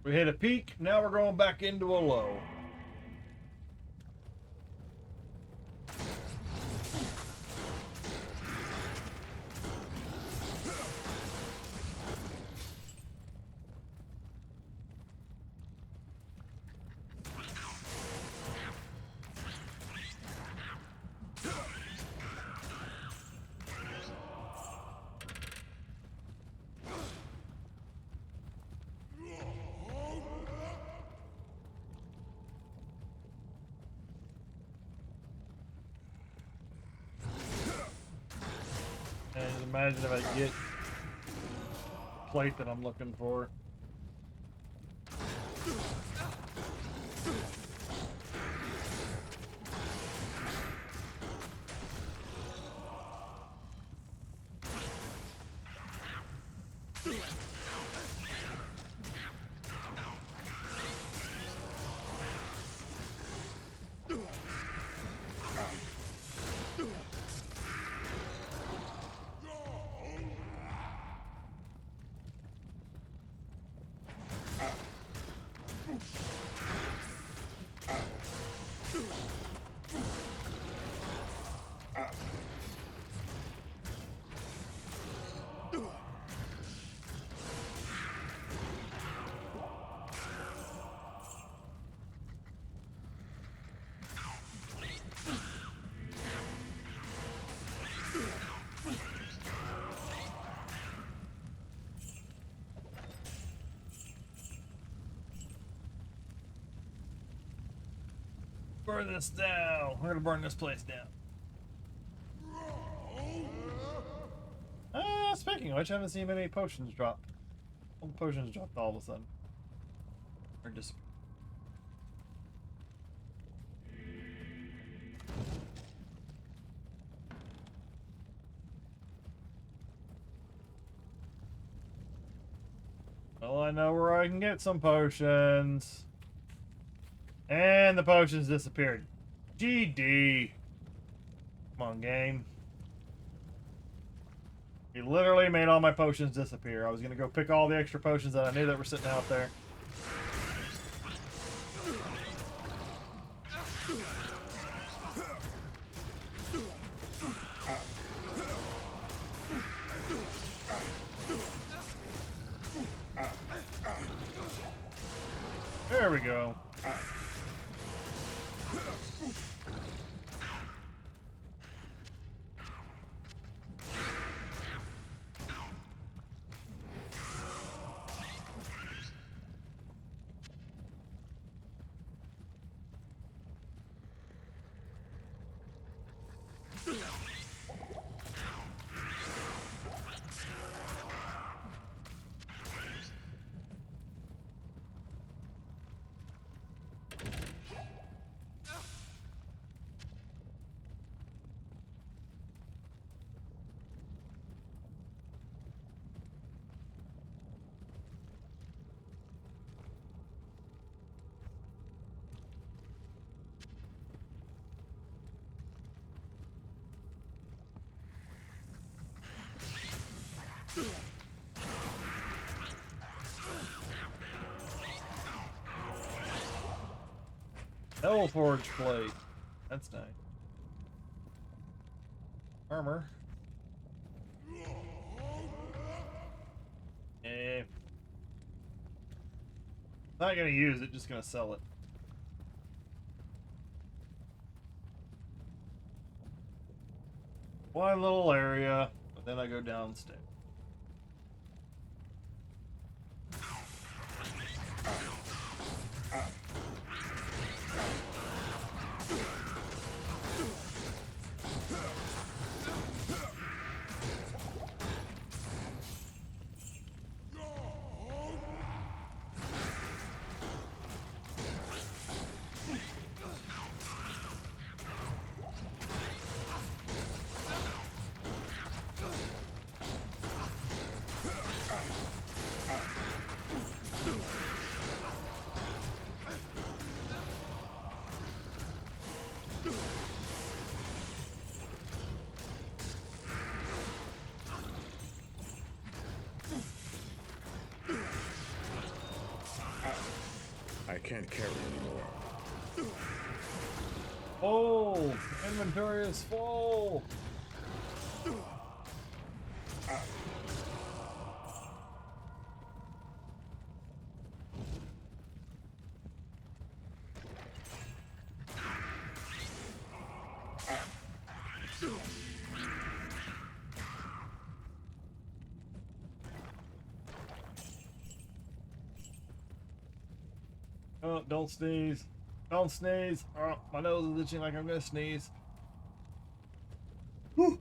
We hit a peak, now we're going back into a low. And imagine if I get the plate that I'm looking for. Burn this down. We're gonna burn this place down. Speaking of which, I haven't seen many potions drop. All the potions dropped all of a sudden. Or just. Well, I know where I can get some potions. And the potions disappeared. GD. Come on, game. He literally made all my potions disappear. I was gonna go pick all the extra potions that I knew that were sitting out there. There we go. Hellforge plate. That's nice. Armor. Eh. Not gonna use it, just gonna sell it. One little area, but then I go downstairs. I can't carry anymore. Oh, inventory is full. Oh, don't sneeze. Don't sneeze. Oh, my nose is itching like I'm gonna sneeze. Whew.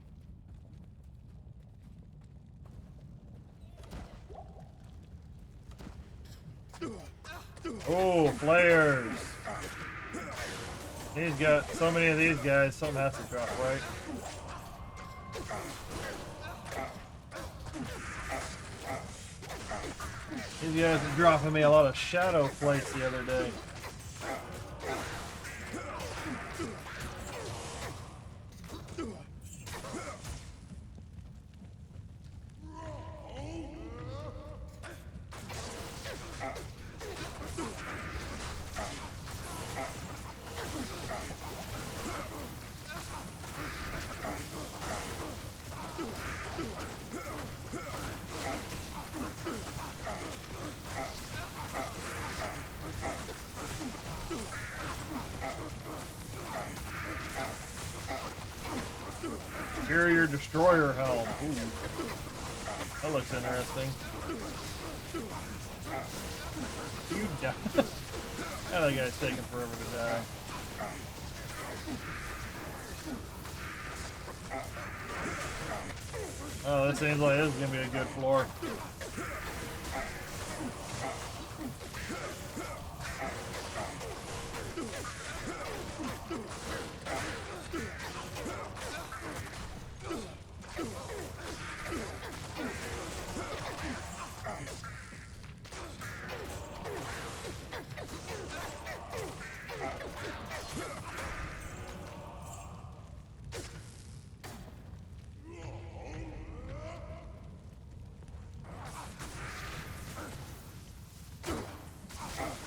Oh, flares. He's got so many of these guys, something has to drop, right? These guys were dropping me a lot of shadow plates the other day. Superior Destroyer Helm. Ooh. That looks interesting. You die. That guy's taking forever to die. Oh, this seems like this is gonna be a good floor.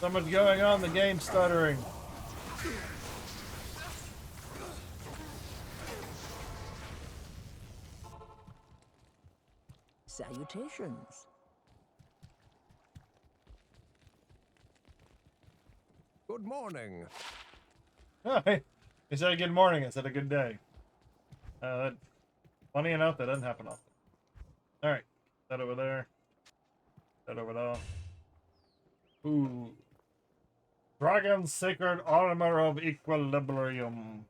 Something's going on, the game's stuttering. Salutations. Good morning. Oh, hey. He said good morning, I said a good day. Funny enough, that doesn't happen often. Alright, that over there. That over there. Ooh. Dragon's Sacred Armor of Equilibrium.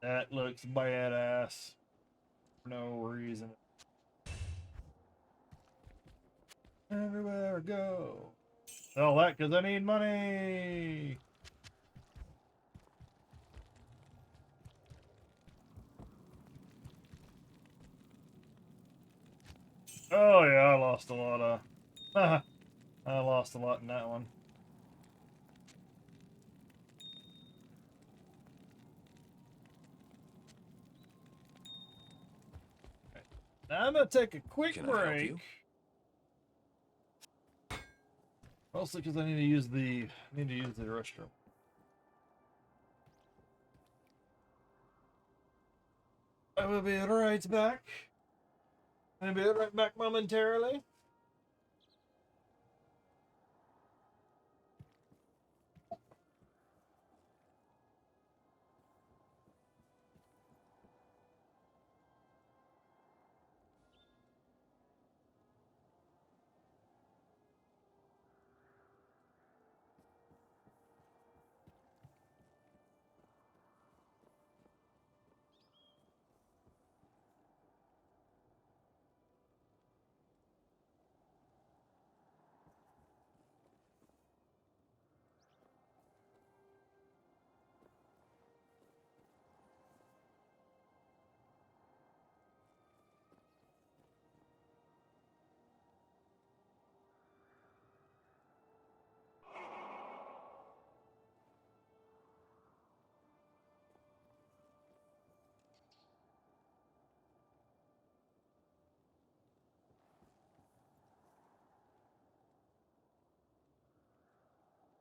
That looks badass. For no reason. Everywhere I go. Sell that because I need money. Oh yeah, I lost a lot of... I lost a lot in that one. Now I'm gonna take a quick Can I help break. you? Mostly because I need to use the restroom. I will be right back. I'll be right back momentarily.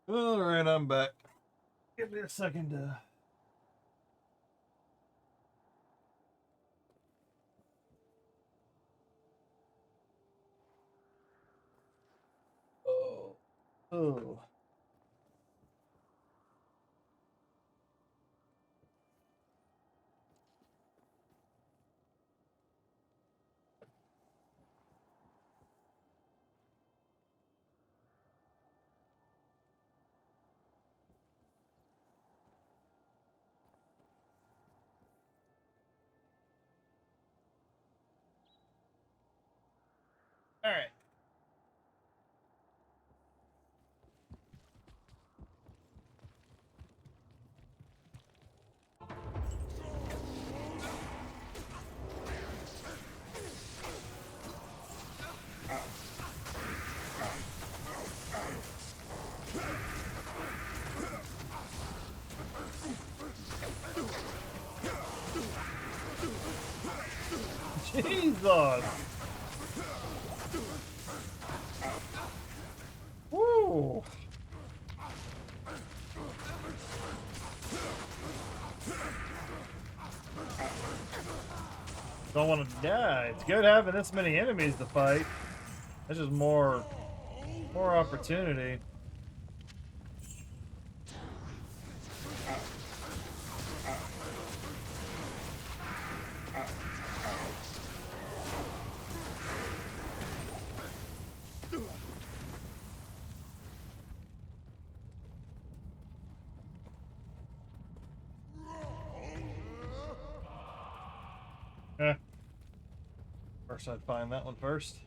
Alright, I'm back. Give me a second to... Oh. Oh. Alright. Jesus! Woo! Don't want to die. It's good having this many enemies to fight. That's just more opportunity. First, I'd find that one first.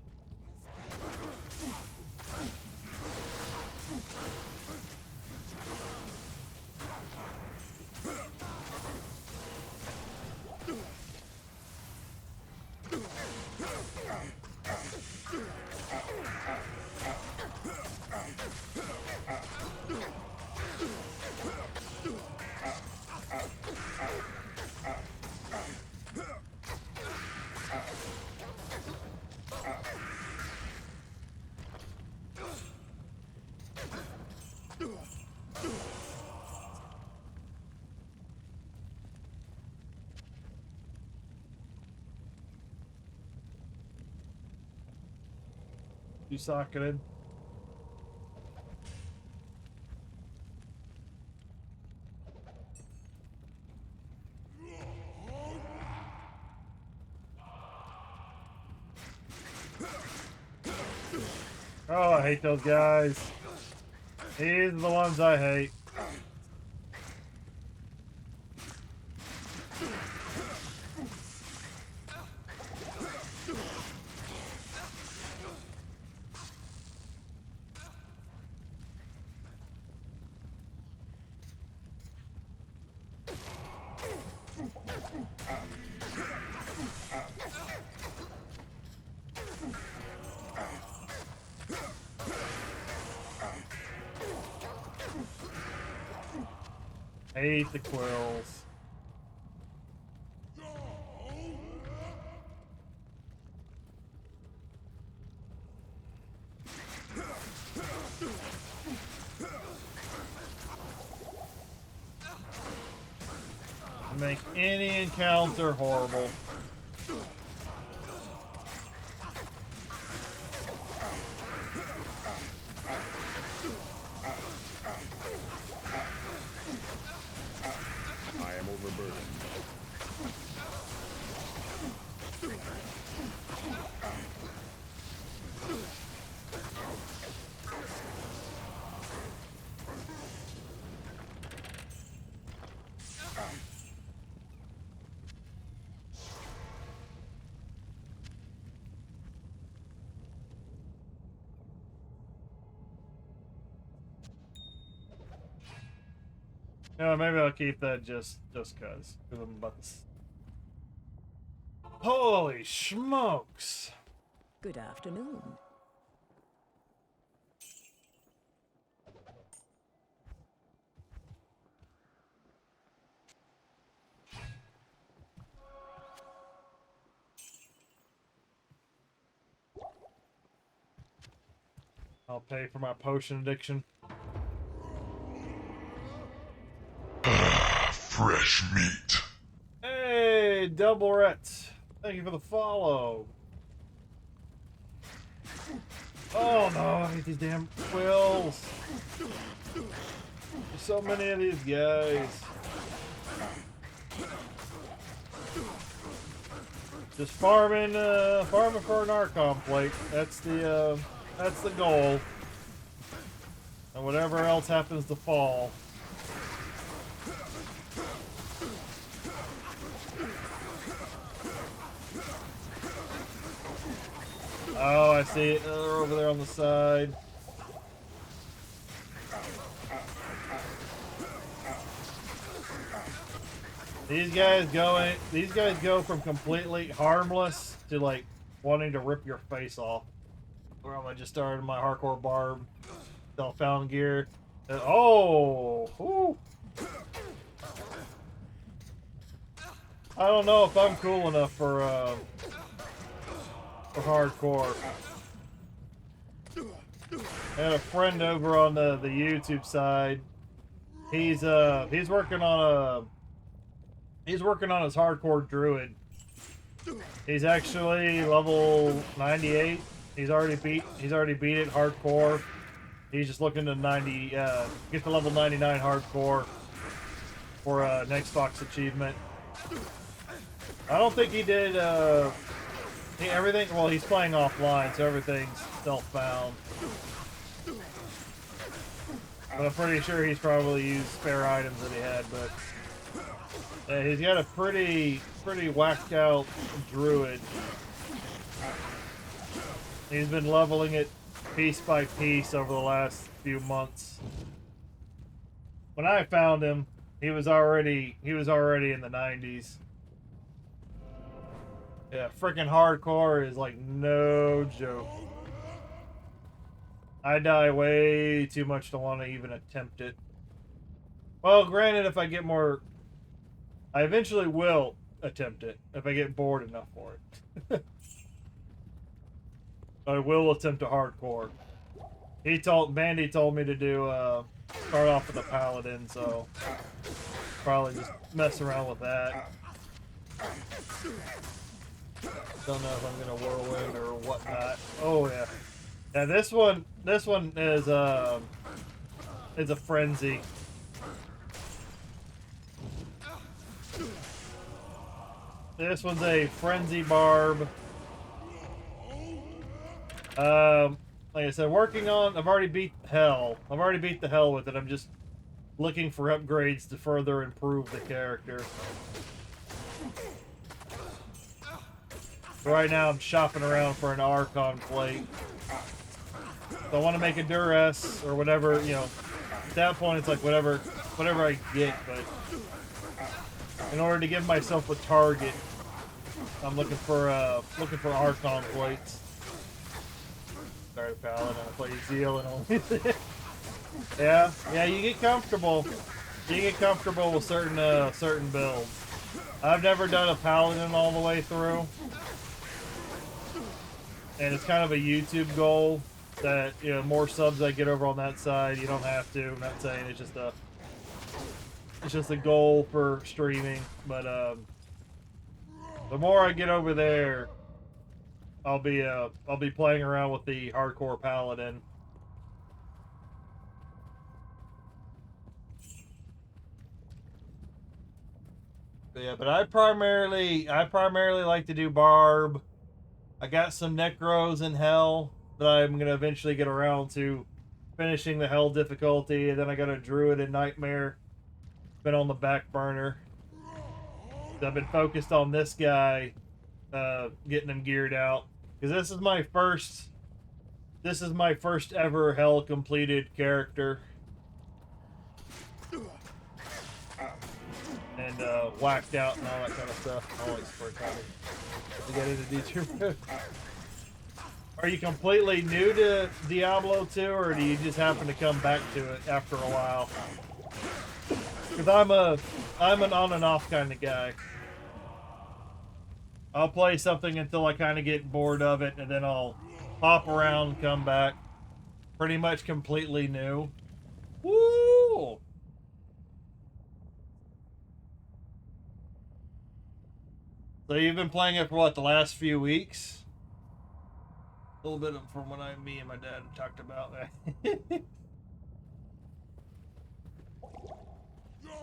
You socketed. Oh, I hate those guys. These are the ones I hate. Hate the quills. Make any encounter horrible. I am overburdened. No, maybe I'll keep that just cause I'm about to. Holy smokes! Good afternoon. I'll pay for my potion addiction. Fresh meat. Hey, Double Ret. Thank you for the follow. Oh no, I hate these damn quills. There's so many of these guys. Just farming for an Archon plate. That's the goal. And whatever else happens to fall. Oh, I see it. They're over there on the side. These guys go from completely harmless to like wanting to rip your face off. Where I just started my hardcore barb, self-found gear. Oh, whew. I don't know if I'm cool enough for hardcore. I had a friend over on the YouTube side. He's working on his hardcore druid. He's actually level 98. He's already beat it hardcore. He's just looking to get to level 99 hardcore for next Fox achievement. I don't think he did everything. Well, he's playing offline, so everything's self-found. But I'm pretty sure he's probably used spare items that he had. But yeah, he's got a pretty whacked out druid. He's been leveling it piece by piece over the last few months. When I found him, he was already in the 90s. Yeah, freaking hardcore is like no joke. I die way too much to want to even attempt it. Well, granted, if I get more, I eventually will attempt it if I get bored enough for it. I will attempt a hardcore. Bandy told me to do start off with a paladin, so probably just mess around with that. Don't know if I'm gonna whirlwind or whatnot. Oh yeah, yeah. This one is a frenzy. This one's a frenzy barb. Like I said, working on. I've already beat hell. I've already beat the hell with it. I'm just looking for upgrades to further improve the character. Right now, I'm shopping around for an Archon plate. So I want to make a duress or whatever. You know, at that point, it's like whatever I get. But in order to give myself a target, I'm looking for Archon plates. Sorry, Paladin. I play Zeal and only. Yeah, you get comfortable. You get comfortable with certain builds. I've never done a Paladin all the way through, and it's kind of a YouTube goal that, you know, more subs I get over on that side. You don't have to. I'm not saying it's just a goal for streaming, but the more I get over there, I'll be playing around with the hardcore Paladin. But yeah, but I primarily like to do barb. I got some necros in hell that I'm gonna eventually get around to finishing the hell difficulty, and then I got a druid and nightmare. Been on the back burner. So I've been focused on this guy, getting him geared out, because this is my first ever hell completed character, and whacked out and all that kind of stuff. Always for coming to get into D2. Are you completely new to Diablo 2, or do you just happen to come back to it after a while? Because I'm an on and off kind of guy. I'll play something until I kind of get bored of it, and then I'll hop around and come back. Pretty much completely new. Woo! So you've been playing it for what, the last few weeks? A little bit from what me and my dad talked about.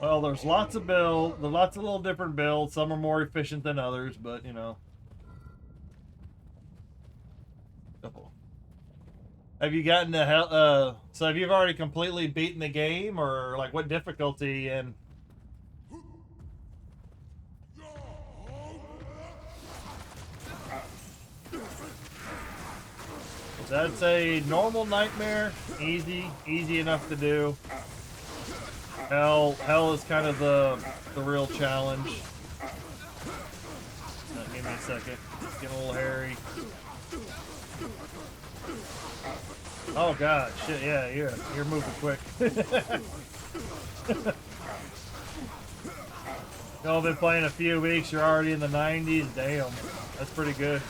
Well, there's lots of little different builds. Some are more efficient than others, but you know. Have you gotten to hell? So have you already completely beaten the game, or like what difficulty? And so I'd say normal nightmare, easy enough to do. Hell is kind of the real challenge. Give me a second. It's getting a little hairy. Oh god, shit, yeah, you're moving quick. Y'all been playing a few weeks, you're already in the 90s. Damn, that's pretty good.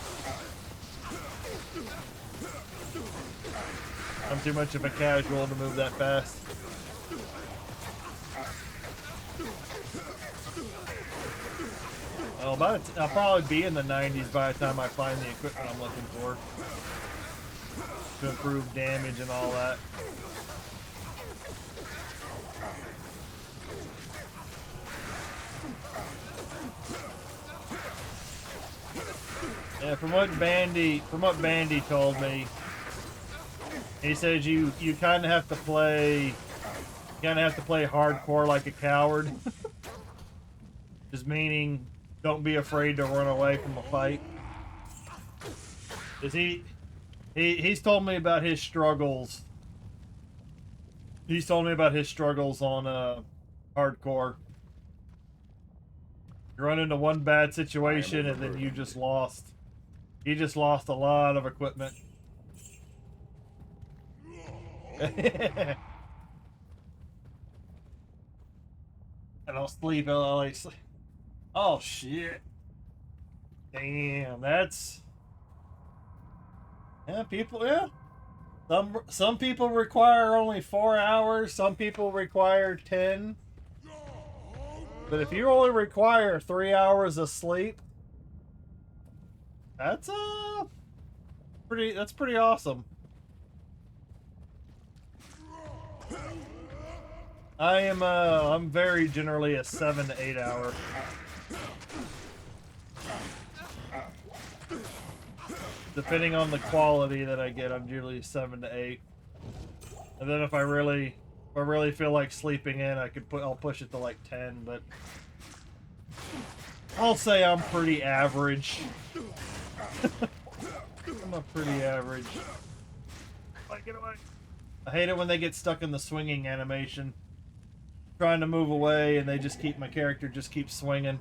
I'm too much of a casual to move that fast. Well, I'll probably be in the 90s by the time I find the equipment I'm looking for to improve damage and all that. Yeah, from what Bandy told me, he says you kind of have to play hardcore like a coward. Just meaning, don't be afraid to run away from a fight. Cause He's told me about his struggles. He's told me about his struggles on hardcore. You run into one bad situation and then you just lost. You just lost a lot of equipment. And I'll sleep. I'll sleep. Oh shit! Damn, that's people. Yeah, some people require only 4 hours. Some people require 10. But if you only require 3 hours of sleep, that's pretty awesome. I'm very generally a 7 to 8 hour. Depending on the quality that I get, I'm usually 7 to 8. And then if I really feel like sleeping in, I'll push it to like 10, but I'll say I'm pretty average. I'm a pretty average. Like, get away. I hate it when they get stuck in the swinging animation. Trying to move away and my character just keeps swinging.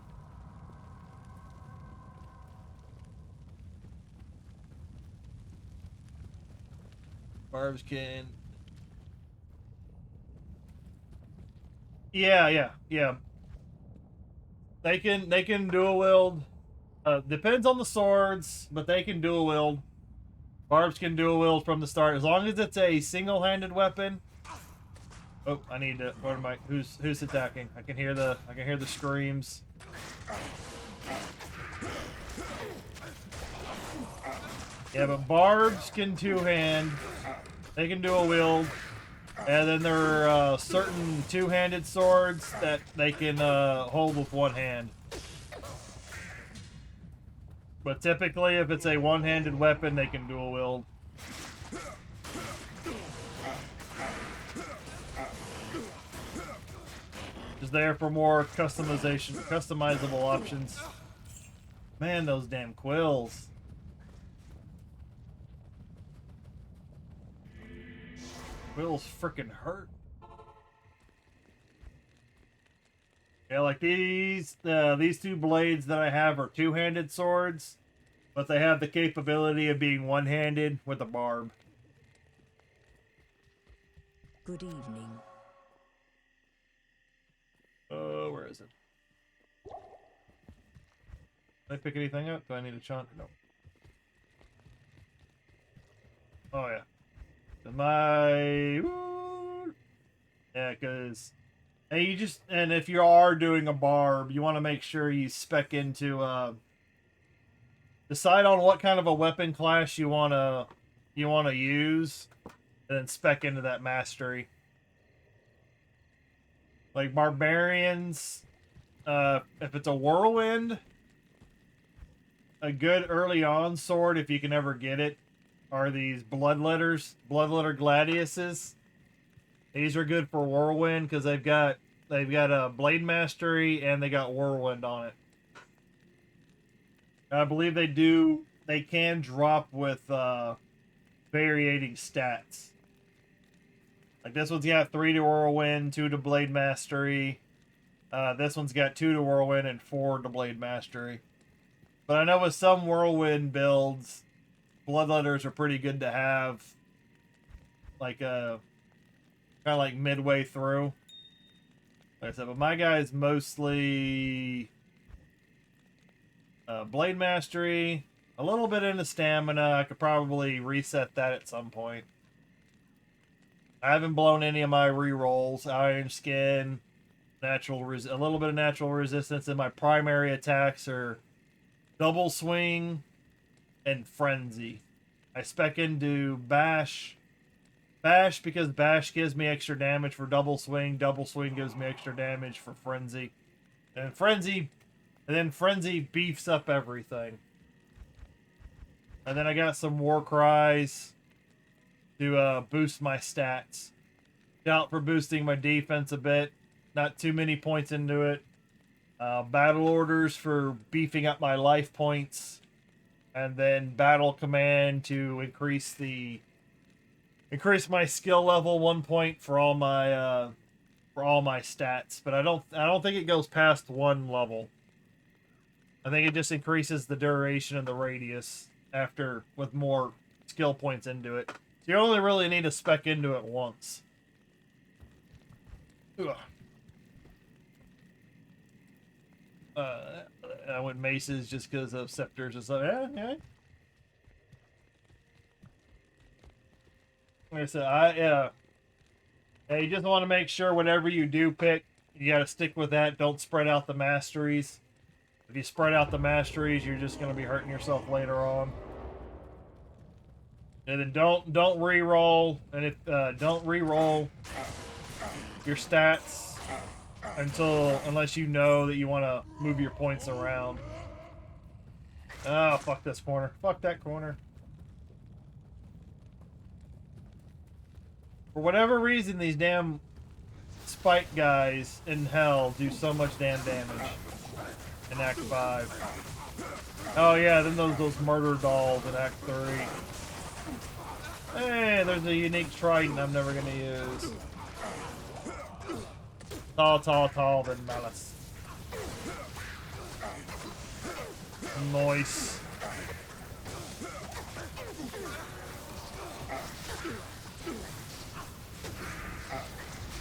Barbs can. Yeah. They can dual wield. Depends on the swords, but they can dual wield. Barbs can dual wield from the start as long as it's a single-handed weapon. Oh, I need to. What am I? Who's attacking? I can hear the screams. Yeah, but barbs can two-hand. They can dual wield, and then there are certain two-handed swords that they can hold with one hand. But typically, if it's a one-handed weapon, they can dual wield. Just there for more customizable options. Man, those damn quills. Quills freaking hurt. Yeah, like these two blades that I have are two-handed swords, but they have the capability of being one-handed with a barb. Good evening. Where is it? Did I pick anything up? Do I need a chant? No. Oh yeah. Yeah, because and if you are doing a barb, you want to make sure you spec into decide on what kind of a weapon class you wanna use, and then spec into that mastery. Like barbarians, if it's a whirlwind, a good early on sword, if you can ever get it, are these bloodletter gladiuses. These are good for whirlwind because they've got a blade mastery and they got whirlwind on it. I believe they can drop with varying stats. Like this one's got 3 to whirlwind, 2 to blade mastery. This one's got 2 to whirlwind and 4 to blade mastery. But I know with some whirlwind builds, bloodletters are pretty good to have. Like kind of like midway through. Like I said, but my guy's mostly blade mastery, a little bit into stamina. I could probably reset that at some point. I haven't blown any of my rerolls. Iron Skin, a little bit of natural resistance, and my primary attacks are Double Swing and Frenzy. I spec into Bash. Bash because Bash gives me extra damage for Double Swing. Double Swing gives me extra damage for Frenzy. And then Frenzy beefs up everything. And then I got some War Cries to boost my stats. Out for boosting my defense a bit. Not too many points into it. Battle Orders for beefing up my life points. and then battle command to increase my skill level 1 point for all my stats. But I don't think it goes past 1 level. I think it just increases the duration and the radius after with more skill points into it. So you only really need to spec into it once. Ugh. I went maces just because of scepters and stuff. Yeah. Like I said, yeah, you just want to make sure whatever you do pick, you got to stick with that. Don't spread out the masteries. If you spread out the masteries, you're just going to be hurting yourself later on. And then don't re-roll, and if don't re-roll your stats unless you know that you want to move your points around. Oh, fuck this corner. Fuck that corner. For whatever reason, these damn spike guys in hell do so much damn damage in Act 5. Oh yeah, then those murder dolls in Act 3. Hey, there's a unique trident I'm never gonna use. Tall than malice. Nice.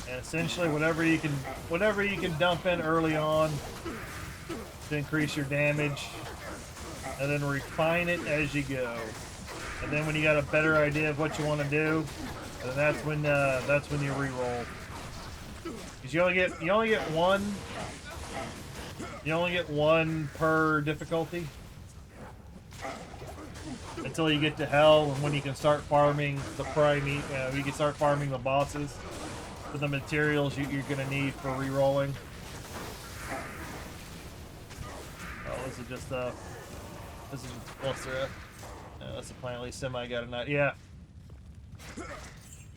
And essentially whatever you can dump in early on to increase your damage, and then refine it as you go. And then when you got a better idea of what you want to do, then that's when you re-roll. Because you only get one per difficulty until you get to hell, and when you can start farming the you can start farming the bosses for the materials you're gonna need for re-rolling. Oh, this is just what's there? That's apparently semi got a nut. Yeah.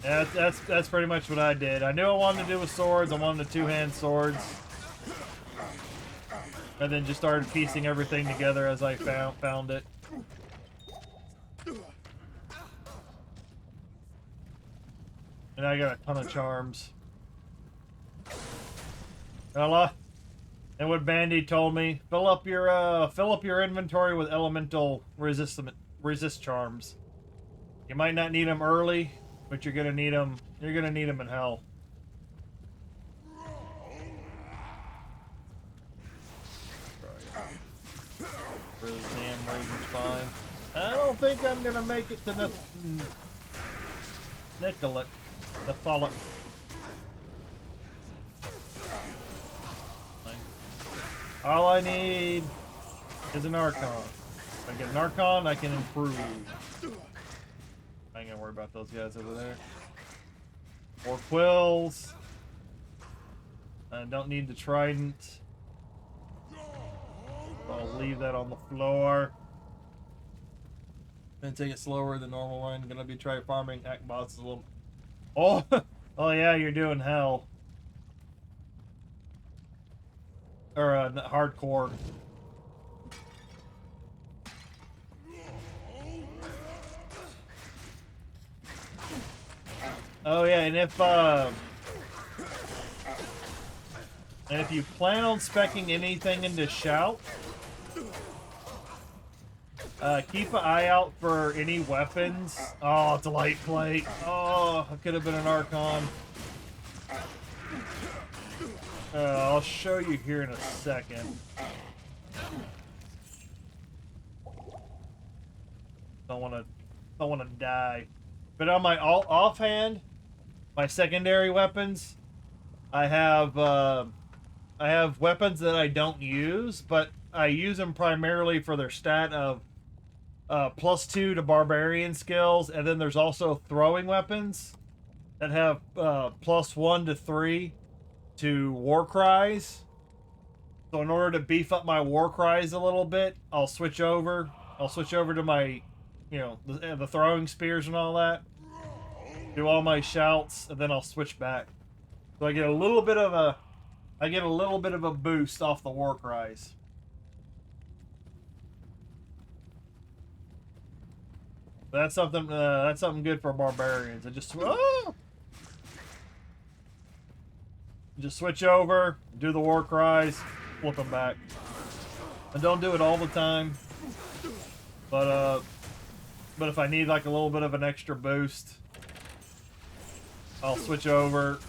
Yeah, that's pretty much what I did. I knew I wanted to do with swords. I wanted the two-hand swords. And then just started piecing everything together as I found it. And I got a ton of charms. And what Bandy told me, fill up your inventory with elemental resist charms. You might not need them early, but you're gonna need them. You're gonna need them in hell. For the damn Raven's fine. I don't think I'm gonna make it to the Nicolette, the Follet. All I need is an Archon. If I get an Archon, I can improve. I ain't gonna worry about those guys over there. More quills. I don't need the trident. I'll leave that on the floor. Gonna take it slower than normal one. Gonna be trying farming act bots a little. Oh, oh yeah, you're doing hell. Or hardcore. Oh yeah, and if you plan on speccing anything into Shout, keep an eye out for any weapons. Oh, it's a light plate. Oh, it could have been an Archon. I'll show you here in a second. Don't want to die. But on my offhand, my secondary weapons, I have weapons that I don't use, but I use them primarily for their stat of +2 to barbarian skills, and then there's also throwing weapons that have +1 to 3 to war cries. So in order to beef up my war cries a little bit, I'll switch over to my, the throwing spears and all that. Do all my shouts, and then I'll switch back. So I get a little bit of a boost off the war cries. That's something good for barbarians. Just switch over, do the war cries, flip them back. And don't do it all the time. But if I need like a little bit of an extra boost, I'll switch over,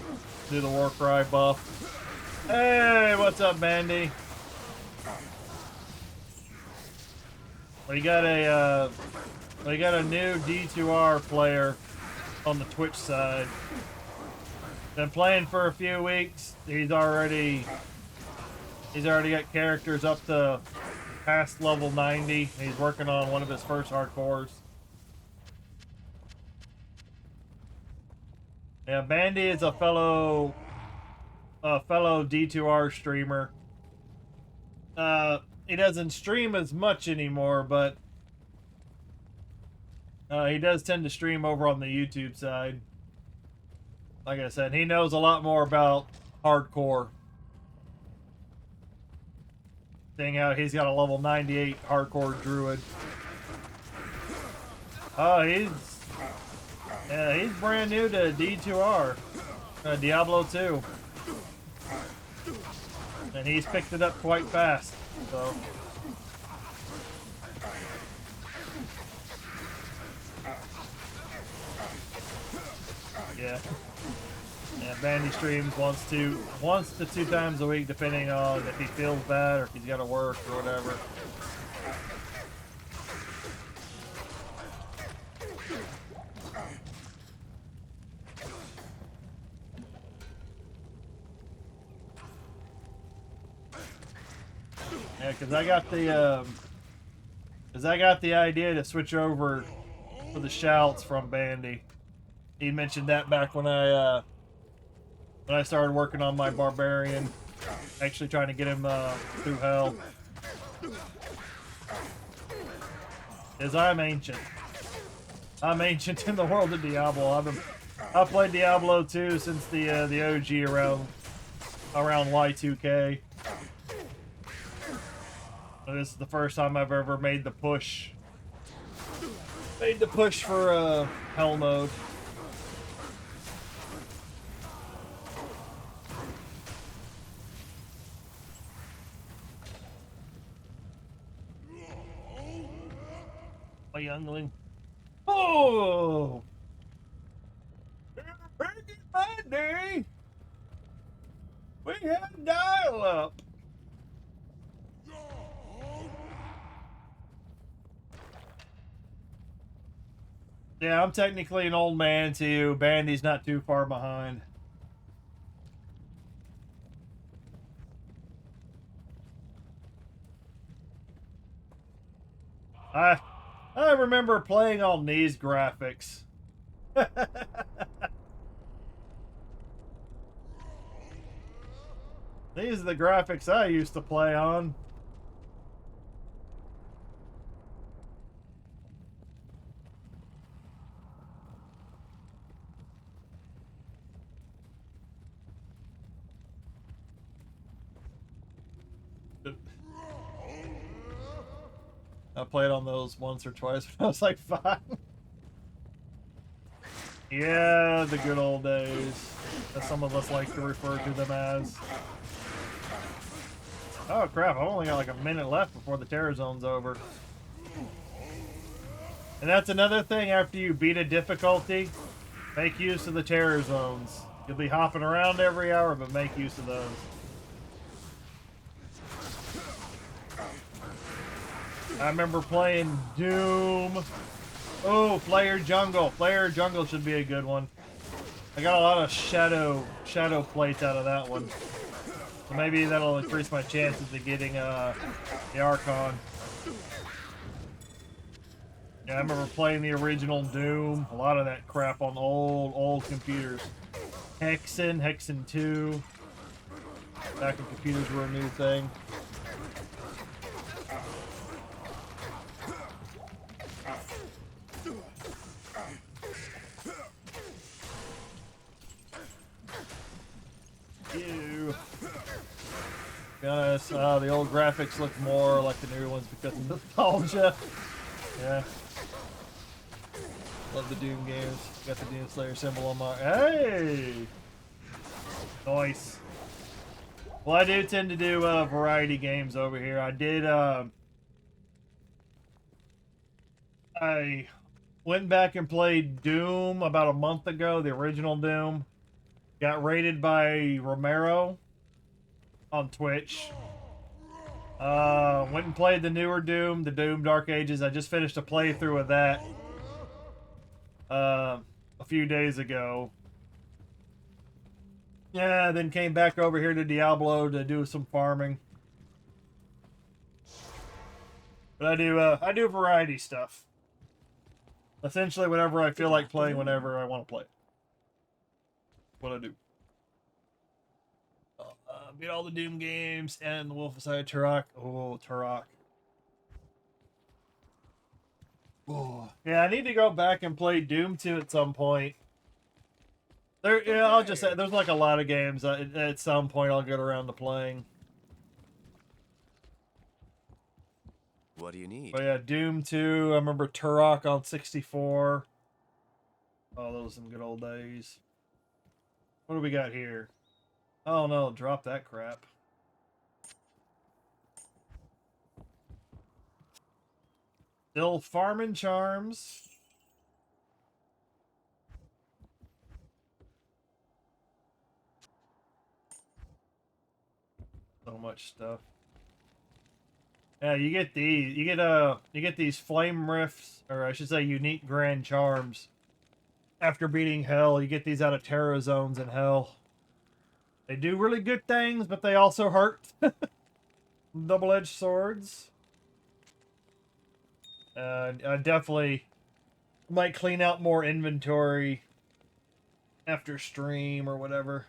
do the war cry buff. Hey, what's up, Bandy? We got a new D2R player on the Twitch side. Been playing for a few weeks. He's already got characters up to past level 90. He's working on one of his first hardcores. Yeah, Bandy is a fellow D2R streamer. He doesn't stream as much anymore, but he does tend to stream over on the YouTube side. Like I said, he knows a lot more about hardcore. Seeing how he's got a level 98 hardcore druid. Oh, he's brand new to D2R, Diablo 2, and he's picked it up quite fast. So. Yeah. Yeah, Bandy streams once to 2 times a week, depending on if he feels bad or if he's got to work or whatever. Yeah, because I got the idea to switch over for the shouts from Bandy. He mentioned that back when I started working on my barbarian, actually trying to get him through hell. Because I'm ancient. I'm ancient in the world of Diablo. I've played Diablo 2 since the OG around Y2K. This is the first time I've ever made the push. For hell mode. My youngling. Oh! Back in my day, we had dial-up. Yeah, I'm technically an old man too. Bandy's not too far behind. I remember playing on these graphics. These are the graphics I used to play on. I played on those once or twice when I was like 5. Yeah, the good old days, as some of us like to refer to them as. Oh crap, I've only got like a minute left before the terror zone's over. And that's another thing, after you beat a difficulty, make use of the terror zones. You'll be hopping around every hour, but make use of those. I remember playing Doom. Oh, Player Jungle. Player Jungle should be a good one. I got a lot of shadow plates out of that one. So maybe that'll increase my chances of getting the Archon. Yeah, I remember playing the original Doom. A lot of that crap on old computers. Hexen 2. Back when computers were a new thing. Be honest, the old graphics look more like the new ones because of nostalgia. Yeah. Love the Doom games. Got the Doom Slayer symbol on my... Hey! Nice. Well, I do tend to do variety games over here. I did... I went back and played Doom about a month ago, the original Doom. Got raided by Romero on Twitch. Went and played the newer Doom, the Doom Dark Ages. I just finished a playthrough of that a few days ago. Yeah, then came back over here to Diablo to do some farming. But I do variety stuff. Essentially, whatever I feel like playing, whenever I want to play. What I do. Beat all the Doom games and the Wolfenstein Turok. Oh, Turok. Oh. Yeah, I need to go back and play Doom 2 at some point. Yeah, I'll just say there's like a lot of games at some point I'll get around to playing. What do you need? But yeah, Doom 2. I remember Turok on 64. Oh, those are some good old days. What do we got here? Oh no, drop that crap. Still farming charms. So much stuff. Yeah, you get these. You get these flame rifts, or I should say unique grand charms. After beating hell, you get these out of Terra zones in hell. They do really good things, but they also hurt. Double-edged swords. I definitely might clean out more inventory after stream or whatever.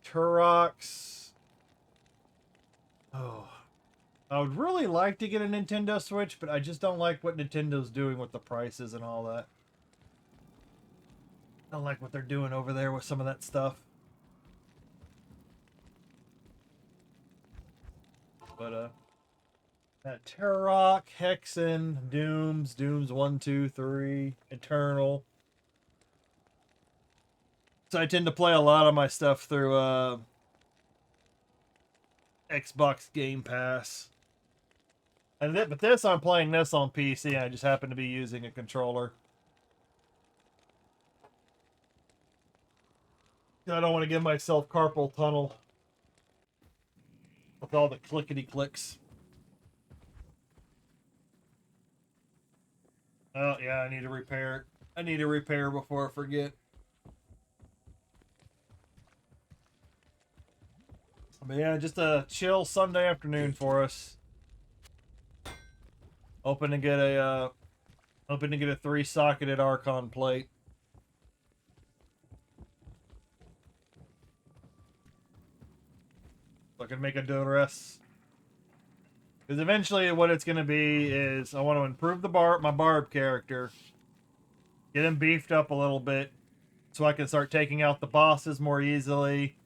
Turoks. Oh. I would really like to get a Nintendo Switch, but I just don't like what Nintendo's doing with the prices and all that. I don't like what they're doing over there with some of that stuff. But, Turok, Hexen, Dooms 1, 2, 3, Eternal. So I tend to play a lot of my stuff through, Xbox Game Pass. But this, I'm playing this on PC, I just happen to be using a controller. I don't want to give myself carpal tunnel with all the clickety clicks. Oh yeah, I need to repair. I need to repair before I forget. But yeah, just a chill Sunday afternoon for us. Hoping to get a 3-socketed Archon plate. So I can make a duress. Because eventually what it's going to be is I want to improve my Barb character. Get him beefed up a little bit. So I can start taking out the bosses more easily.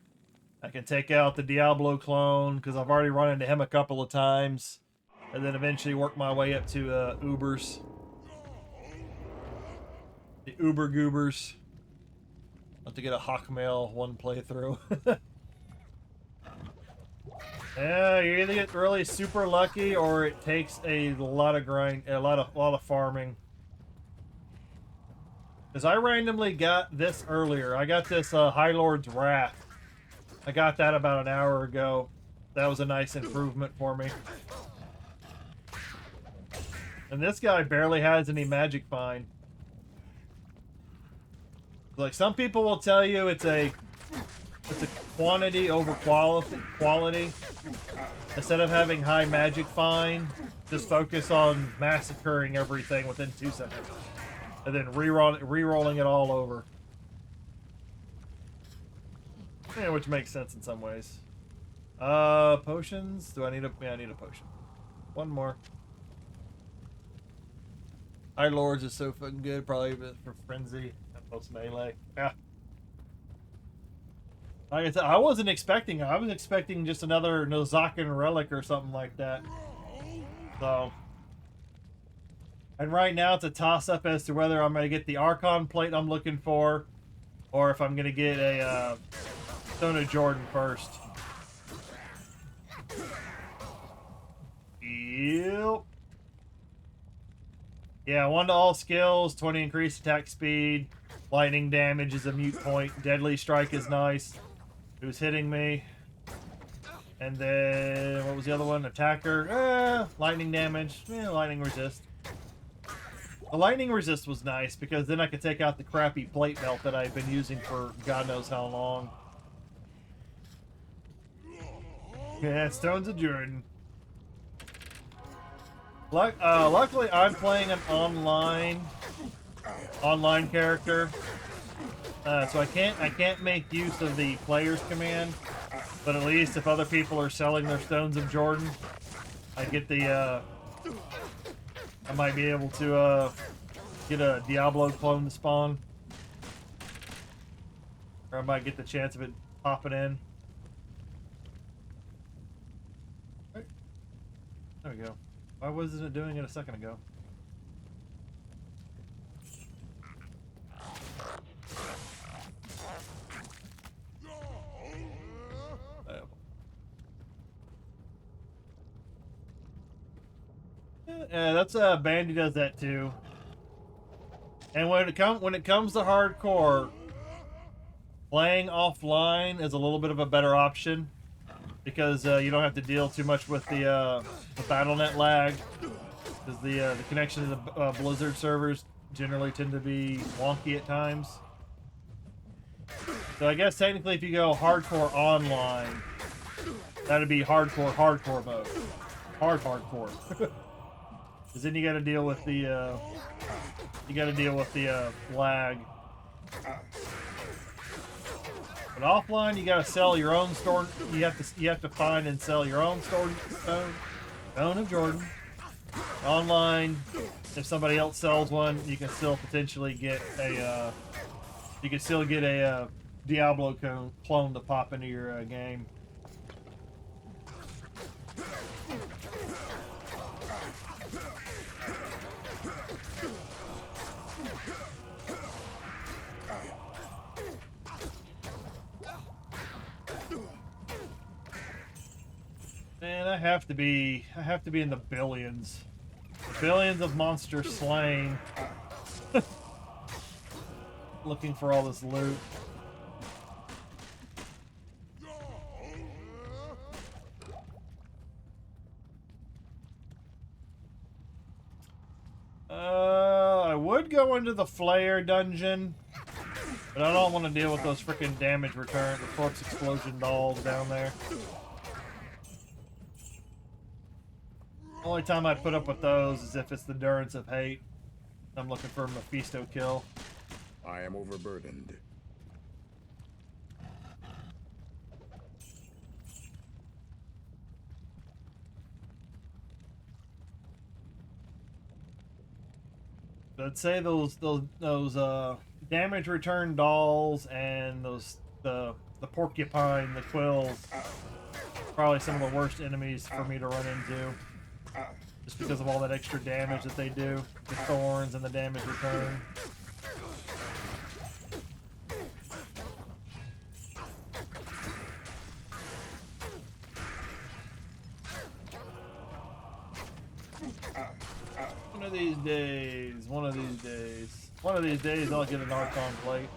I can take out the Diablo clone. Because I've already run into him a couple of times. And then eventually work my way up to Ubers. The Uber Goobers. I'll have to get a Hawkmail one playthrough. Yeah, you either get really super lucky or it takes a lot of grind, a lot of farming. Because I randomly got this earlier. I got this High Lord's Wrath. I got that about an hour ago. That was a nice improvement for me. And this guy barely has any magic find. Like some people will tell you it's a quantity over quality. Instead of having high magic find, just focus on massacring everything within 2 seconds. And then re-rolling it all over. Yeah, which makes sense in some ways. Potions? Do I need a... Yeah, I need a potion. One more. High Lords is so fucking good, probably for Frenzy and post melee. Yeah. Like I said, I wasn't expecting. I was expecting just another Nozakan relic or something like that. So And right now it's a toss-up as to whether I'm going to get the Archon plate I'm looking for, or if I'm going to get a Stone of Jordan first. Yep. Yeah, 1 to all skills, 20 increased attack speed, lightning damage is a mute point, deadly strike is nice. Who's hitting me? And then, what was the other one? Attacker, lightning damage, lightning resist. The lightning resist was nice because then I could take out the crappy plate belt that I've been using for God knows how long. Yeah, Stones of Jordan. Luckily, I'm playing an online character, so I can't make use of the player's command. But at least if other people are selling their Stones of Jordan, I get the I might be able to get a Diablo clone to spawn, or I might get the chance of it popping in. Right. There we go. Why wasn't it doing it a second ago? Yeah, that's Bandy does that too. And when it comes to hardcore, playing offline is a little bit of a better option because you don't have to deal too much with the BattleNet lag, because the connection to the Blizzard servers generally tend to be wonky at times. So I guess technically, if you go hardcore online, that'd be hardcore mode, hardcore. Because then you got to deal with the lag. But offline, you got to sell your own store. You have to find and sell your own Stone of Jordan. Online, if somebody else sells one, you can still potentially get a Diablo clone to pop into your game. Man, I have to be in the billions. Billions of monsters slain. Looking for all this loot. I would go into the Flayer dungeon, but I don't want to deal with those freaking damage return, the corpse explosion dolls down there. Only time I put up with those is if it's the Durance of Hate. I'm looking for a Mephisto kill. I am overburdened. But I'd say those damage return dolls and the porcupine, the quills, probably some of the worst enemies for me to run into. Just because of all that extra damage that they do. The thorns and the damage return. One of these days I'll get an Archon plate.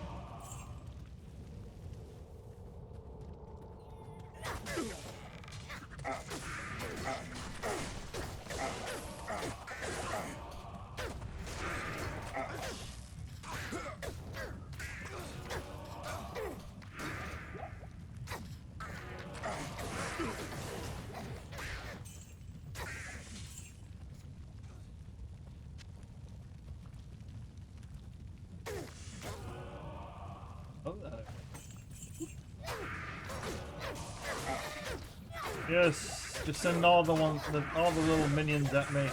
Yes, just send all the little minions at me.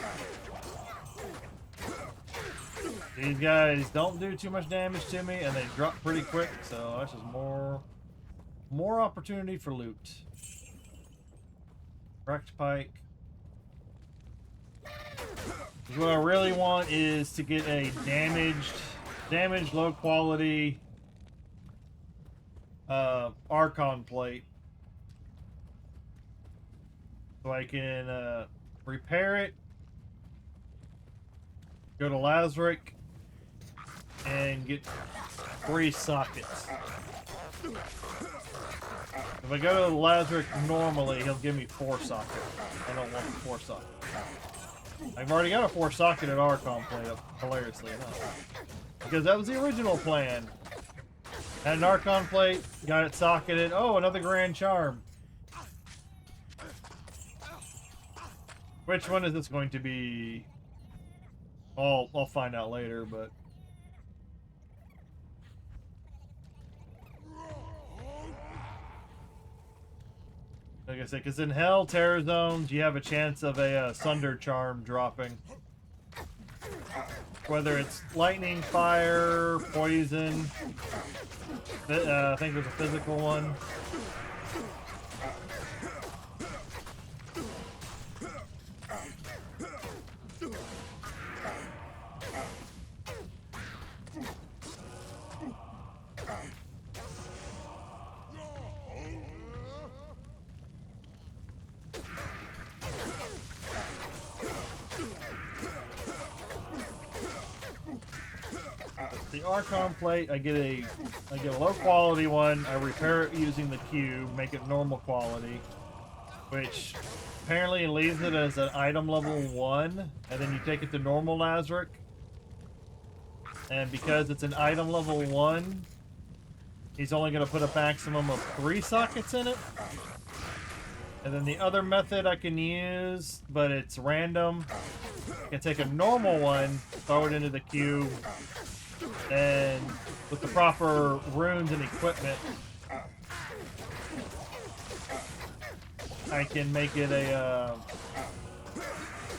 These guys don't do too much damage to me, and they drop pretty quick, so that's just more opportunity for loot. Wrecked pike. What I really want is to get a damaged, low quality Archon plate, so I can repair it, go to Lazarick, and get 3 sockets. If I go to Lazarick normally, he'll give me 4 sockets. I don't want the 4 sockets. I've already got a 4 socket at Archon plate, hilariously enough. Because that was the original plan. Had an Archon plate, got it socketed. Oh, another Grand Charm. Which one is this going to be? I'll find out later, but... Like I said, because in Hell, Terror Zones, you have a chance of a Sunder Charm dropping. Whether it's lightning, fire, poison. I think there's a physical one. The Archon plate, I get a low quality one. I repair it using the cube, make it normal quality, which apparently leaves it as an item level 1, and then you take it to normal Lazarick. And because it's an item level 1, he's only going to put a maximum of 3 sockets in it. And then the other method I can use, but it's random, I can take a normal one, throw it into the cube, and with the proper runes and equipment, I can make it a,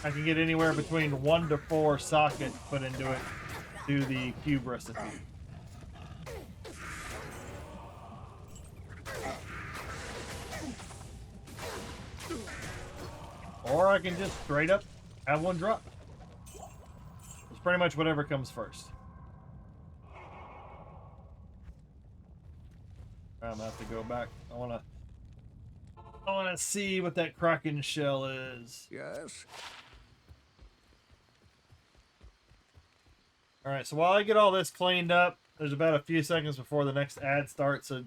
I can get anywhere between 1 to 4 sockets put into it through the cube recipe. Or I can just straight up have one drop. It's pretty much whatever comes first. I'm gonna have to go back. I wanna see what that Kraken shell is. Yes? Alright, so while I get all this cleaned up, there's about a few seconds before the next ad starts, so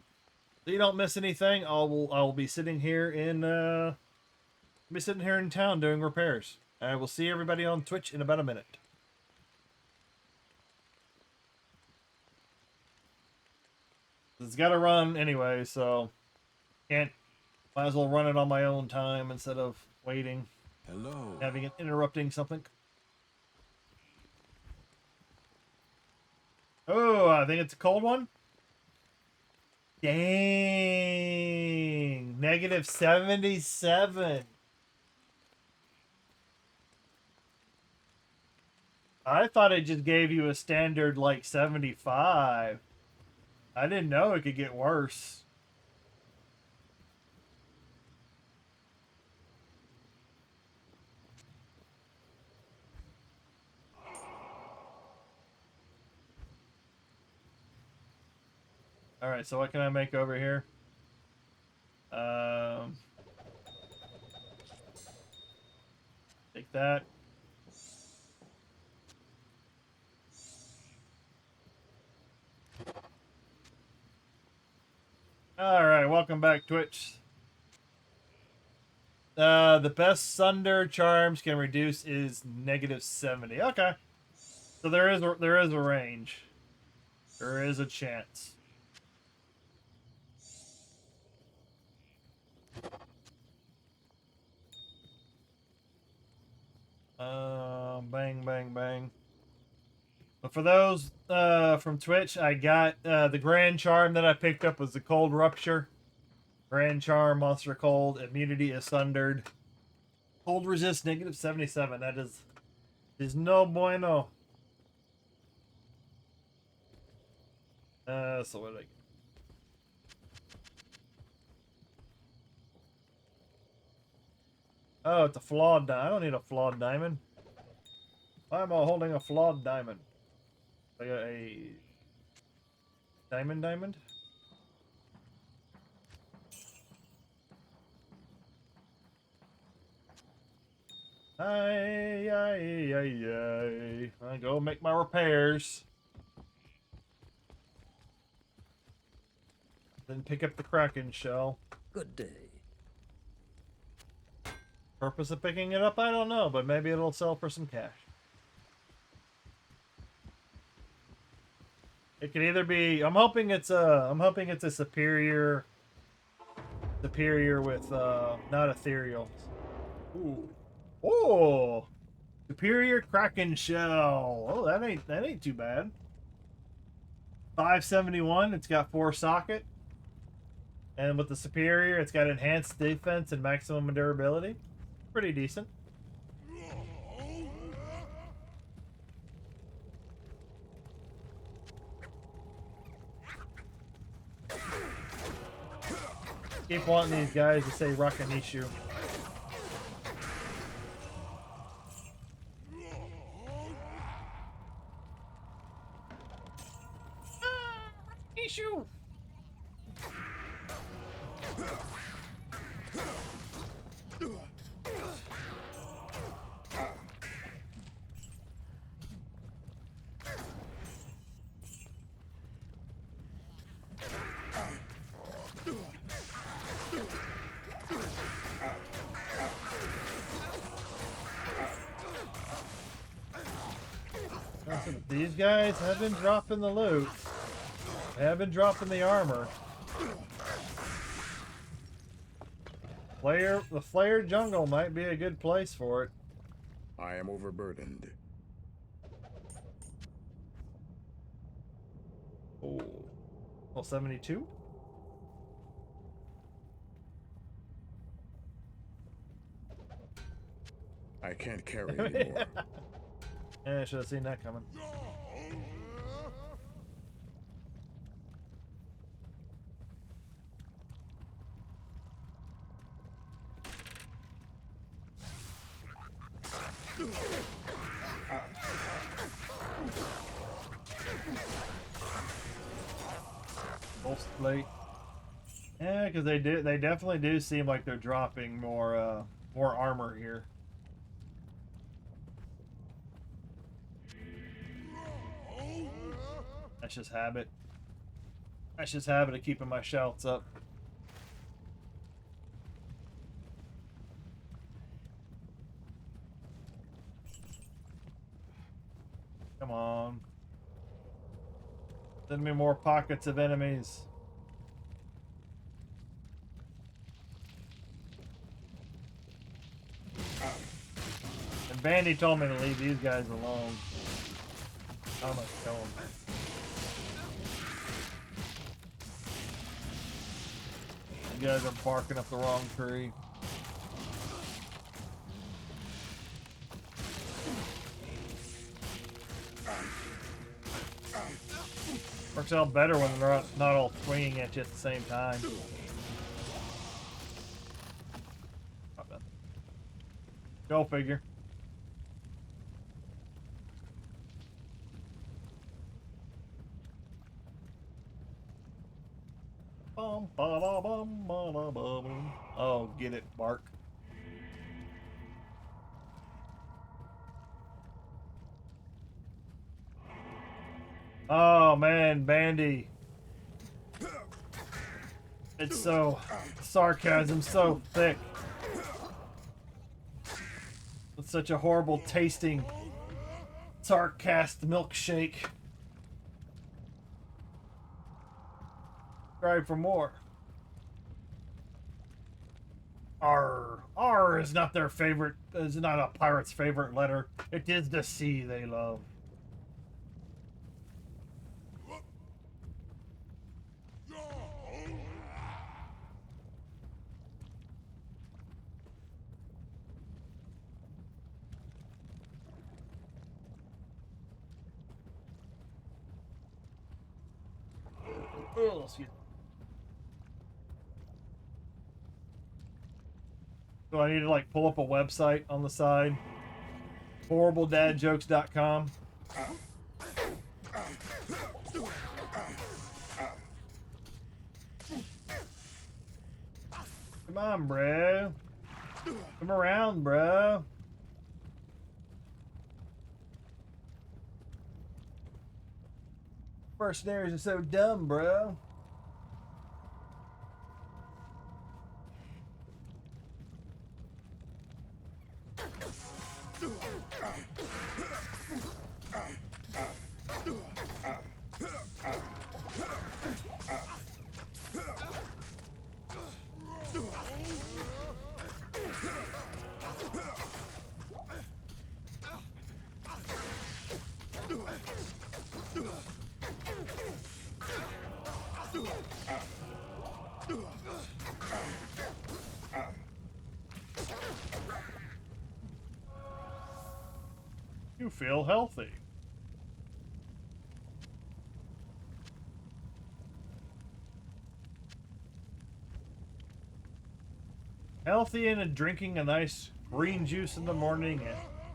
you don't miss anything. I'll be sitting here in town doing repairs. I will see everybody on Twitch in about a minute. It's got to run anyway, so might as well run it on my own time instead of waiting, Hello. having it interrupting something. Oh, I think it's a cold one. Dang, -77. I thought it just gave you a standard like 75. I didn't know it could get worse. All right, so what can I make over here? Take that. All right, welcome back, Twitch. The best Sunder charms can reduce is -70. Okay, so there is a range. There is a chance. Bang, bang, bang. But for those from Twitch, I got the Grand Charm that I picked up was the Cold Rupture. Grand Charm, Monster Cold, Immunity is Sundered. Cold Resist -77. That is no bueno. So what did I get? Oh, it's a flawed diamond. I don't need a flawed diamond. I'm holding a flawed diamond. I got a diamond. Aye. I go make my repairs. Then pick up the Kraken shell. Good day. Purpose of picking it up, I don't know, but maybe it'll sell for some cash. It could either be. I'm hoping it's a superior with not ethereal. Ooh. Oh, superior Kraken shell. Oh, that ain't too bad. 571. It's got 4 socket, and with the superior, it's got enhanced defense and maximum durability. Pretty decent. Keep wanting these guys to say Rakanishu. Rakanishu! These guys have been dropping the loot. They have been dropping the armor. The Flare jungle might be a good place for it. I am overburdened. Oh, well, 72. I can't carry anymore. Yeah, I should have seen that coming. Pulse plate. Yeah, because they definitely do seem like they're dropping more armor here. That's just habit. That's just habit of keeping my shouts up. Come on. Send me more pockets of enemies. And Bandy told me to leave these guys alone. I'm gonna kill them. You guys are barking up the wrong tree. Works out better when they're not all swinging at you at the same time. Go figure. Oh, get it, Bark. Oh man, Bandy. It's so sarcasm, so thick. It's such a horrible tasting sarcastic milkshake. Subscribe for more. R. R is not their favorite, is not a pirate's favorite letter. It is the C they love. Oh, excuse me. So I need to like pull up a website on the side. HorribleDadJokes.com. Come on, bro. Come around, bro. Mercenaries are so dumb, bro. You feel healthy. Healthy in drinking a nice green juice in the morning,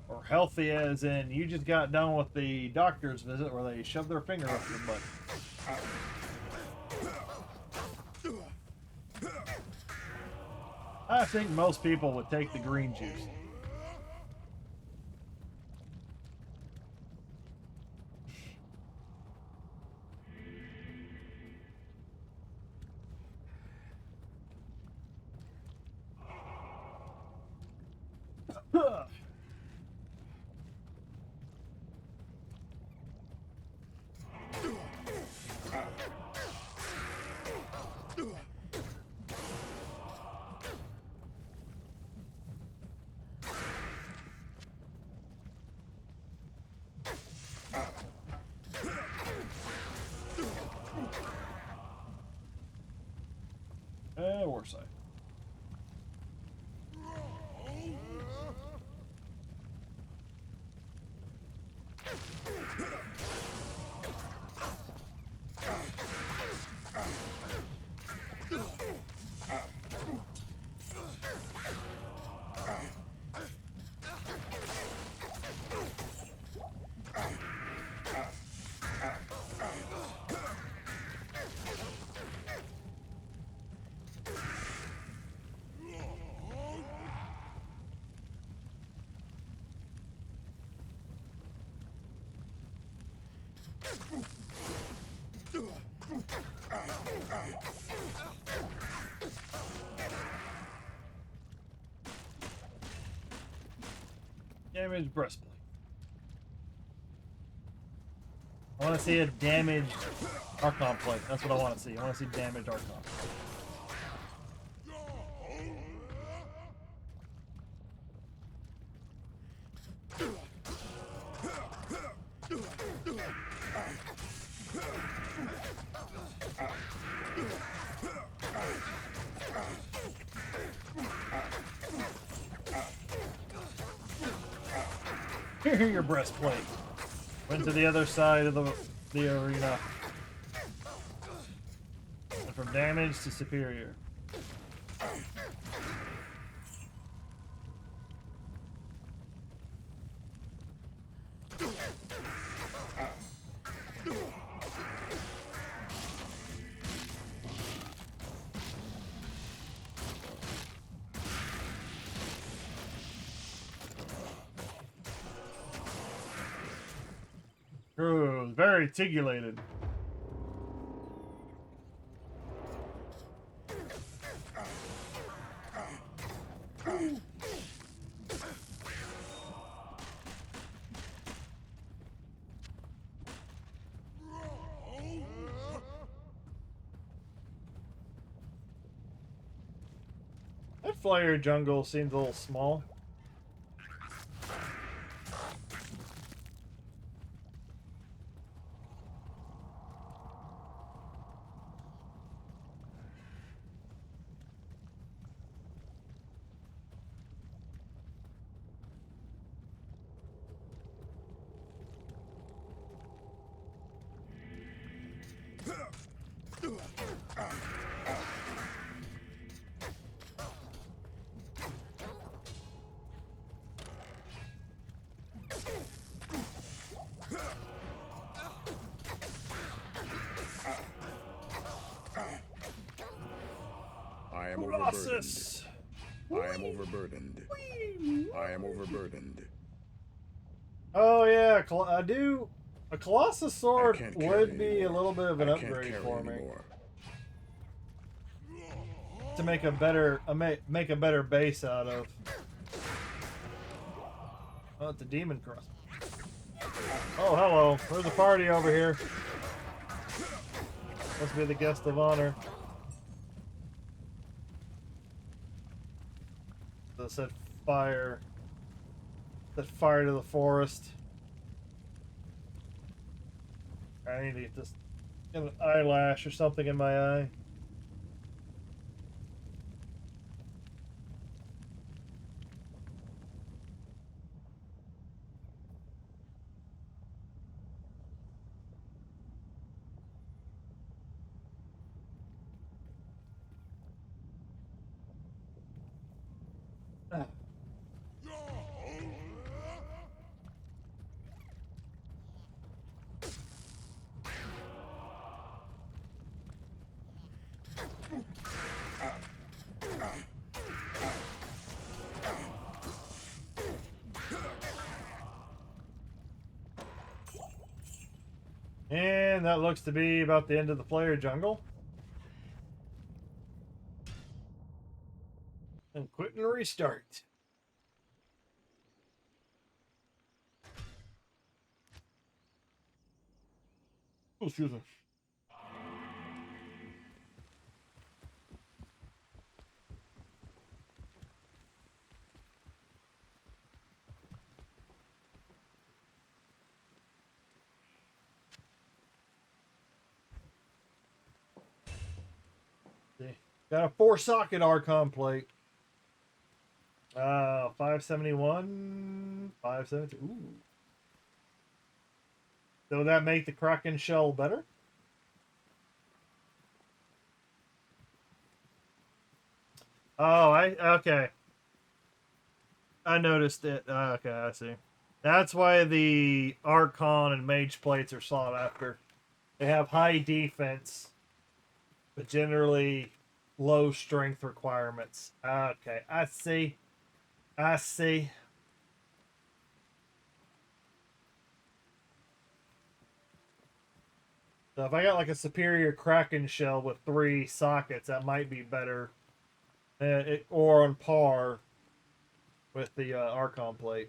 or healthy as in you just got done with the doctor's visit where they shoved their finger up your butt. I think most people would take the green juice. Warside. Damaged breastplate. I want to see a damaged Archon plate. That's what I want to see. I want to see damaged Archon. Here, your breastplate. Went to the other side of the arena. And from damage to superior. Ooh, very tigulated. That flyer jungle seems a little small. Colossus! I am overburdened. I am overburdened. Oh yeah, a Colossus sword can't carry would be anymore. a little bit of an I can't upgrade carry for me anymore. to make a better make a better base out of. Oh, it's a demon cross. Oh, hello. There's a party over here. Must be the guest of honor. So it said fire. Set fire to the forest. I need to just get an eyelash or something in my eye. Ah. And that looks to be about the end of the player jungle. And quit and restart. Oh, excuse me. See. Got a 4-socket Archon plate. 571, 572. Ooh. So would that make the Kraken shell better? Oh, okay. I noticed it. Okay, I see. That's why the Archon and Mage plates are sought after. They have high defense, but generally low strength requirements. Okay, I see. I see. So if I got like a superior Kraken shell with 3 sockets, that might be better. Or on par with the Archon plate.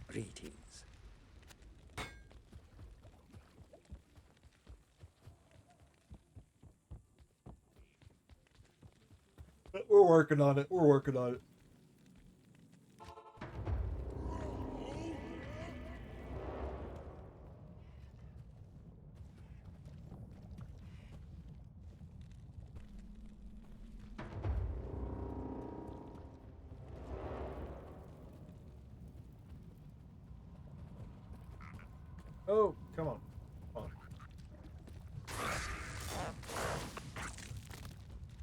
Greetings. But we're working on it. We're working on it. Oh, come on.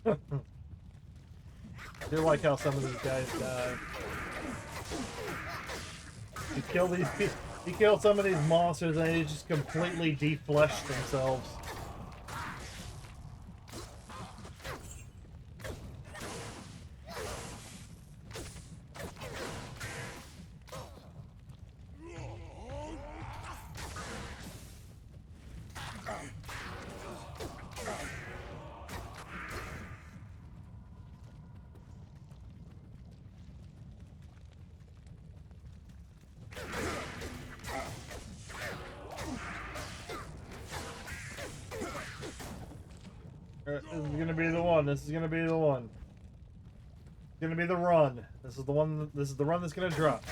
Come on. I do like how some of these guys die. You kill some of these monsters and they just completely deflesh themselves. This is gonna be the one. This is gonna be the one. It's gonna be the run. This is the one. This is the run that's gonna drop.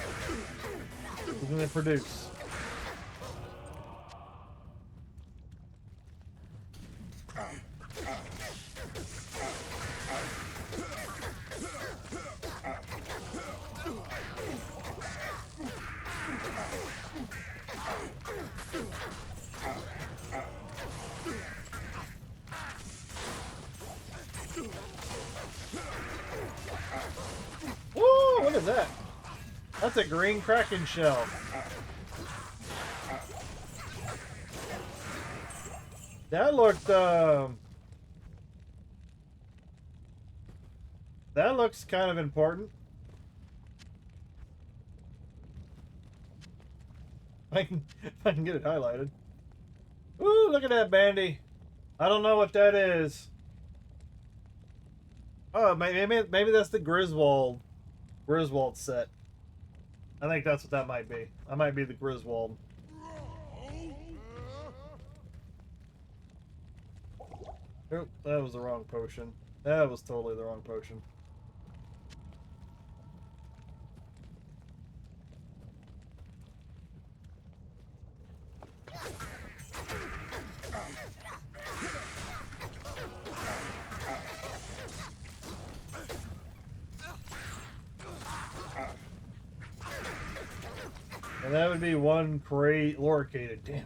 It's gonna produce. Woo! Look at that. That's a green Kraken shell. That looked, that looks kind of important. If I can get it highlighted. Ooh, look at that bandy. I don't know what that is. Oh, maybe that's the Griswold set. I think that's what that might be. That might be the Griswold. Oop, that was the wrong potion. That was totally the wrong potion. And that would be one loricated, damn.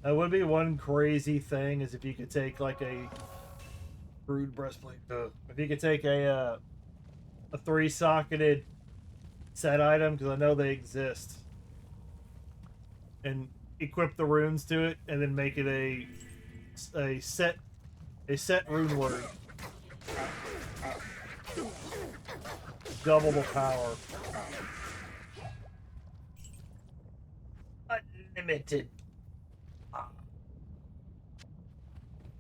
That would be one crazy thing is if you could take like a crude breastplate. If you could take a 3-socketed set item, because I know they exist, and equip the runes to it, and then make it a set rune word. Double the power. Unlimited.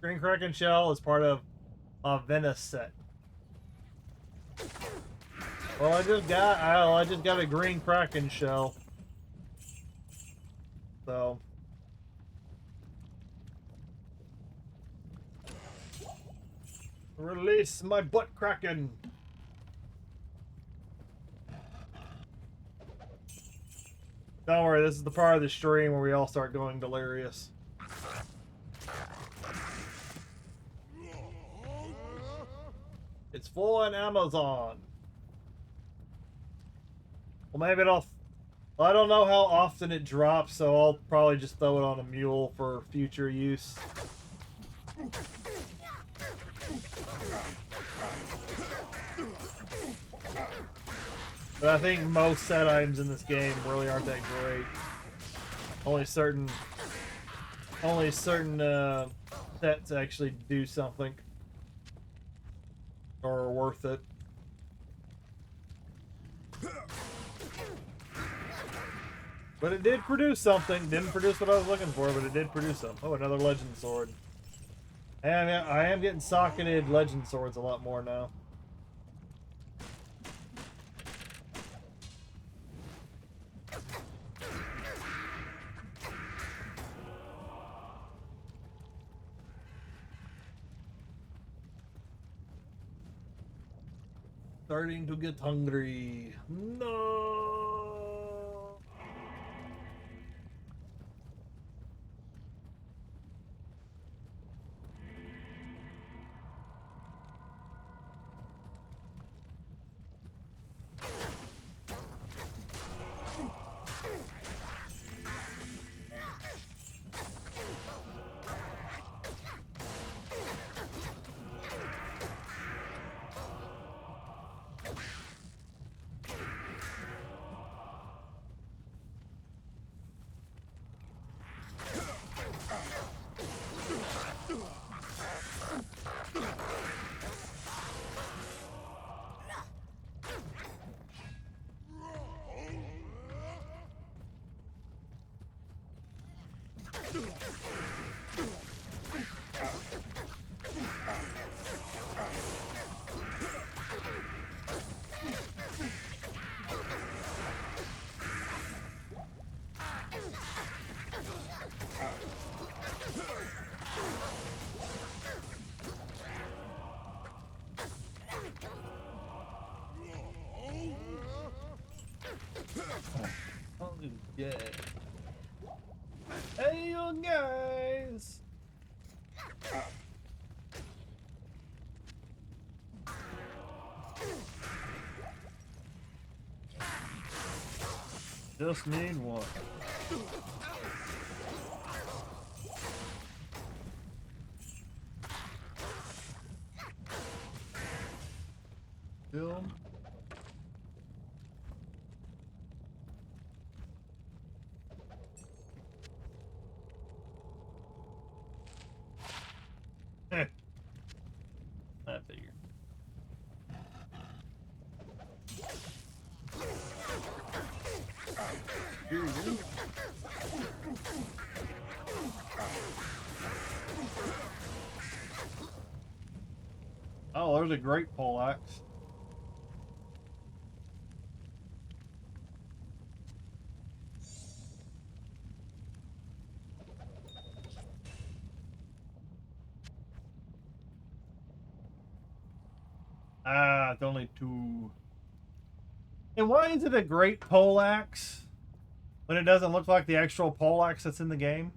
Green Kraken shell is part of a Venice set. Well, I just got a green Kraken shell. So release my butt Kraken. Don't worry, this is the part of the stream where we all start going delirious. It's full on Amazon. Well, maybe I don't know how often it drops, so I'll probably just throw it on a mule for future use. But I think most set items in this game really aren't that great. Only certain sets actually do something or are worth it. But it did produce something. Didn't produce what I was looking for, but it did produce something. Oh, another legend sword. And I am getting socketed legend swords a lot more now. Starting to get hungry. No. Yeah. Hey, you guys. Just need one. Film. hear you. Oh, there's a great poleaxe. Ah, it's only 2. And why is it a great poleaxe when it doesn't look like the actual poleaxe that's in the game?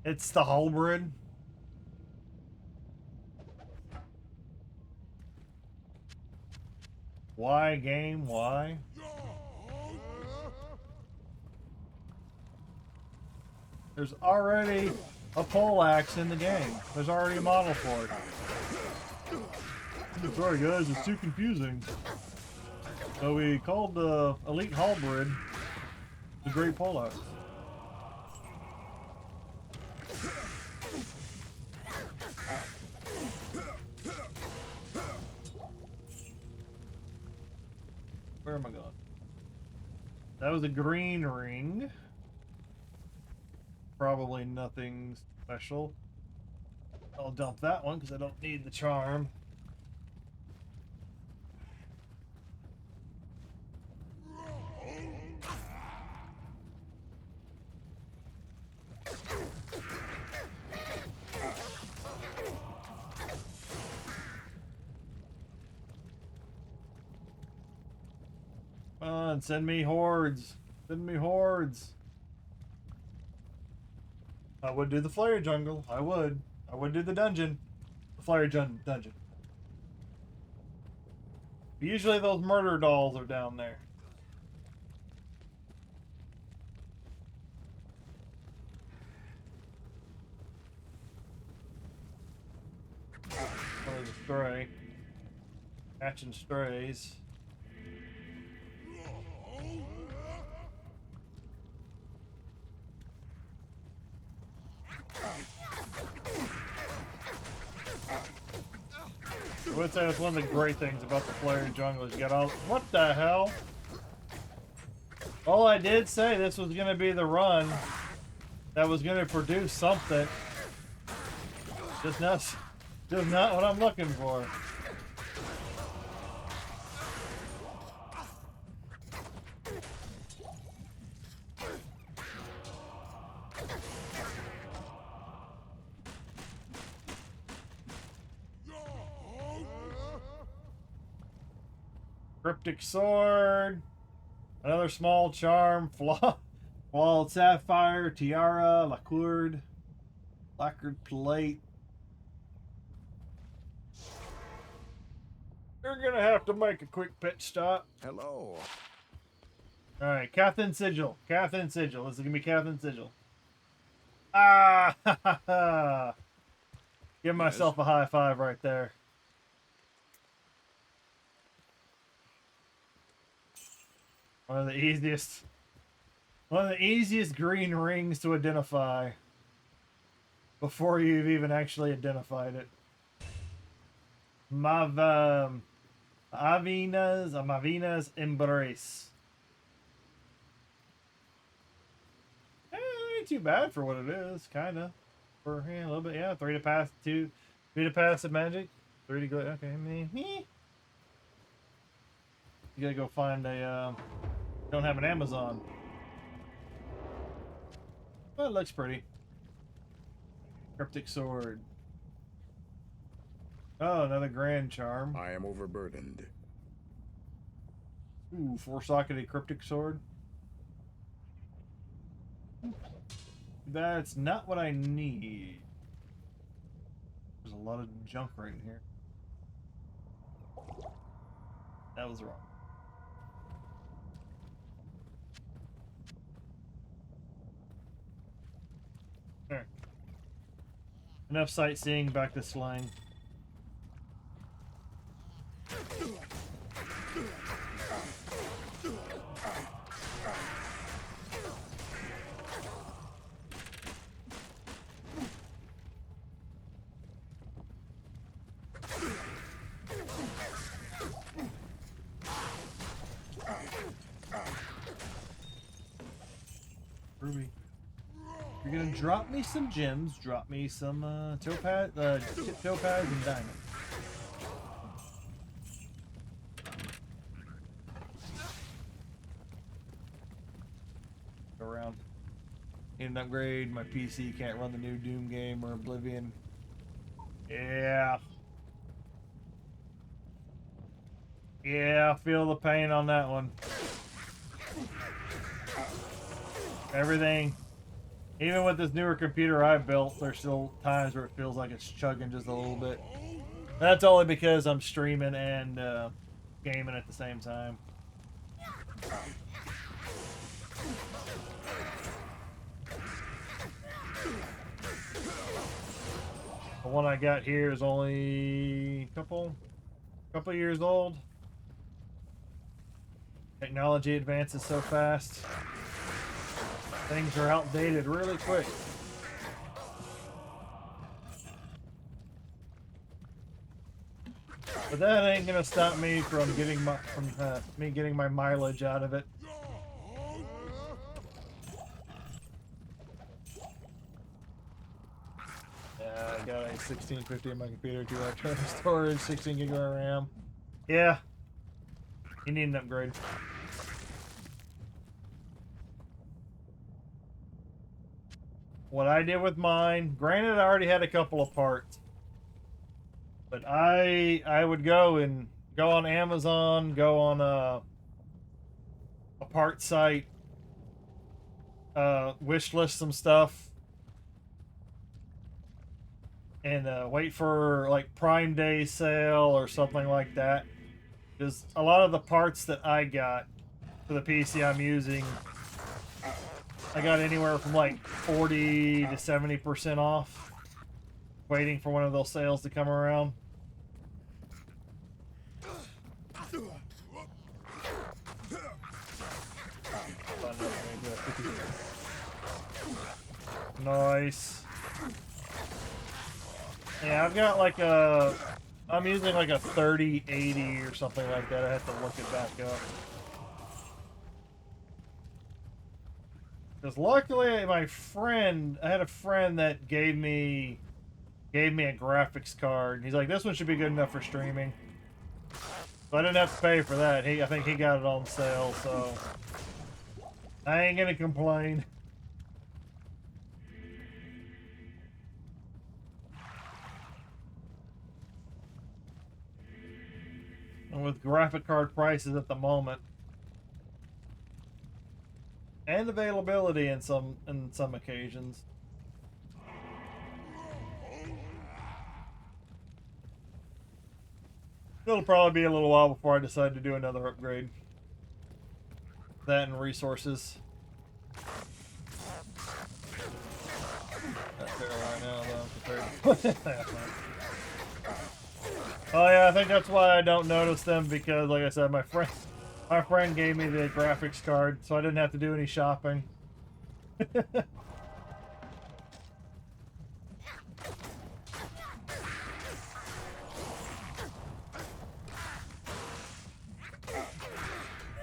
It's the hybrid. Why, game? Why? There's already a poleaxe in the game. There's already a model for it. Sorry guys, it's too confusing. So we called the Elite Hybrid the Great Poleaxe. Where am I going? That was a green ring. Probably nothing special. I'll dump that one because I don't need the charm. Come on, send me hordes. Send me hordes. I would do the Flare Jungle. I would. I would do the dungeon. The Flare dungeon. Usually those murder dolls are down there. Oh, there's a stray. Catching strays. I would say that's one of the great things about the Flare Jungle is you got all. What the hell? Well, I did say this was going to be the run that was going to produce something. Just not what I'm looking for. Cryptic Sword, another small charm, flawed sapphire, tiara, lacquered plate. You're gonna have to make a quick pit stop. Hello. All right, Captain Sigil. Captain Sigil. This is gonna be Captain Sigil. Ah! Ha, ha, ha. Give myself a high five right there. One of the easiest green rings to identify before you've even actually identified it. Mavina's Embrace. Ain't too bad for what it is, kinda. For a little bit, yeah. 3 to pass, 2 to pass the magic, 3 to go. Okay, me. You gotta go find a. Don't have an Amazon. Well, it looks pretty. Cryptic Sword. Oh, another Grand Charm. I am overburdened. Ooh, 4-socketed Cryptic Sword. That's not what I need. There's a lot of junk right in here. That was wrong. Alright. Enough sightseeing, back to Slayin. gonna drop me some gems, drop me some topaz and diamond. Go around. Need an upgrade. My PC can't run the new Doom game or Oblivion. Yeah. Yeah, I feel the pain on that one. Everything, even with this newer computer I built, there's still times where it feels like it's chugging just a little bit. That's only because I'm streaming and gaming at the same time. The one I got here is only a couple years old. Technology advances so fast. Things are outdated really quick. But that ain't gonna stop me from getting my mileage out of it. Yeah, I got a 1650 in my computer, 2 external storage, 16 gig of RAM. Yeah, you need an upgrade. What I did with mine, granted I already had a couple of parts, but I would go on Amazon, go on a part site, wish list some stuff, and wait for like Prime Day sale or something like that. Because a lot of the parts that I got for the PC I'm using, I got anywhere from like 40 to 70% off, waiting for one of those sales to come around. Nice. Yeah, I've got like I'm using like a 3080 or something like that. I have to look it back up. Because luckily, I had a friend that gave me a graphics card. He's like, this one should be good enough for streaming. So I didn't have to pay for that. I think he got it on sale, so I ain't gonna complain. And with graphic card prices at the moment, and availability in some occasions, it'll probably be a little while before I decide to do another upgrade. That and resources. Not fair right now, though, compared to last night. Oh yeah, I think that's why I don't notice them, because, like I said, my friend gave me the graphics card, so I didn't have to do any shopping. I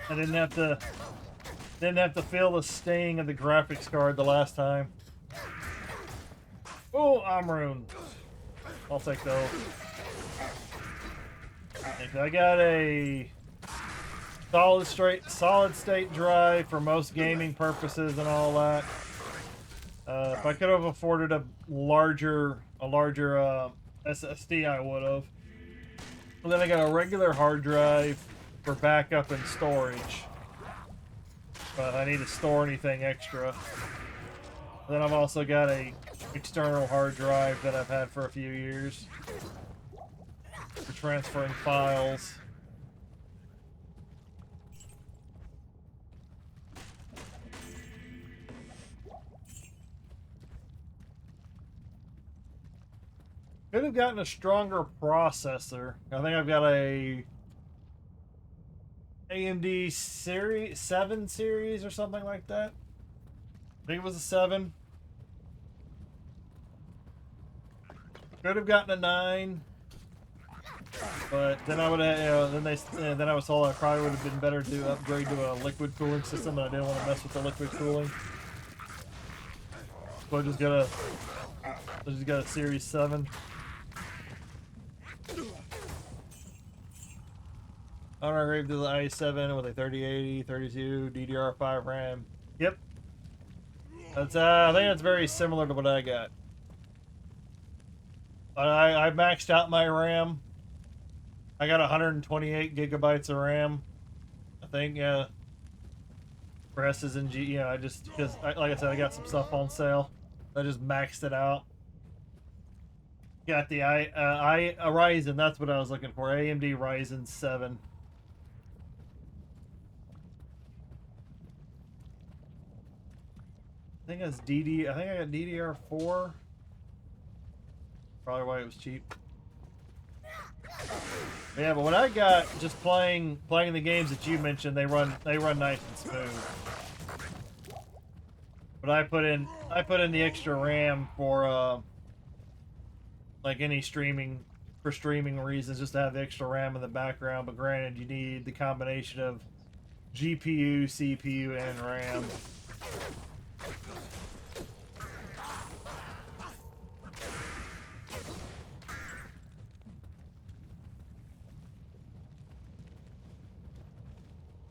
didn't have to feel the sting of the graphics card the last time. Oh, I'm ruined. I'll take those. I got a solid state drive for most gaming purposes and all that. If I could have afforded a larger SSD, I would have. And then I got a regular hard drive for backup and storage, but if I need to store anything extra. And then I've also got a external hard drive that I've had for a few years for transferring files. Could have gotten a stronger processor. I think I've got a AMD 7 series or something like that. I think it was a 7. Could have gotten a 9, but then I would have, then I was told I probably would have been better to upgrade to a liquid cooling system, and I didn't want to mess with the liquid cooling. So I just got a Series 7. On our grave to the i7 with a 3080, 32 DDR5 RAM. Yep. That's I think that's very similar to what I got. I maxed out my RAM. I got 128 gigabytes of RAM. I think, yeah. For S's and G, I just, because, like I said, I got some stuff on sale. I just maxed it out. Got the Ryzen, that's what I was looking for. AMD Ryzen 7. I think that's I think I got DDR4. Probably why it was cheap. Yeah, but what I got, just playing the games that you mentioned, they run nice and smooth. But I put in the extra RAM for like any streaming reasons, just to have the extra RAM in the background. But granted, you need the combination of GPU, CPU, and RAM.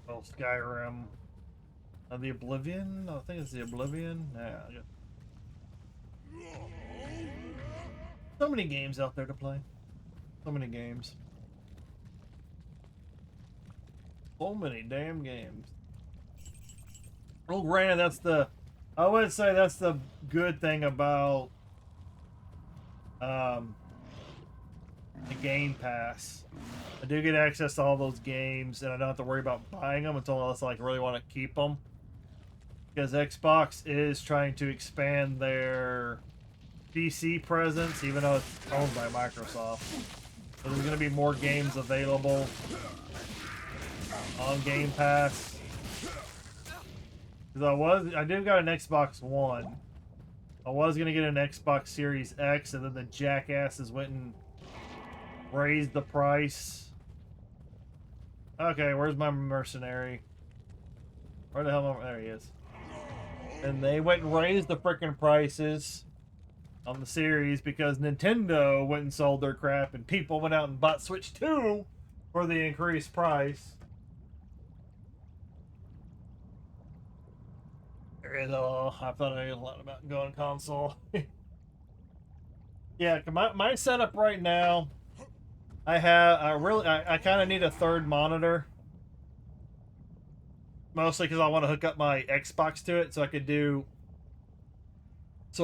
Oh, Skyrim. The Oblivion? I think it's the Oblivion. Yeah. So many games out there to play. So many games. So many damn games. Well, granted, I would say that's the good thing about the Game Pass. I do get access to all those games, and I don't have to worry about buying them until I like really want to keep them. Because Xbox is trying to expand their PC presence, even though it's owned by Microsoft. So there's going to be more games available on Game Pass. Because I did got an Xbox One. I was going to get an Xbox Series X, and then the jackasses went and raised the price. Okay, where's my mercenary? Where the hell am I? There he is. And they went and raised the frickin' prices on the series because Nintendo went and sold their crap, and people went out and bought Switch 2 for the increased price. I thought I knew a lot about going console. Yeah, my setup right now, I kind of need a third monitor. Mostly because I want to hook up my Xbox to it so I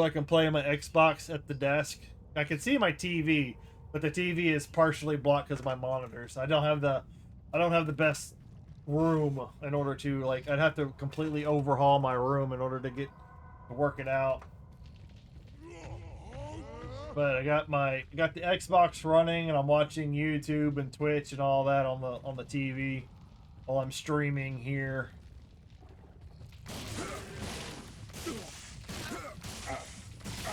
can play on my Xbox at the desk. I can see my TV, but the TV is partially blocked because of my monitors. I don't have the best room in order to, like, I'd have to completely overhaul my room in order to get to work it out. But I got the Xbox running, and I'm watching YouTube and Twitch and all that on the TV while I'm streaming here.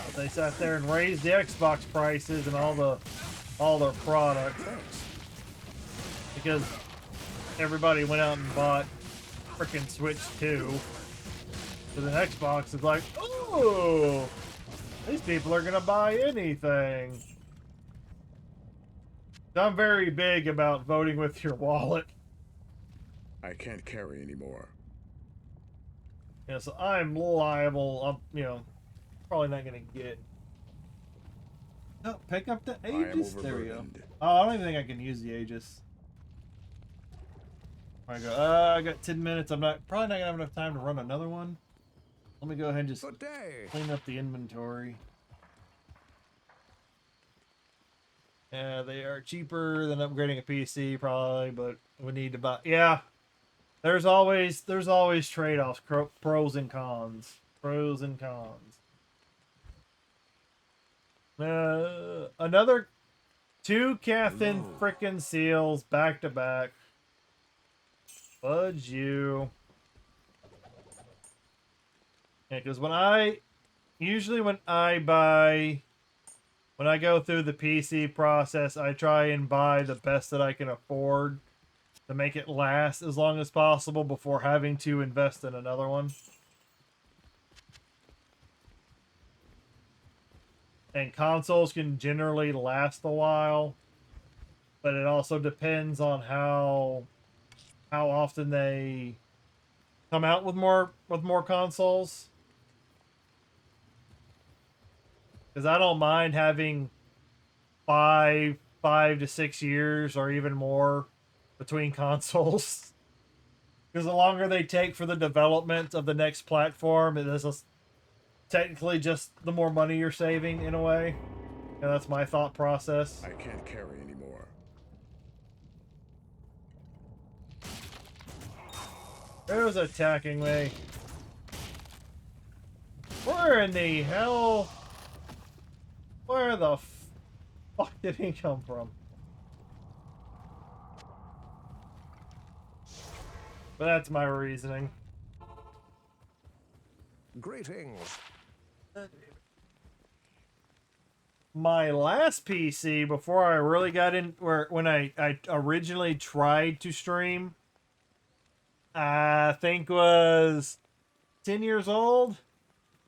But they sat there and raised the Xbox prices and all their products because everybody went out and bought freaking Switch 2. So the Xbox is like, oh, these people are gonna buy anything. So I'm very big about voting with your wallet. I can't carry anymore. Yeah, so I'm liable. I'm, probably not gonna get. No, pick up the Aegis. There we go. Oh, I don't even think I can use the Aegis. I go. I got 10 minutes. I'm probably not gonna have enough time to run another one. Let me go ahead and just clean up the inventory. Yeah, they are cheaper than upgrading a PC, probably, but we need to buy. Yeah. There's always trade-offs, pros and cons. Pros and cons. Another 2 Cathin frickin' seals back to back. Fudge you. Yeah, because when I go through the PC process, I try and buy the best that I can afford to make it last as long as possible before having to invest in another one. and consoles can generally last a while, but it also depends on how often they come out with more consoles. Because I don't mind having five to 6 years or even more between consoles. Because the longer they take for the development of the next platform, it is technically just the more money you're saving in a way. And that's my thought process. I can't carry anymore. Who's attacking me? Where in the hell? Where the fuck did he come from? But that's my reasoning. Greetings. My last PC, before I really got in, when I originally tried to stream, I think was 10 years old.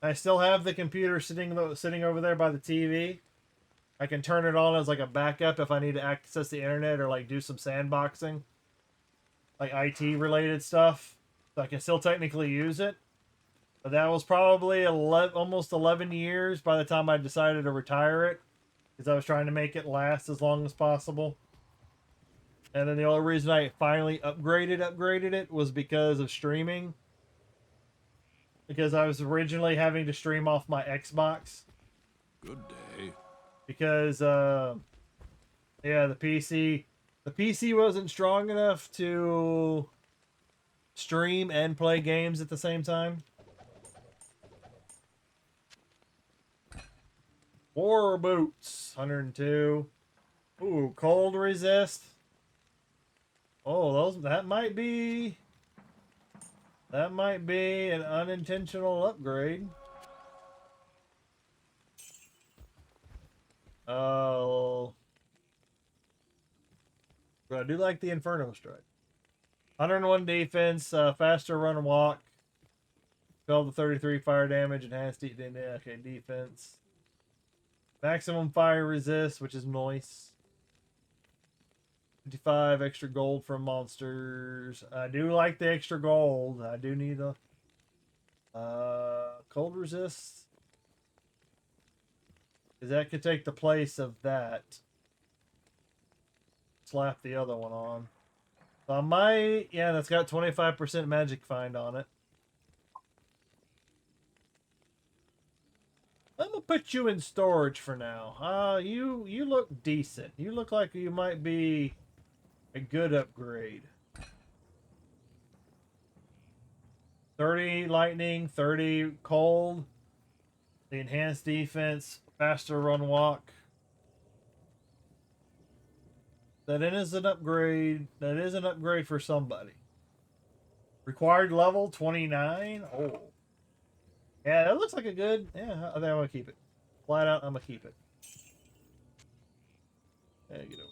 I still have the computer sitting over there by the TV. I can turn it on as like a backup if I need to access the internet or like do some sandboxing, like IT related stuff. So I can still technically use it. But that was probably almost 11 years by the time I decided to retire it, because I was trying to make it last as long as possible. And then the only reason I finally upgraded it was because of streaming. Because I was originally having to stream off my Xbox. Good day. Because, yeah, the PC wasn't strong enough to stream and play games at the same time. War boots, 102. Ooh, cold resist. Oh, that might be an unintentional upgrade. Oh, but I do like the Inferno Strike. 101 defense, faster run and walk, 12 to 33 fire damage, enhanced defense. Maximum fire resist, which is nice. 55 extra gold from monsters. I do like the extra gold. I do need a cold resist. Because that could take the place of that. Slap the other one on. So I might, yeah, that's got 25% magic find on it. I'm gonna put you in storage for now. You look decent. You look like you might be a good upgrade. 30 lightning, 30 cold. The enhanced defense, faster run walk. That is an upgrade. That is an upgrade for somebody. Required level 29. Oh. Yeah, that looks like a good. Yeah, I think I'm gonna keep it. Flat out, I'm gonna keep it. Yeah, get over it.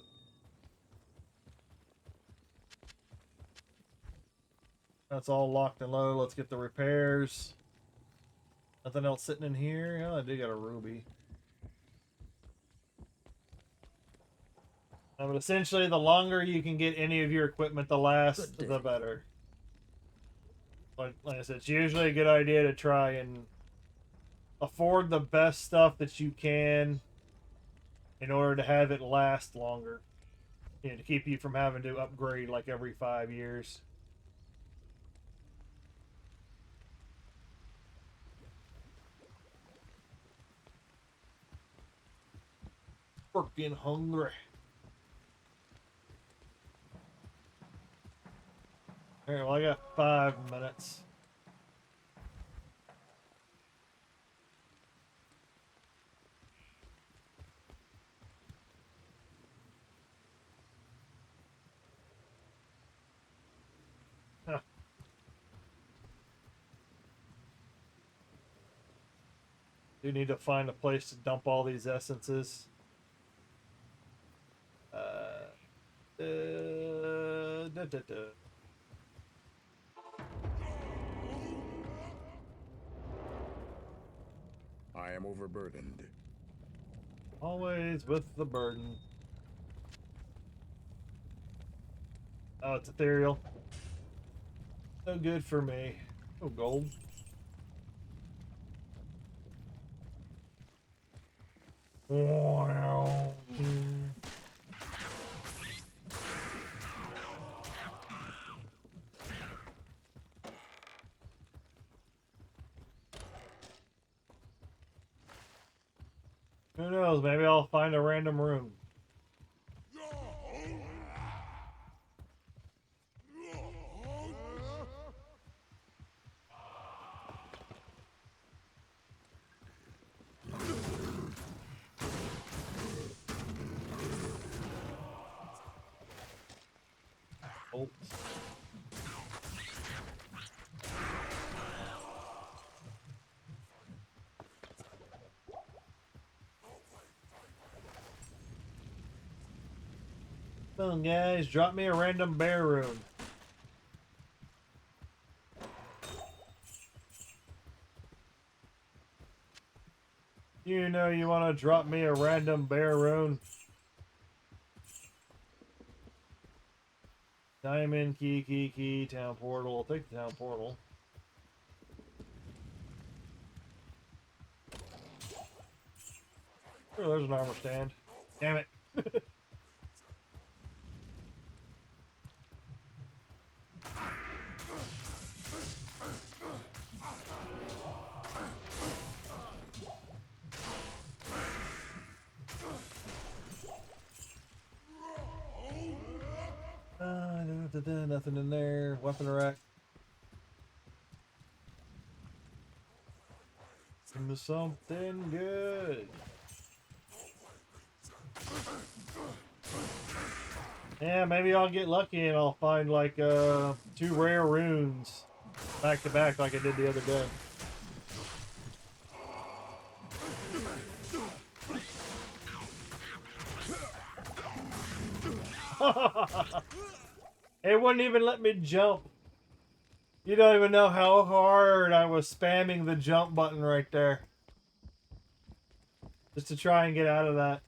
That's all locked and low. Let's get the repairs. Nothing else sitting in here. Oh, I do got a ruby. But essentially, the longer you can get any of your equipment to last, the better. Like I said, it's usually a good idea to try and afford the best stuff that you can in order to have it last longer. You know, to keep you from having to upgrade like every 5 years. Freaking hungry. Alright, well, I got 5 minutes. Huh. Do need to find a place to dump all these essences. Da, da, da. I am overburdened. Always with the burden. Oh, it's ethereal. No good for me. Oh, gold. Wow. Who knows? Maybe I'll find a random room. Oh. Come on, guys, drop me a random bear rune. You know you want to drop me a random bear rune. Diamond, key, town portal. I'll take the town portal. Oh, there's an armor stand. Damn it. Nothing in there. Weapon rack. Into something good. Yeah, maybe I'll get lucky and I'll find like 2 rare runes back to back like I did the other day. It wouldn't even let me jump. You don't even know how hard I was spamming the jump button right there. Just to try and get out of that.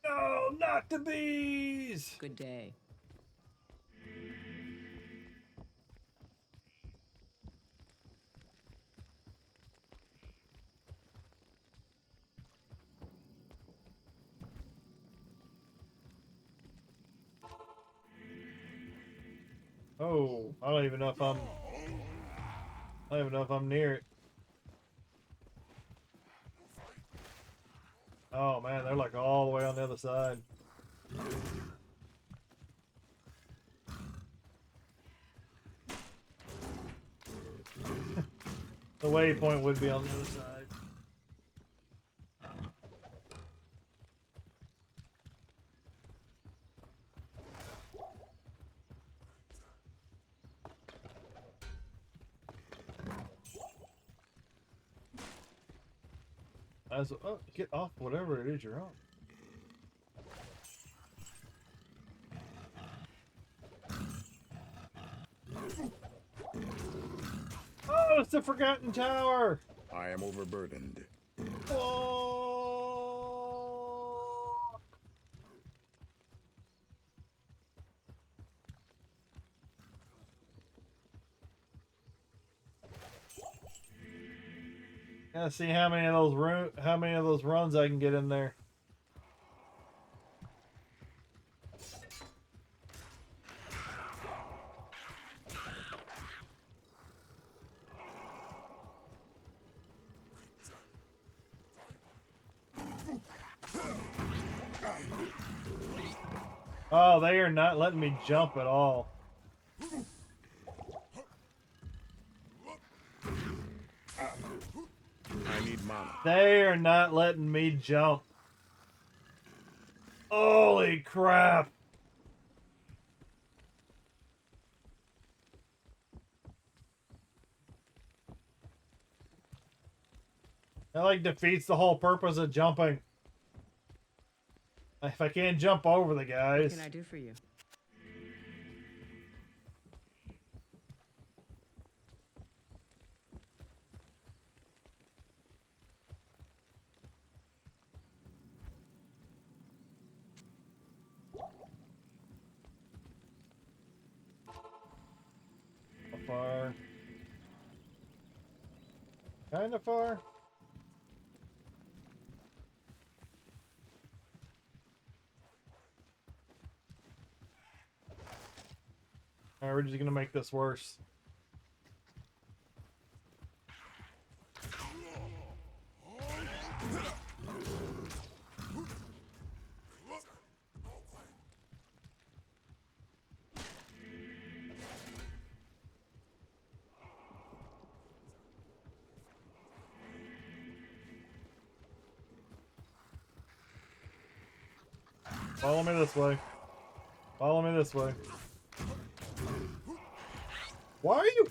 No, not the bees! Good day. Oh, I don't even know if I'm near it. Oh man, they're like all the way on the other side. The waypoint would be on the other side. Oh, get off whatever it is you're on. Oh, it's the Forgotten Tower! I am overburdened. Oh! Gotta see how many of those runs I can get in there. Oh, they are not letting me jump at all. I need mana. They are not letting me jump. Holy crap. That like defeats the whole purpose of jumping. If I can't jump over the guys. What can I do for you? Kind of far. Alright, we're just gonna make this worse. Follow me this way. Follow me this way. Why are you...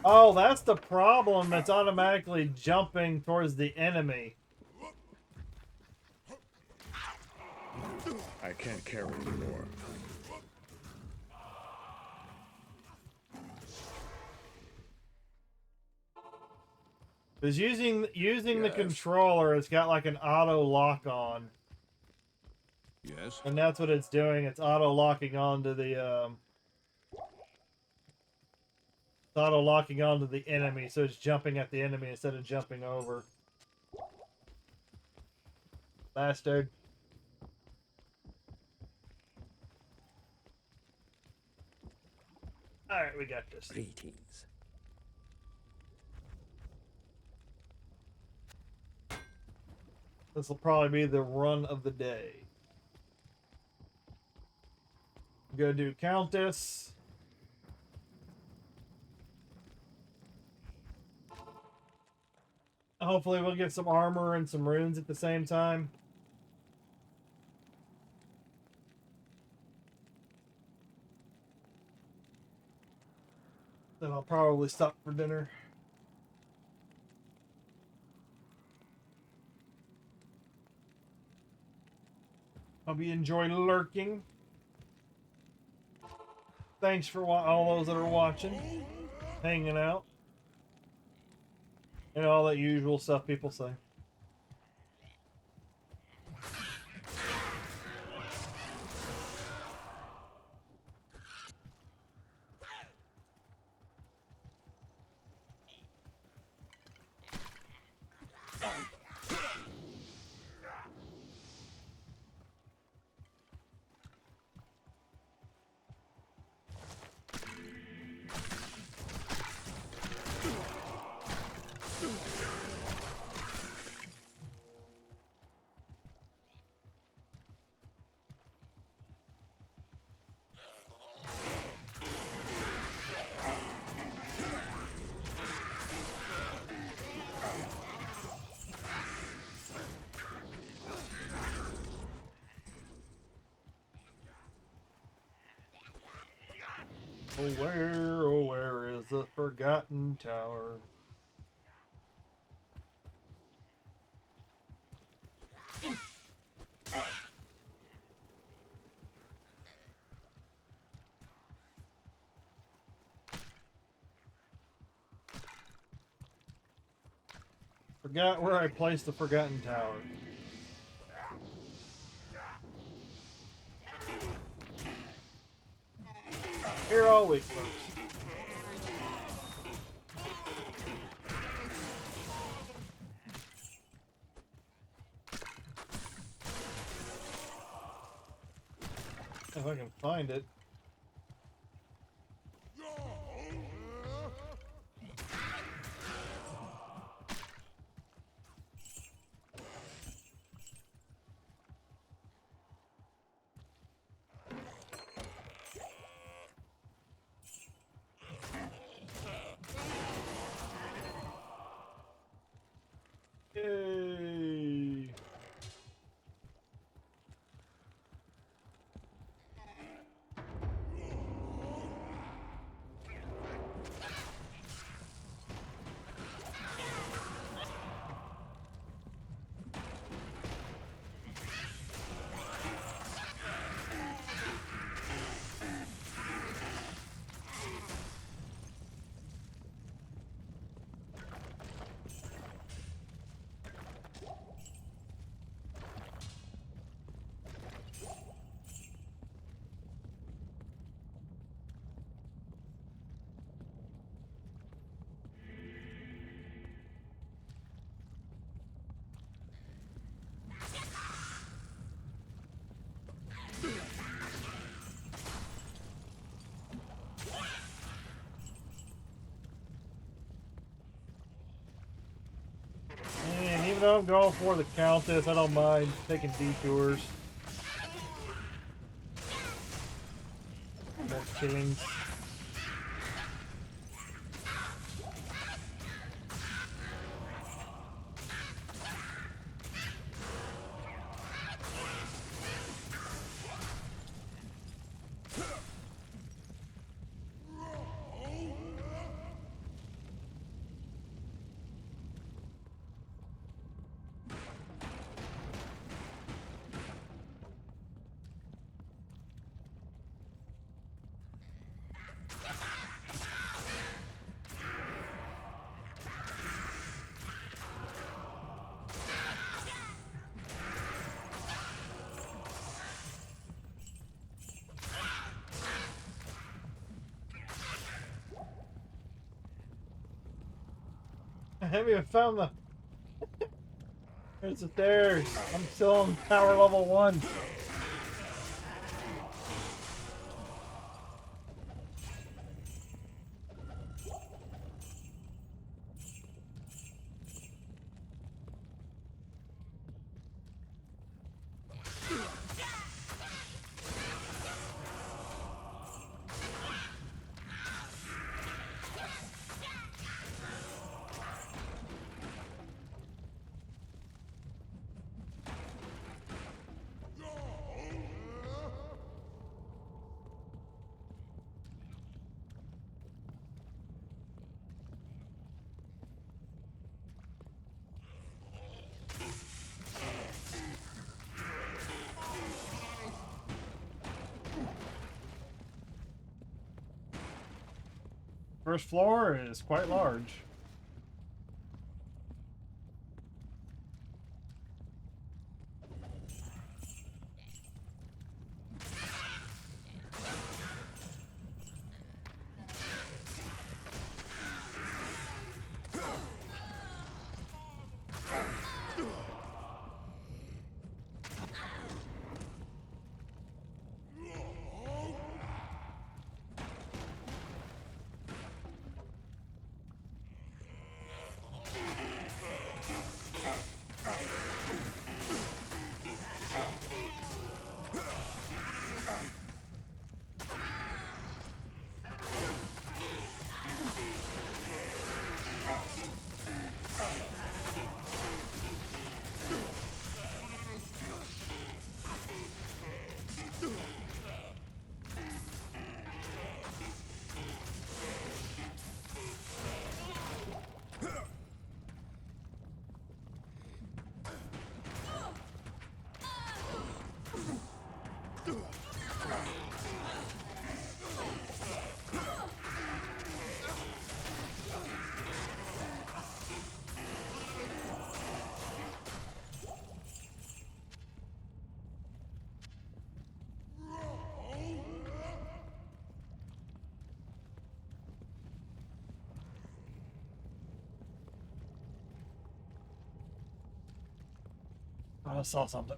Oh, that's the problem. It's automatically jumping towards the enemy. I can't carry anymore. Because using the Yes. controller, it's got like an auto lock on. Yes. And that's what it's doing. It's auto locking onto the it's auto locking onto the enemy, so it's jumping at the enemy instead of jumping over. Bastard. Alright, we got this. Greetings. This will probably be the run of the day. Go do Countess. Hopefully we'll get some armor and some runes at the same time. Then I'll probably stop for dinner. Hope you enjoy lurking. Thanks for all those that are watching, hanging out, and all that usual stuff people say. Oh, where is the forgotten tower? Forgot where I placed the forgotten tower. Here all week, folks. If I can find it. Yay! know, I'm going for the Countess. I don't mind taking detours. More killings. I haven't even found the... There's the stairs. I'm still on tower level 1. First floor is quite large. I saw something.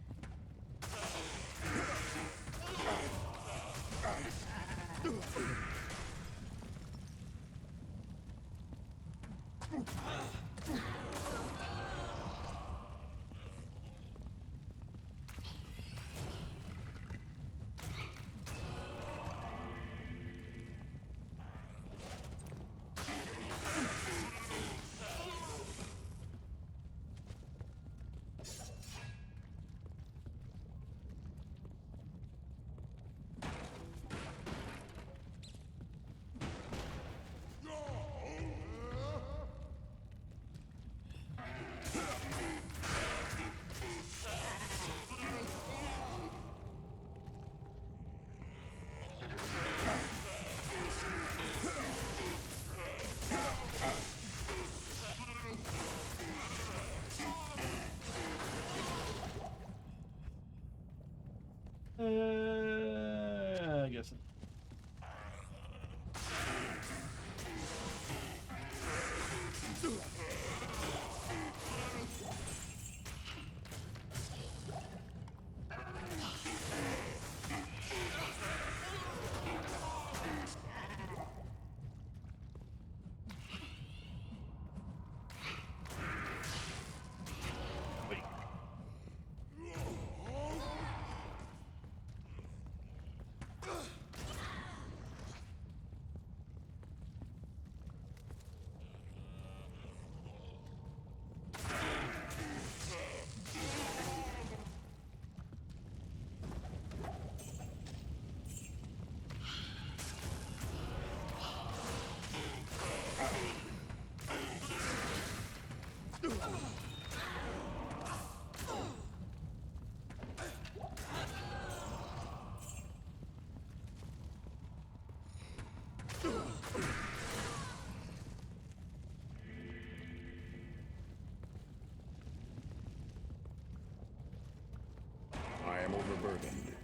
I guess. overburdened.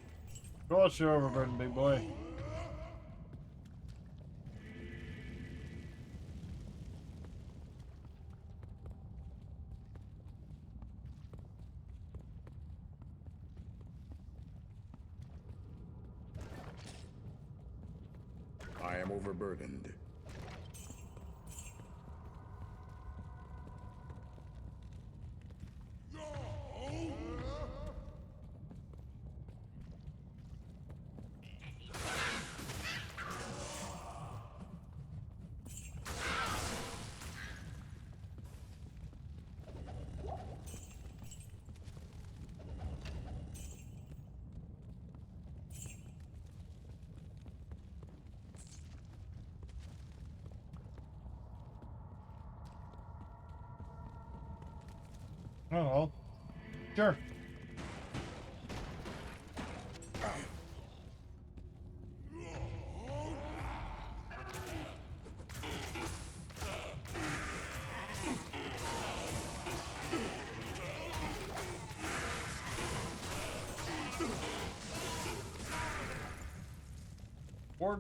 What's your overburden, big boy? I am overburdened. Oh, sure.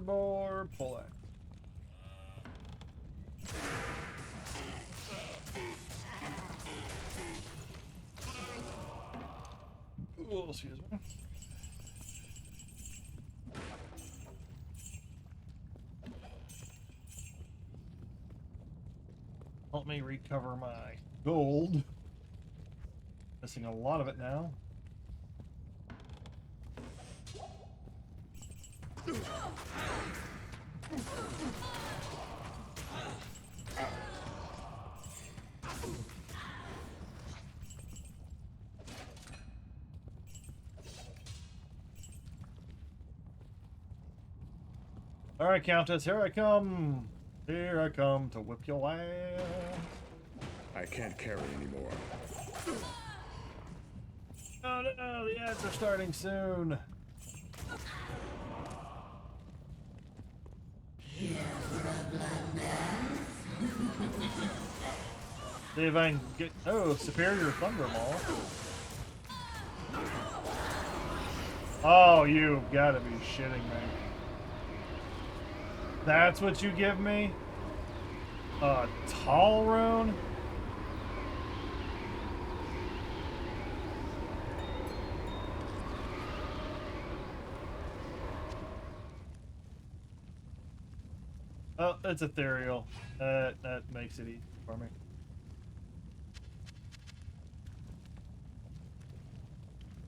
Board, pull it. Oh, excuse me. Help me recover my gold. Missing a lot of it now. All right, Countess, here I come. Here I come to whip your ass. I can't carry anymore. Oh no, the ads are starting soon. See if I can get. Oh, superior thunderball. Oh, you've got to be shitting me. That's what you give me? A tall rune? Oh, it's ethereal. That makes it easy for me.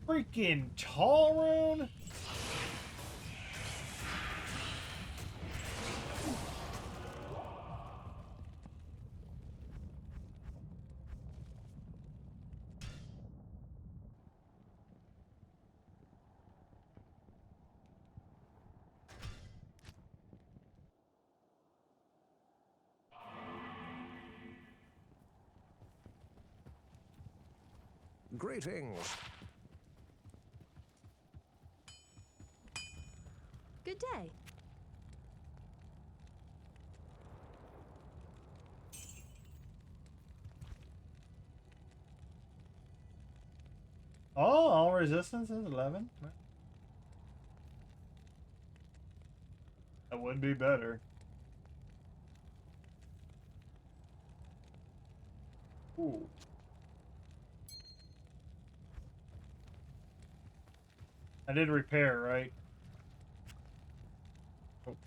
Freaking tall rune? Greetings. Good day. Oh, all resistance is 11. That would be better. Ooh. I did repair, right? Oh.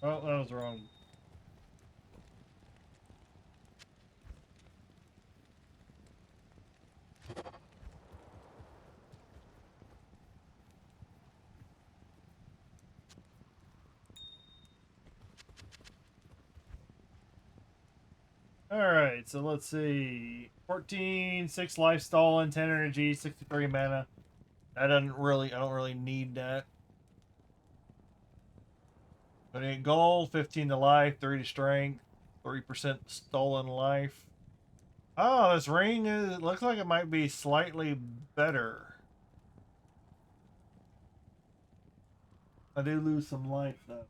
Oh, that was wrong. Alright, so let's see. 14, 6 life stolen, 10 energy, 63 mana. I don't really need that. 28 gold, 15 to life, 3 to strength, 3% stolen life. Oh, this ring looks like it might be slightly better. I do lose some life though.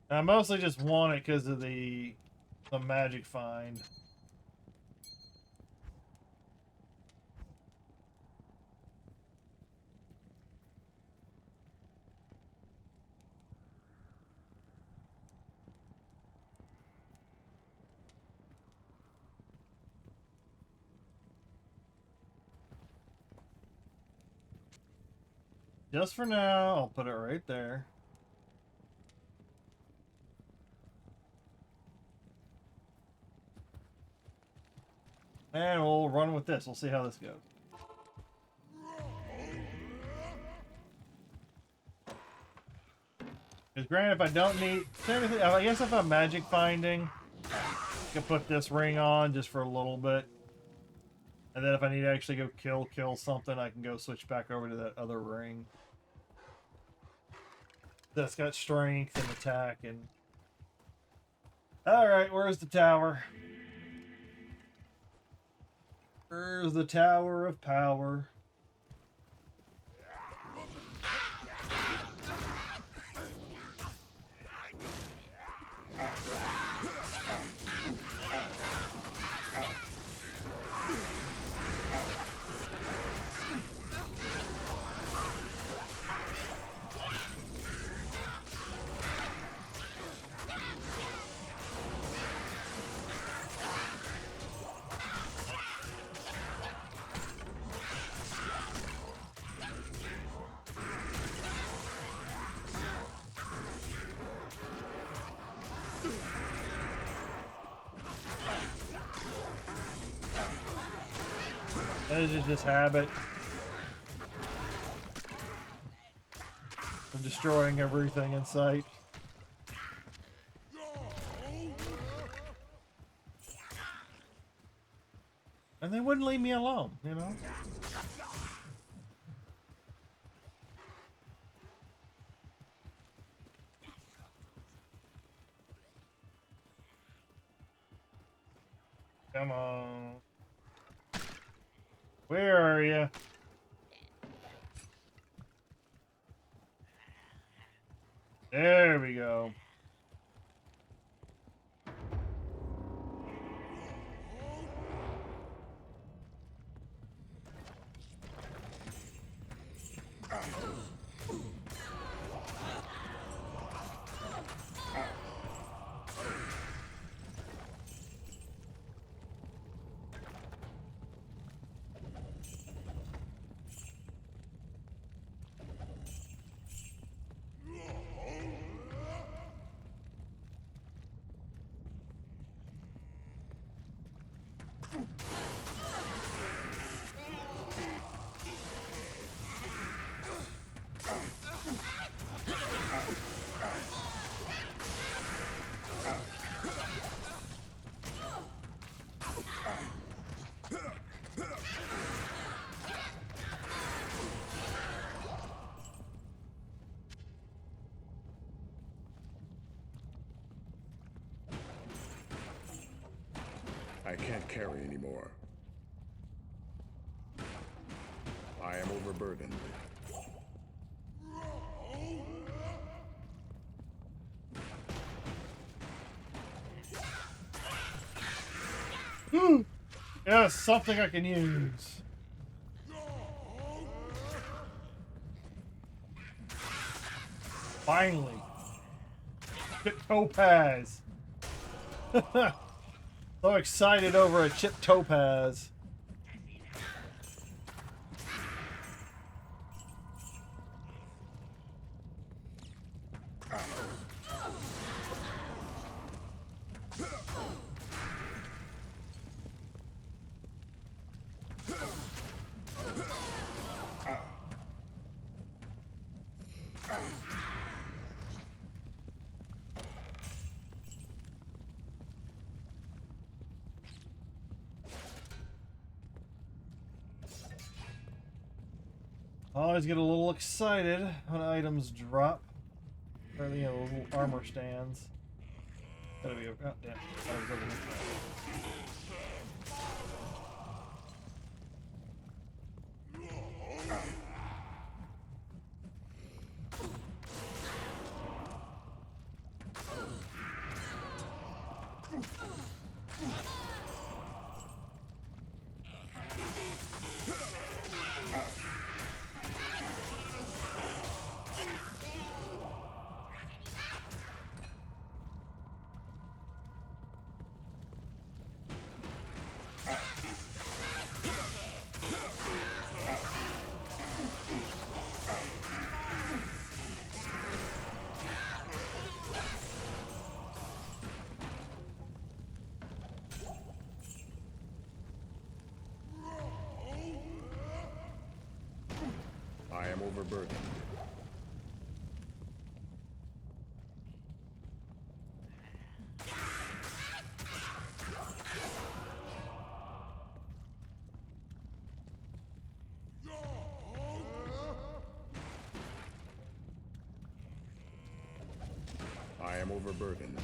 I mostly just want it because of the magic find. Just for now, I'll put it right there. And we'll run with this. We'll see how this goes. Because granted, if I don't need... I guess if I'm magic finding, I can put this ring on just for a little bit. And then if I need to actually go kill something, I can go switch back over to that other ring. That's got strength and attack and... Alright, where's the tower? Where's the Tower of Power? That is just habit of destroying everything in sight. And they wouldn't leave me alone, you know? Come on. Where are you? There we go. I can't carry anymore. I am overburdened. Yes, something I can use. Finally. Chip topaz. So excited over a chip topaz. I always get a little excited when items drop. Or, you know, little armor stands. Gotta be, oh, damn. I am overburdened. I am overburdened.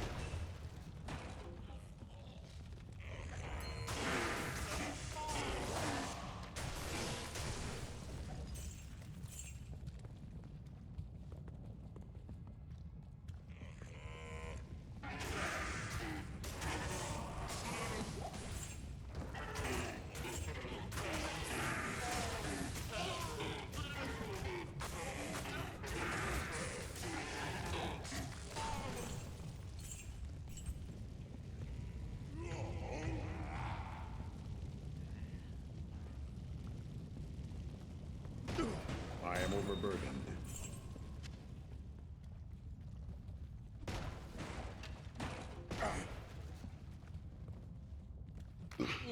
I am overburdened.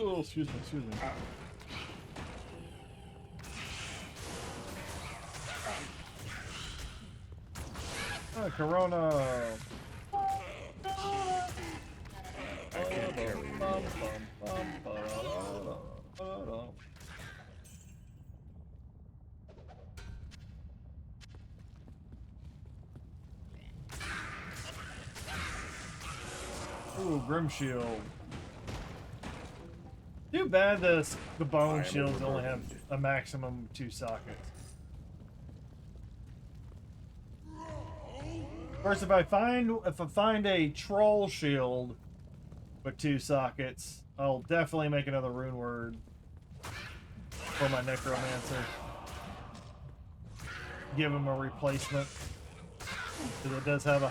Oh, excuse me, excuse me. Corona. I can't carry anymore. Ooh, Grim Shield. Too bad the bone shields only have a maximum of 2 sockets. Of course, if I find a troll shield with 2 sockets, I'll definitely make another rune word for my necromancer. Give him a replacement, because it does have a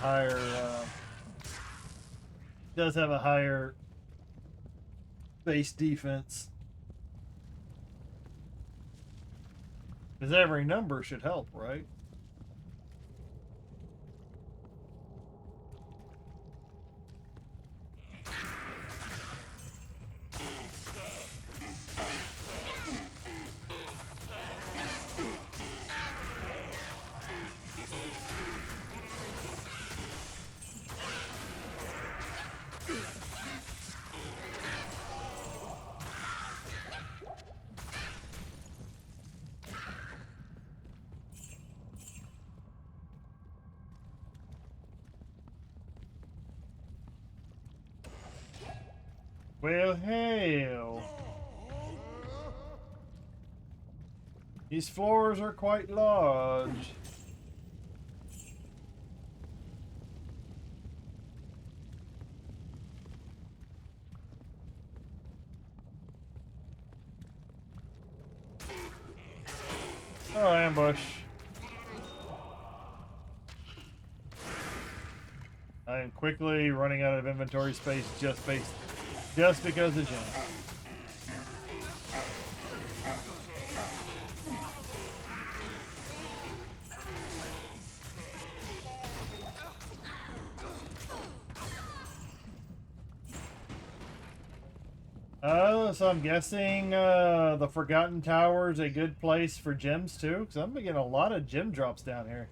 higher base defense. Because every number should help, right? Well, hell. These floors are quite large. Oh, ambush. I am quickly running out of inventory space just because of Jen. So I'm guessing the Forgotten Tower is a good place for gems too, because I'm getting a lot of gem drops down here.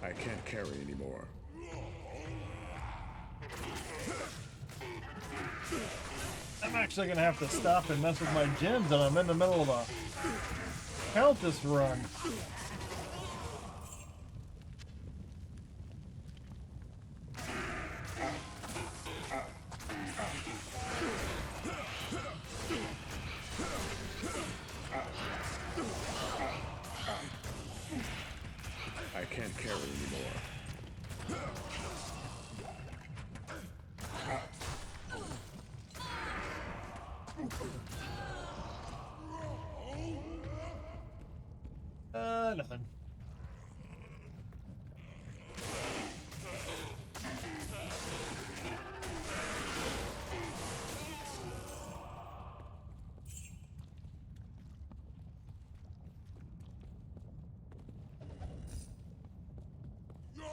I can't carry anymore. I'm actually gonna have to stop and mess with my gems, and I'm in the middle of a Countess run. I can't carry anymore.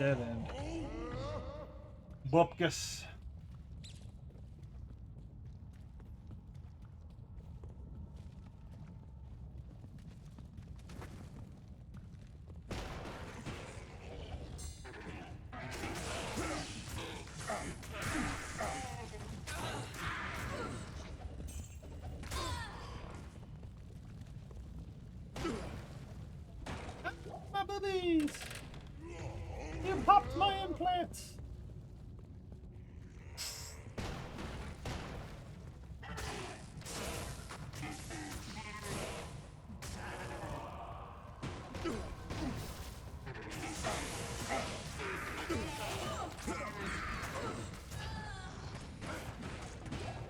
Dead end. Bupkus. My boobies! You popped my implants!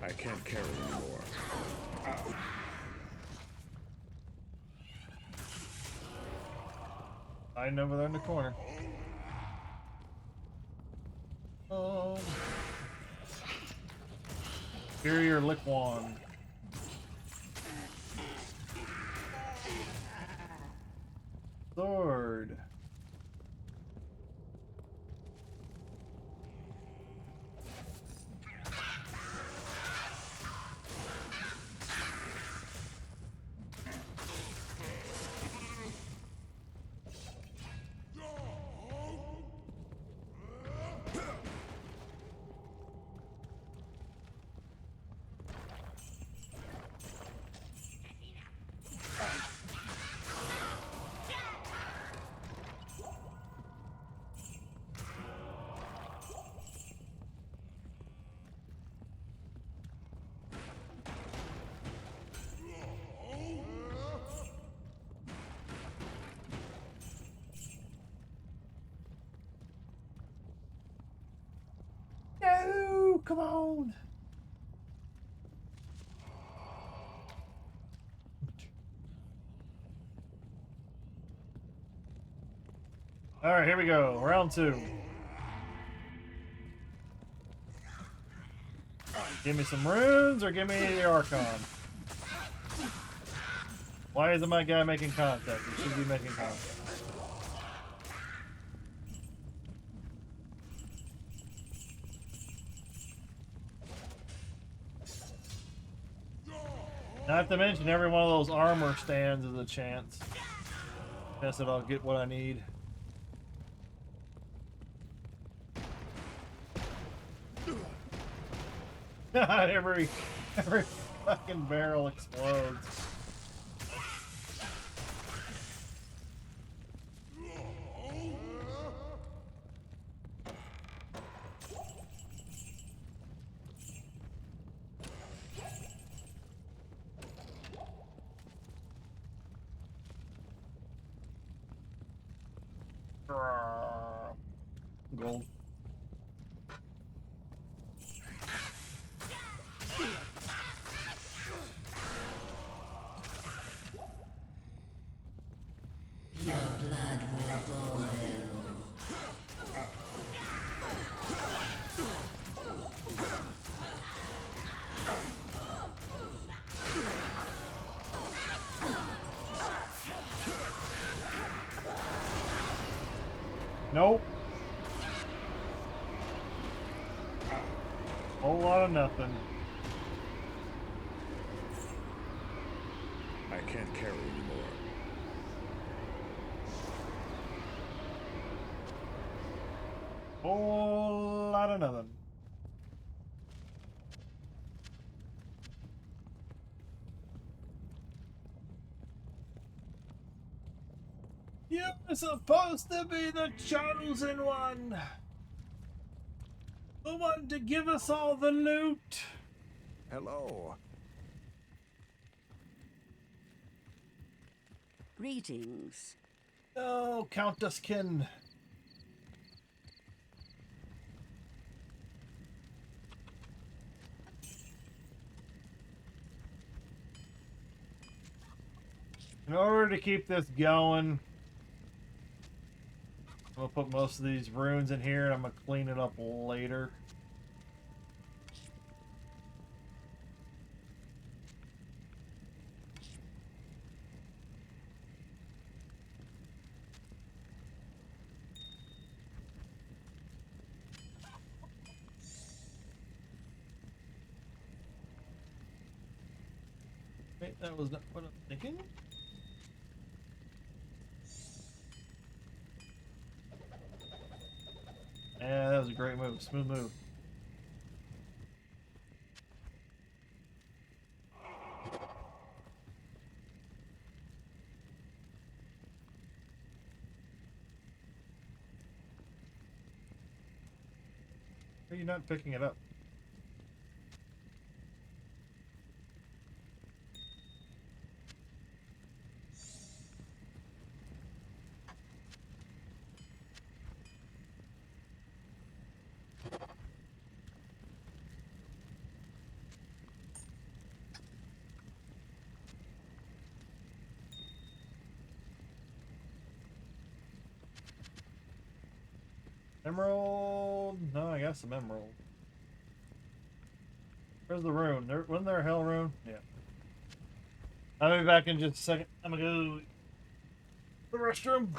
I can't carry anymore. Hiding over there in the corner. Oh. Superior Liquan. Sword. No, come on. All right, here we go. Round 2. Give me some runes or give me the Archon. Why isn't my guy making contact? He should be making contact. Not to mention every one of those armor stands is a chance. Guess that I'll get what I need. every fucking barrel explodes. Gold. Your blood will boil. Nope. Whole lot of nothing. I can't carry anymore. Whole lot of nothing. You're supposed to be the chosen one. The one to give us all the loot. Hello. Greetings. Oh, Countesskin. In order to keep this going, I'm gonna put most of these runes in here and I'm gonna clean it up later. Okay, that was not what I'm thinking. Yeah, that was a great move. Smooth move. Why are you not picking it up? Emerald? No, I got some emerald. Where's the rune? Wasn't there a hell rune? Yeah. I'll be back in just a second. I'm gonna go to the restroom.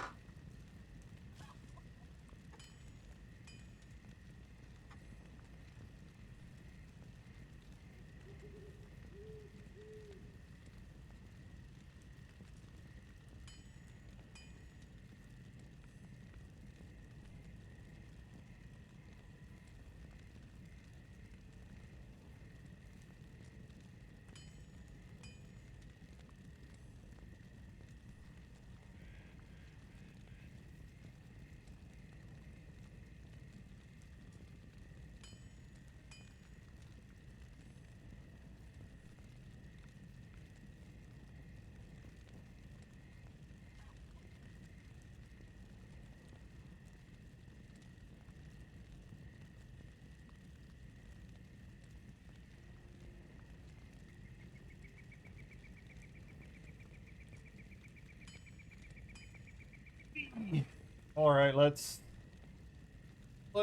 All right, let's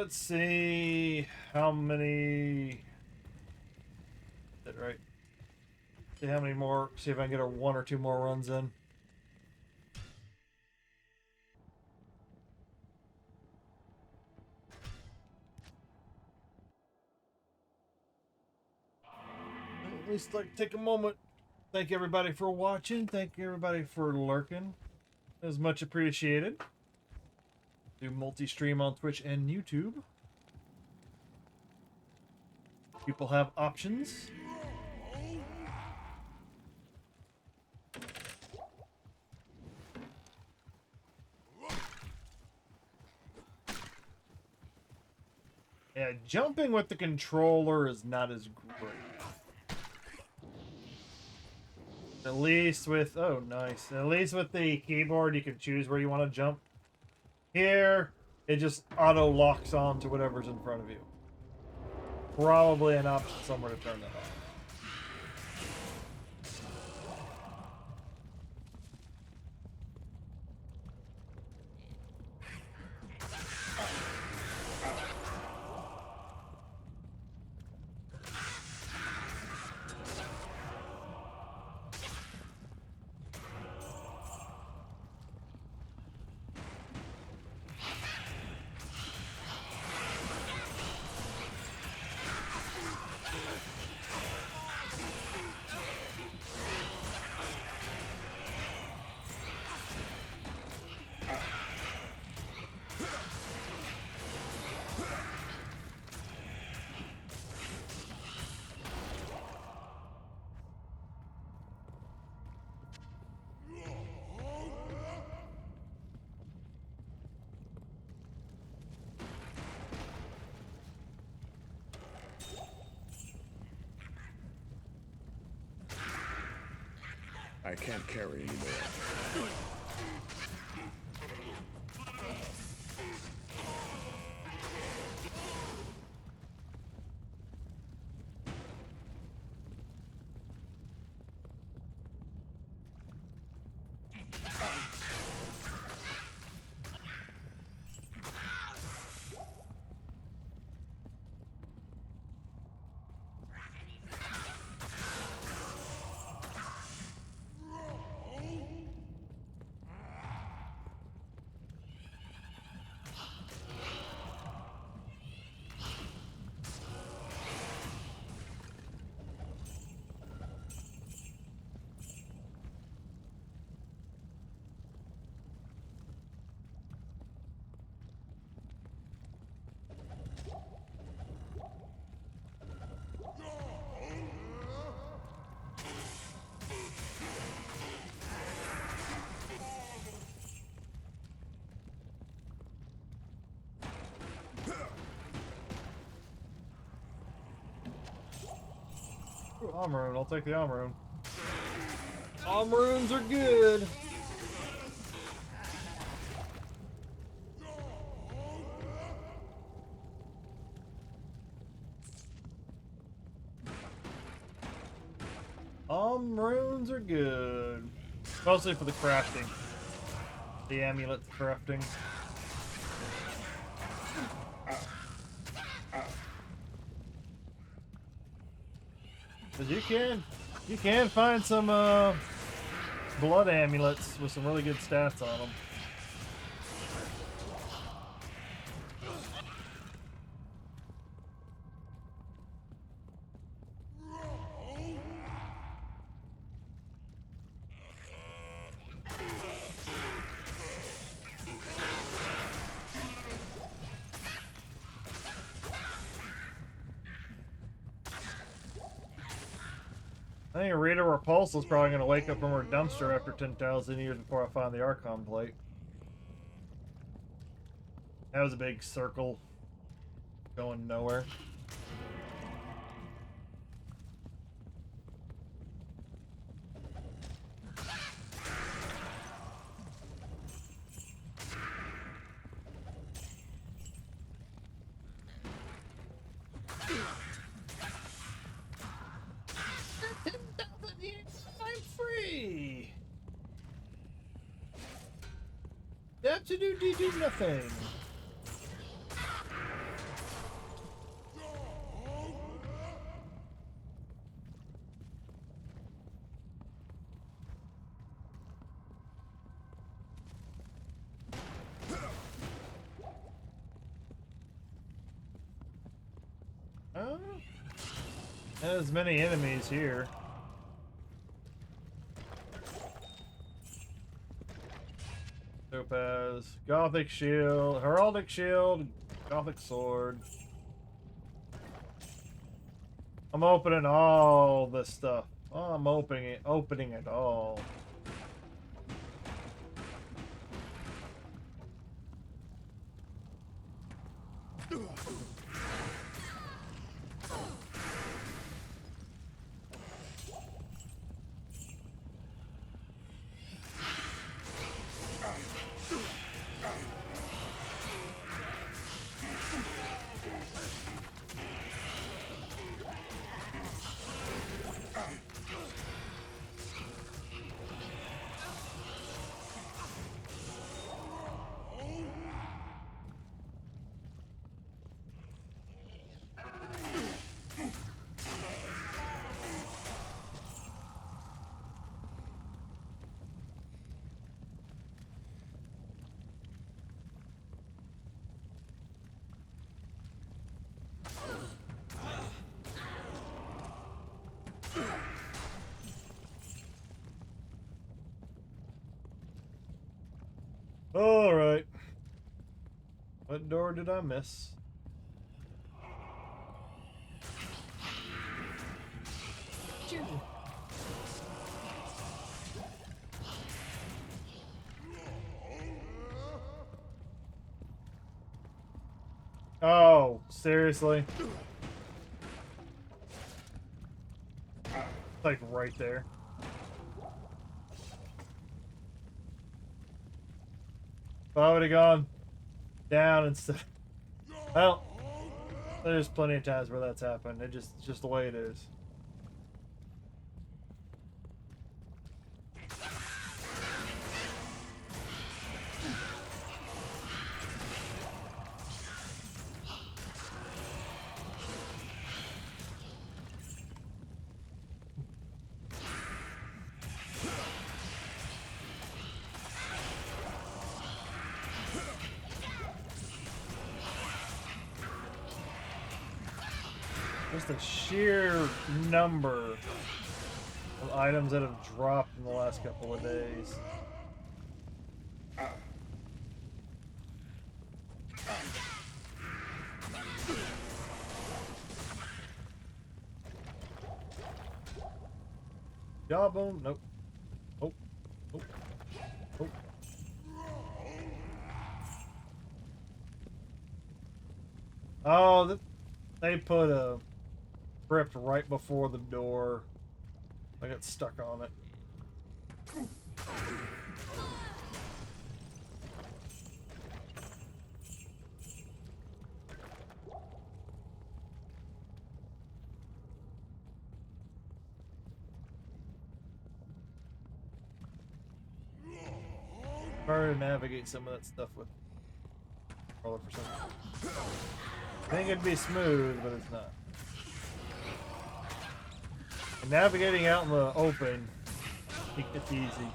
see how many. That right? See how many more. See if I can get a 1 or 2 more runs in. At least like take a moment. Thank everybody for watching. Thank everybody for lurking. It was much appreciated. Do multi-stream on Twitch and YouTube. People have options. Yeah, jumping with the controller is not as great. At least with, oh nice. At least with the keyboard you can choose where you want to jump. Here, it just auto locks on to whatever's in front of you. Probably an option somewhere to turn that off. I can't carry anymore. Ooh, Omrune. I'll take the Omrune. Omrunes are good. Omrunes are good. Mostly for the crafting. The amulet crafting. Cause you can find some blood amulets with some really good stats on them. I think Rita Repulsa is probably going to wake up from her dumpster after 10,000 years before I find the Archon plate. That was a big circle going nowhere. I'm free. Absolutely do nothing. Oh, there's many enemies here. Topaz, Gothic Shield, Heraldic Shield, Gothic Sword. I'm opening all this stuff. Oh, I'm opening it all. All right. What door did I miss? Oh, seriously? Like right there. If I would have gone down instead. Well, there's plenty of times where that's happened. It's just the way it is. Just the sheer number of items that have dropped in the last couple of days. Jawbone, nope. Oh, oh, oh. Oh, they put a tripped right before the door. I got stuck on it. Hard to navigate some of that stuff with controller for some reason. I think it'd be smooth, but it's not. And navigating out in the open, I think it's easy.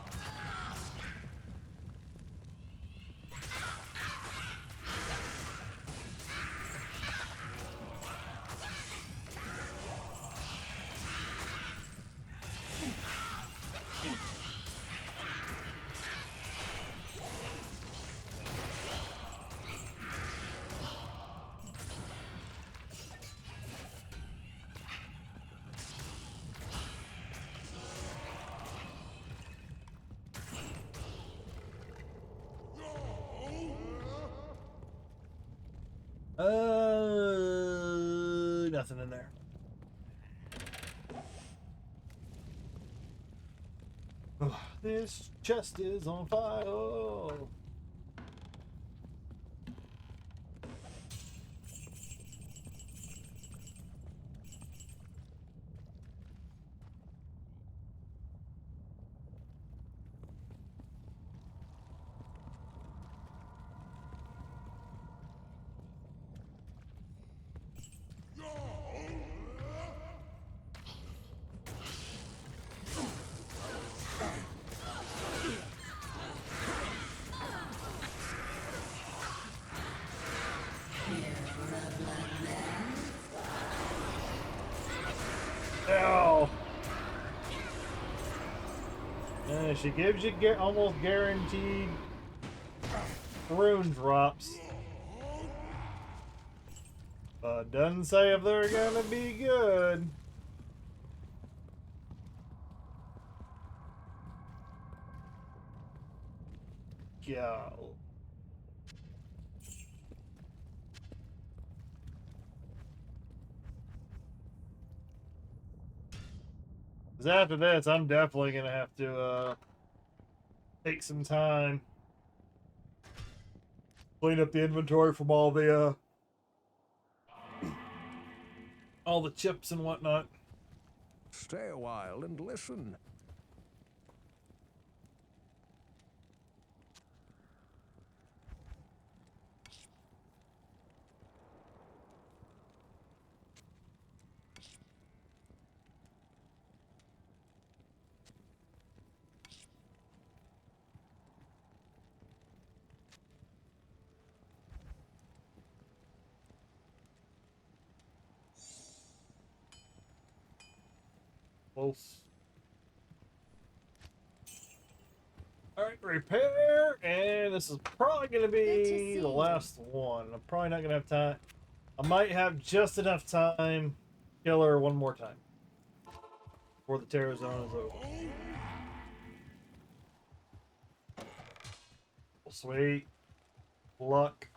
Nothing in there. This chest is on fire. Ow! She gives you almost guaranteed rune drops. But doesn't say if they're gonna be good. Yeah. Because after this, I'm definitely gonna have to take some time, clean up the inventory from all the chips and whatnot. Stay a while and listen. Close. Alright, repair, and this is probably going to be the last one. I'm probably not going to have time. I might have just enough time to kill her one more time before the terror zone is over. Sweet. Luck.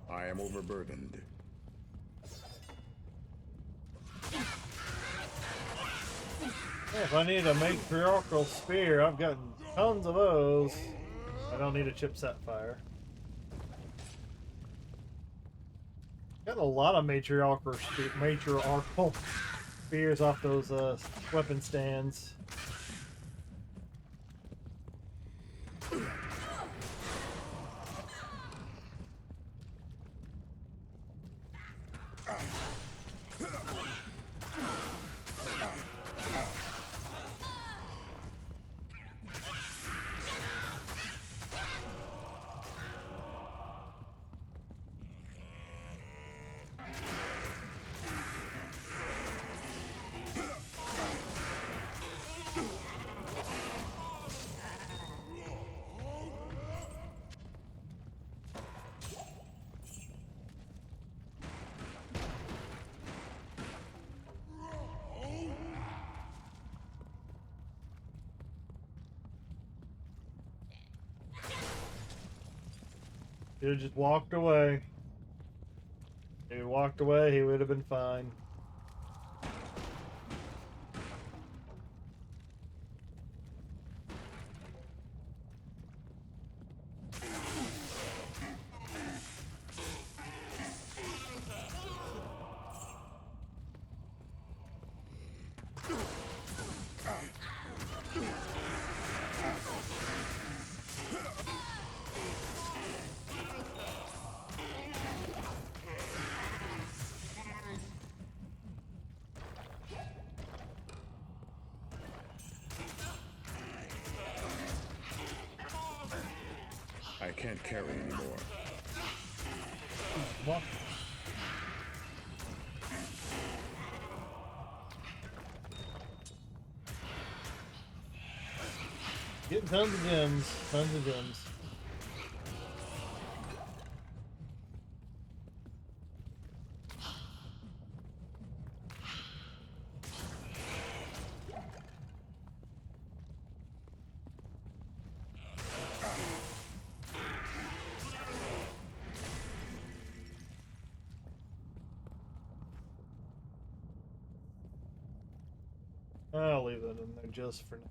I am overburdened. Yeah, if I need a matriarchal spear, I've got tons of those. I don't need a chip sapphire. Got a lot of matriarchal spears off those weapon stands. He would just walked away. If he walked away, he would have been fine. I can't carry anymore. What? Getting tons of gems. Tons of gems. I'll leave that in there just for now.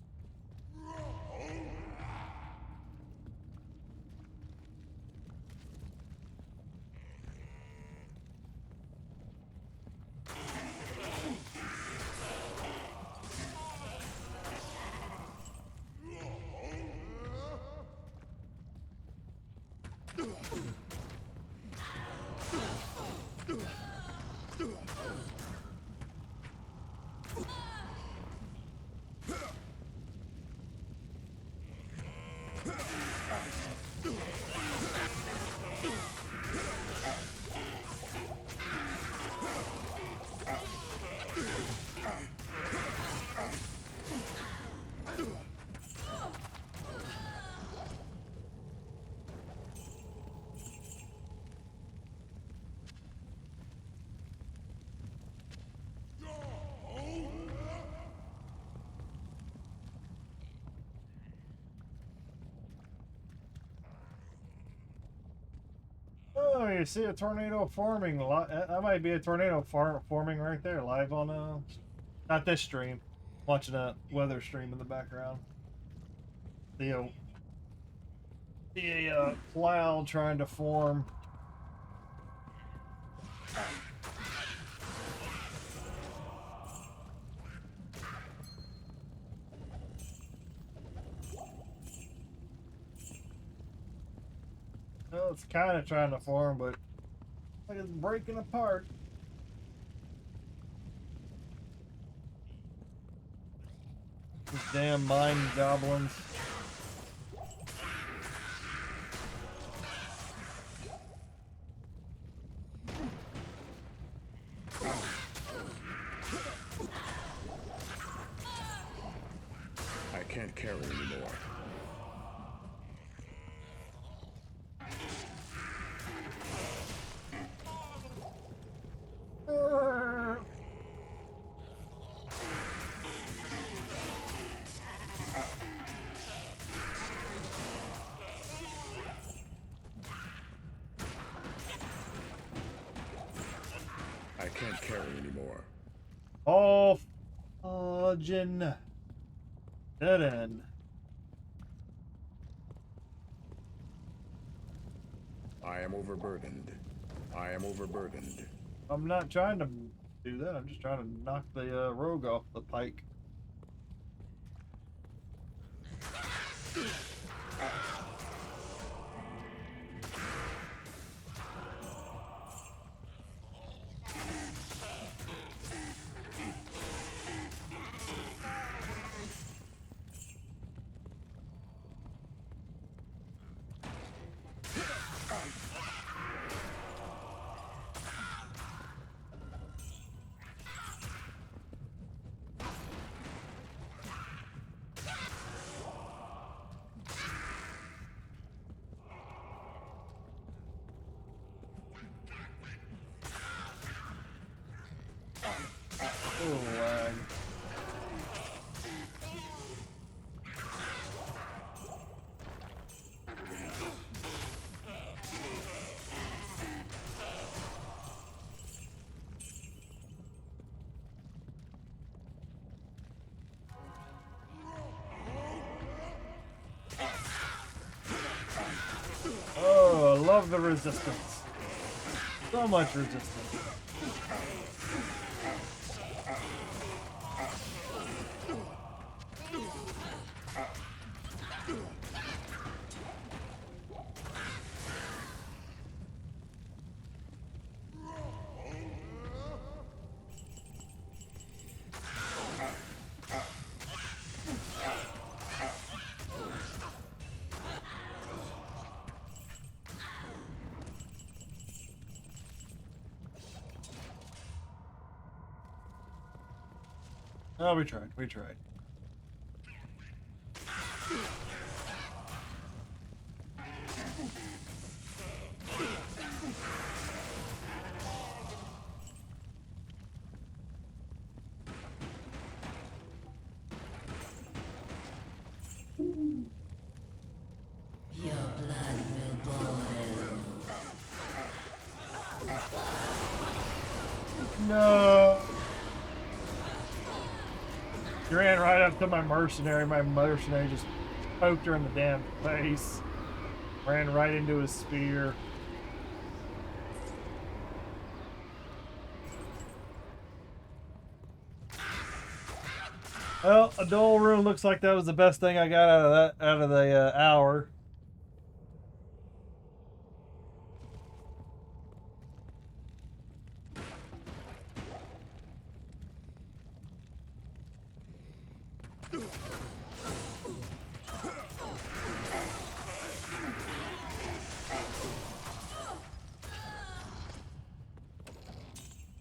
Oh, you see a tornado forming. That might be a tornado forming right there, live on not this stream. Watching a weather stream in the background. See a cloud trying to form. Well, it's kind of trying to form, but like it's breaking apart. These damn mine goblins. I can't carry anymore. I can't carry anymore. Oh, fudging. Dead end. I am overburdened. I am overburdened. I'm not trying to do that. I'm just trying to knock the rogue off the pike. love the resistance. So much resistance. Oh, we tried. We tried. Your blood will boil. No. She ran right up to my mercenary. My mercenary just poked her in the damn face. Ran right into his spear. Well, a dual rune looks like that was the best thing I got out of the hour.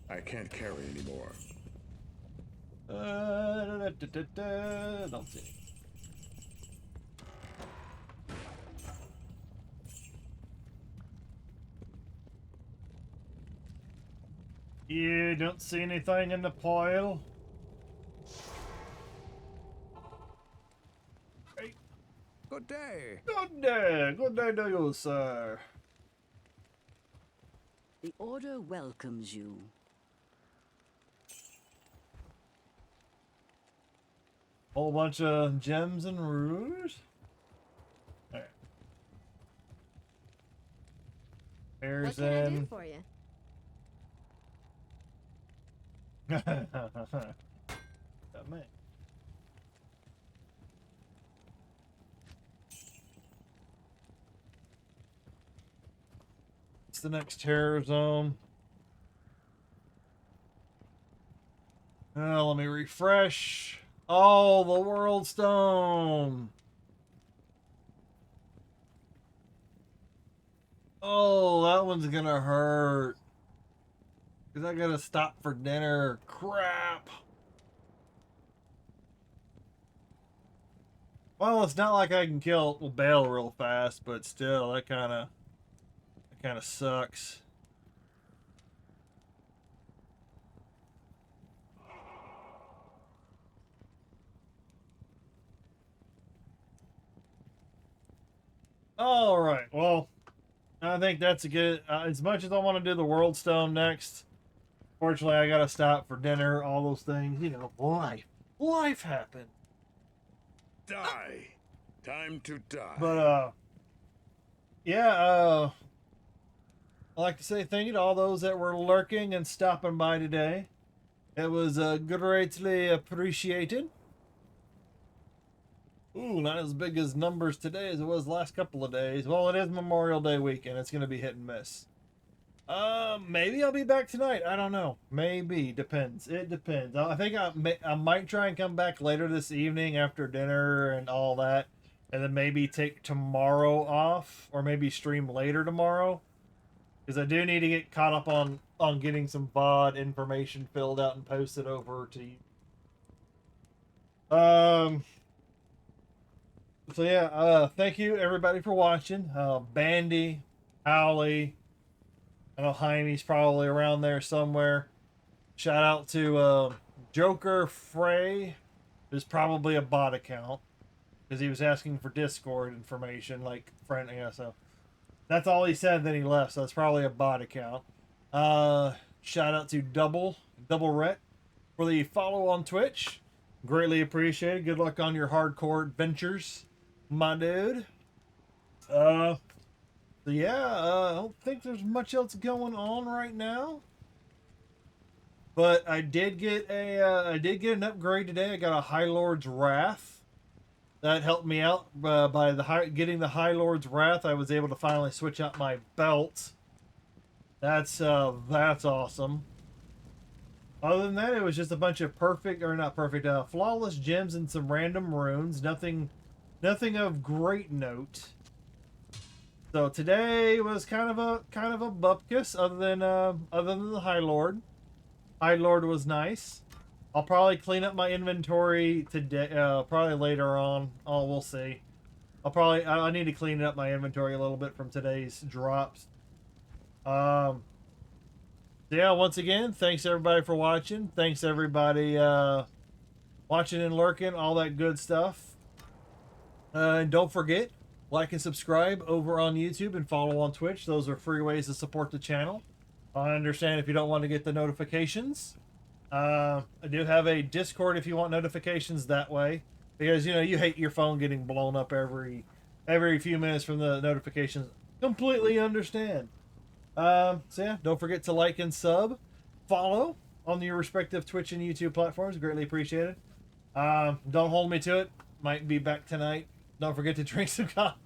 I can't carry anymore. Don't see. You don't see anything in the pile? Hey, Good day. good day. Good day to you, sir. The Order welcomes you. Whole bunch of gems and runes. Alright. There's What can I do for you? Got me. It's the next terror zone. Let me refresh. Oh, the World Stone. Oh, that one's gonna hurt. Because I gotta stop for dinner. Crap. Well, it's not like I can kill Bale real fast, but still, that kind of sucks. All right. Well, I think that's a good. As much as I want to do the World Stone next, fortunately, I gotta stop for dinner. All those things, you know, life happened. Die. Time to die. But yeah. I'd like to say thank you to all those that were lurking and stopping by today. It was greatly appreciated. Ooh, not as big as numbers today as it was last couple of days. Well, it is Memorial Day weekend. It's going to be hit and miss. Maybe I'll be back tonight. I don't know. Maybe. Depends. It depends. I think I might try and come back later this evening after dinner and all that. And then maybe take tomorrow off. Or maybe stream later tomorrow. Because I do need to get caught up on getting some VOD information filled out and posted over to you. So yeah, thank you everybody for watching. Bandy, Howley, I know Jaime's probably around there somewhere. Shout out to Joker Frey, who's probably a bot account because he was asking for Discord information, like friend. Yeah, so that's all he said. Then he left, so it's probably a bot account. Shout out to Double Rhett for the follow on Twitch. Greatly appreciated. Good luck on your hardcore adventures, my dude. So yeah, I don't think there's much else going on right now. But I did get an upgrade today. I got a High Lord's Wrath. That helped me out by getting the High Lord's Wrath. I was able to finally switch out my belt. That's awesome. Other than that, it was just a bunch of flawless gems and some random runes. Nothing of great note. So today was kind of a bupkis, other than the High Lord. High Lord was nice. I'll probably clean up my inventory today, probably later on. Oh, we'll see. I need to clean up my inventory a little bit from today's drops. Yeah, once again, thanks everybody for watching. Thanks everybody watching and lurking, all that good stuff. And don't forget, like and subscribe over on YouTube and follow on Twitch. Those are free ways to support the channel. I understand if you don't want to get the notifications. I do have a Discord if you want notifications that way, because you know you hate your phone getting blown up every few minutes from the notifications. Completely understand. So yeah, don't forget to like and follow on your respective Twitch and YouTube platforms. Greatly appreciated. Don't hold me to it. Might be back tonight. Don't forget to drink some coffee.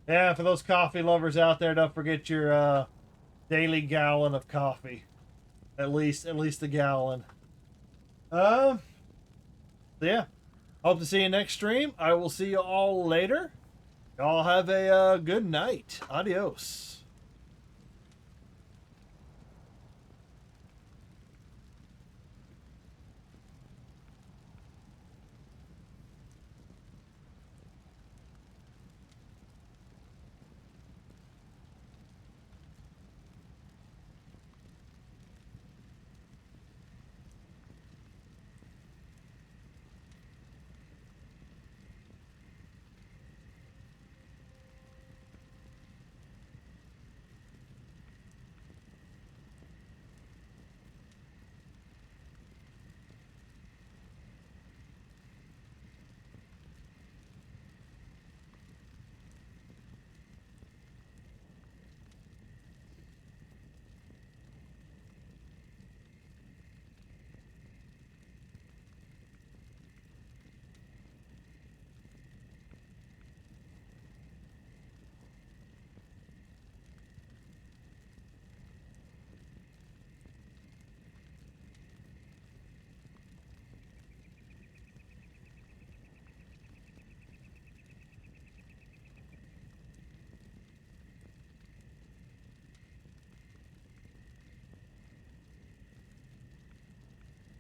Yeah, for those coffee lovers out there, don't forget your daily gallon of coffee. At least a gallon. So yeah, hope to see you next stream. I will see you all later. Y'all have a good night. Adios.